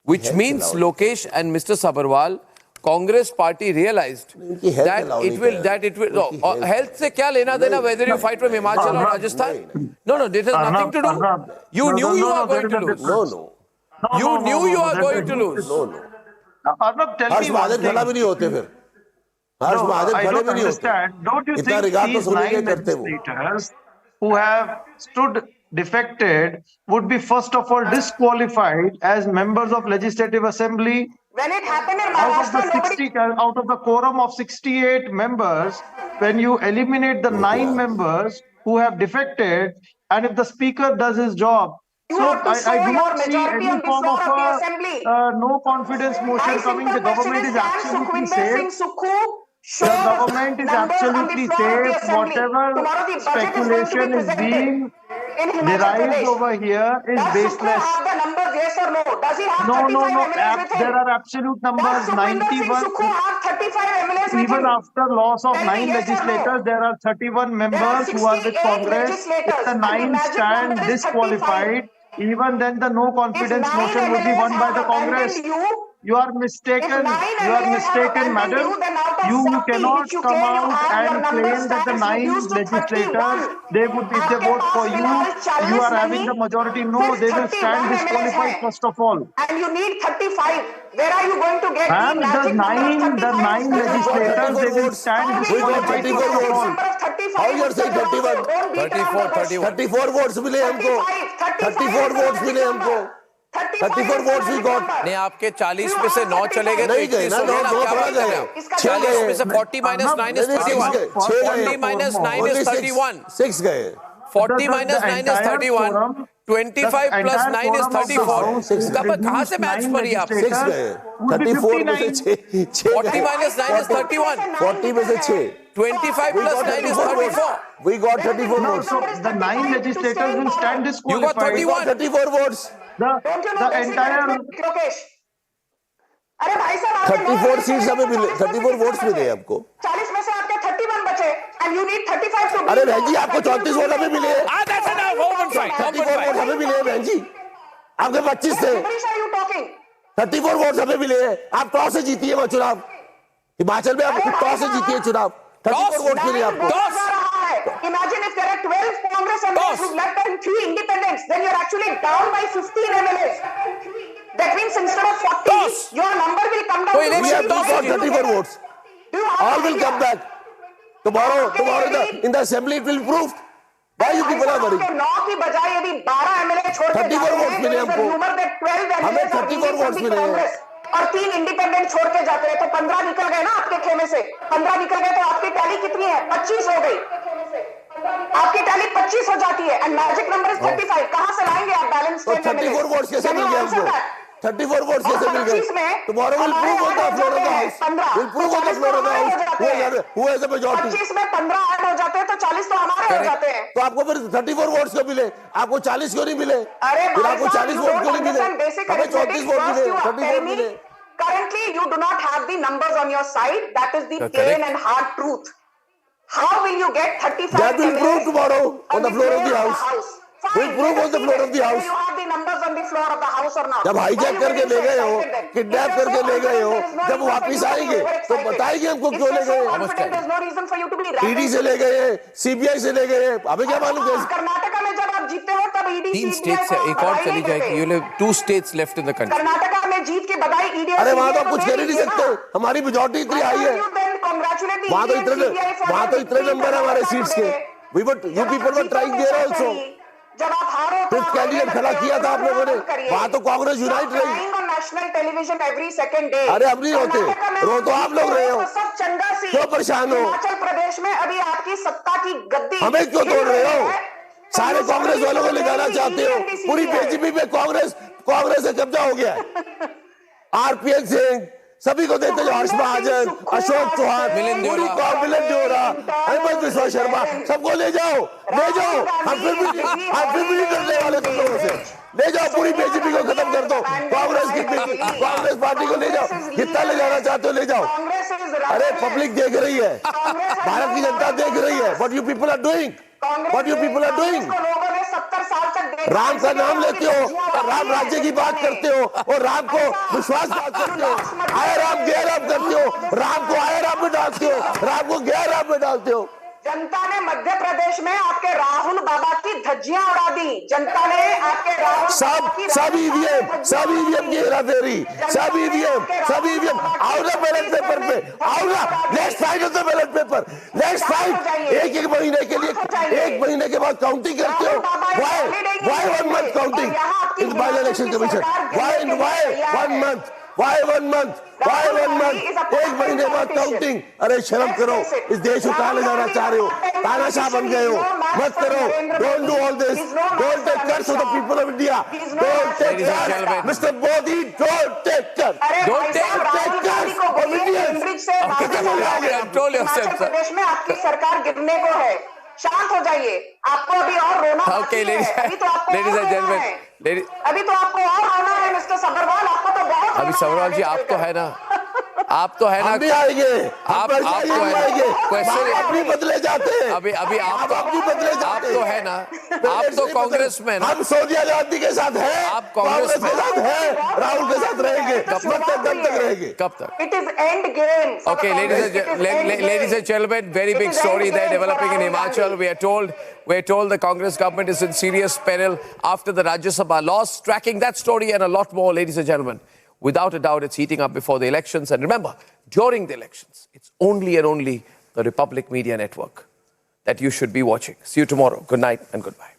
which means Lokesh and Mr. Sabharwal, Congress party realized that it will health se kya lena dena whether you fight from Himachal or Rajasthan. No, it has nothing to do. You knew you are going to lose.
No.
You knew you are going to lose.
No.
Arnab, tell me one thing.
खड़ा भी नहीं होते फिर। हर्ष महादेव खड़े भी नहीं होते।
Don't you think these 9 legislators who have stood defected would be first of all disqualified as members of Legislative Assembly?
When it happened in Maharashtra,
out of the quorum of 68 members, when you eliminate the 9 members who have defected, and if the speaker does his job, I do not see any form of no confidence motion coming. The government is absolutely safe. The government is absolutely safe. Whatever speculation is being derived over here is baseless. No. There are absolute numbers. 91. Even after loss of 9 legislators, there are 31 members who are with Congress. If the 9 stand disqualified, even then the no confidence motion would be won by the Congress. You are mistaken, madam. You cannot come out and claim that the 9 legislators, if they vote for you, you are having the majority. No, they will stand disqualified first of all.
And you need 35. Where are you going to get
the 9 legislators, they will stand disqualified first of all.
How you are saying 31? 34 votes मिले हमको. 34 votes मिले हमको. 34 votes we got.
नहीं, आपके 40 में से 9 चले गए,
नहीं गए ना,
40 में से 40 minus 9 is 31. 40 minus 9 is 31.
6 गए.
40 minus 9 is 31. 25 plus 9 is 34. कहाँ से मैच पड़ी आप?
6 में 34 में से 6
40 minus 9 is 31.
40 में से 6.
25 plus 9 is 34.
We got 34 votes.
The 9 legislators will stand disqualified.
You got 31.
34 votes.
The entire.
अरे भाई साहब
34 सीट्स हमें मिले, 34 वोट्स मिले हमको.
40 में से आपके 31 बचे and you need 35 to.
अरे बहन जी आपको 34 वोट हमें मिले.
That's enough. Open fight.
34 vote हमें मिले हैं बहन जी. आपके 25 थे. 34 वोट हमें मिले हैं. आप टॉस से जीती है वो चुनाव. हिमाचल में आप टॉस से जीती है चुनाव. 34 वोट मिले आपको.
Imagine if there are 12 Congress MLAs who left and 3 independents, then you're actually down by 15 MLAs. That means instead of 40, your number will come down.
We have got 34 votes. All will come back. Tomorrow in the assembly it will be proved. Why you people are worried?
9 की बजाय यदि 12 MLA छोड़ के
34 votes मिले हमको. हमें 34 votes मिले हैं.
और 3 इंडिपेंडेंट छोड़ के जाते हैं तो 15 निकल गए ना आपके खेमे से. 15 निकल गए तो आपकी टैली कितनी है? 25 हो गई. आपकी टैली 25 हो जाती है एंड मैजिक नंबर इज 35. कहां से लाएंगे आप बैलेंस?
34 वोट्स कैसे मिल गए हमको? 34 वोट्स कैसे मिल गए? Tomorrow will prove on the floor of the house. Will prove on the floor of the house. Who has a majority?
25 में 15 ऐड हो जाते हैं तो 40 तो हमारे हो जाते हैं.
तो आपको फिर 34 वोट्स क्यों मिले? आपको 40 क्यों नहीं मिले? फिर आपको 40 वोट क्यों नहीं मिले? हमें 34 वोट मिले, 34 मिले.
Currently, you do not have the numbers on your side. That is the plain and hard truth. How will you get 35?
That will prove tomorrow on the floor of the house. Will prove on the floor of the house.
You have the numbers on the floor of the house or not?
जब hijack करके ले गए हो, kidnap करके ले गए हो, जब वापिस आएंगे तो बताएंगे हमको क्यों ले गए. ईडी से ले गए, सीबीआई से ले गए, हमें क्या मालूम कैसे?
कर्नाटका में जब आप जीतते हो तब ईडी
3 states है, एक और चली जाएगी. You have 2 states left in the country.
Karnataka में जीत के बधाई ईडी.
अरे वहाँ तो कुछ कर ही नहीं सकते. हमारी मेजॉरिटी इतनी हाई है. वहाँ तो इतने नंबर है हमारे सीट्स के. You people were trying there also.
जब आप हारो
फिफ्थ कैंडिडेट खड़ा किया था आप लोगों ने. वहाँ तो कांग्रेस यूनाइट रही.
National television every second day.
अरे अब नहीं होते. रो तो आप लोग रहे हो.
सब चंदा सी.
क्यों परेशान हो?
हिमाचल प्रदेश में अभी आपकी सत्ता की गद्दी.
हमें क्यों तोड़ रहे हो? सारे कांग्रेस वालों को निकालना चाहते हो. पूरी बीजेपी में कांग्रेस से कब्जा हो गया है. आरपीएन सिंह सभी को देते जो हर्ष महाजन, अशोक चौहान, पूरी मिलन जोरा, हेमंत बिस्वा शर्मा, सबको ले जाओ. हम फिर भी नहीं डरने वाले तुम लोगों से. ले जाओ पूरी बीजेपी को खत्म कर दो. कांग्रेस पार्टी को ले जाओ. कितना ले जाना चाहते हो ले जाओ. अरे पब्लिक देख रही है, भारत की जनता देख रही है. What you people are doing? What you people are doing? Ram का नाम लेते हो और राम राज्य की बात करते हो और राम को विश्वासघात करते हो. आया राम गया राम करते हो. राम को आया राम में डालते हो, राम को गया राम में डालते हो.
जनता ने मध्य प्रदेश में आपके राहुल बाबा की धज्जियां उड़ा दी. जनता ने आपके राहुल
सब ईवीएम की हेराफेरी, सब ईवीएम. आओ ना बैलेट पेपर पे, आओ ना. Let's fight on the ballot paper. Let's fight. एक महीने के लिए, 1 महीने के बाद काउंटिंग करते हो. Why 1 month counting in the by-election commission? Why 1 month? Why 1 month? 1 महीने बाद काउंटिंग. अरे शर्म करो. इस देश को कहाँ ले जाना चाह रहे हो? तानाशाह बन गए हो. मत करो. Don't do all this. Don't take curse of the people of India. Don't take curse. Mr. Modi, don't take curse.
Don't take
curse of Indians.
Himachal Pradesh में आपकी सरकार गिरने को है. शांत हो जाइए. आपको अभी और रोना बाकी है. अभी तो आपको और रोना है मिस्टर सब्बरवाल. आपको तो बहुत.
अभी सब्बरवाल जी आप तो है ना. आप तो है ना.
हम भी आएंगे.
आप तो
क्वेश्चन अपनी बदले जाते हैं.
अभी आप
अपनी बदले जाते
आप तो है ना. आप तो कांग्रेस में.
हम सोनिया गांधी के साथ हैं.
आप कांग्रेस
के साथ हैं. राहुल के साथ रहेंगे. कब तक रहेंगे?
कब तक?
It is end game.
Okay, ladies and gentlemen, very big story there developing in Himachal. We're told the Congress government is in serious peril after the Rajya Sabha loss. Tracking that story and a lot more, ladies and gentlemen. Without a doubt, it's heating up before the elections. And remember, during the elections, it's only and only the Republic Media Network that you should be watching. See you tomorrow. Good night and goodbye.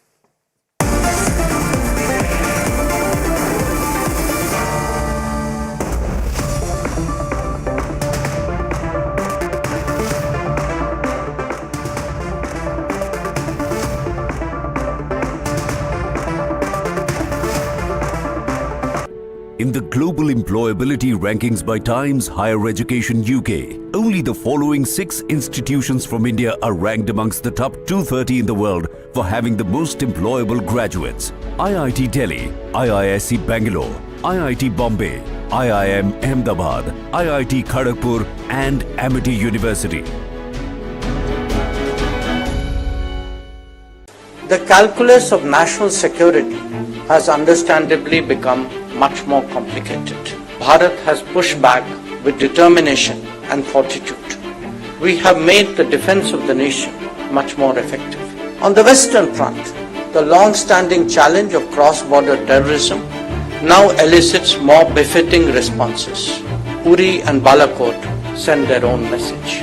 employability rankings by Times Higher Education UK, only the following 6 institutions from India are ranked amongst the top 230 in the world for having the most employable graduates. IIT Delhi, IISc Bangalore, IIT Bombay, IIM Ahmedabad, IIT Kharagpur and Amity University.
The calculus of national security has understandably become much more complicated. Bharat has pushed back with determination and fortitude. We have made the defense of the nation much more effective. On the Western front, the long-standing challenge of cross-border terrorism now elicits more befitting responses. Uri and Balakot send their own message.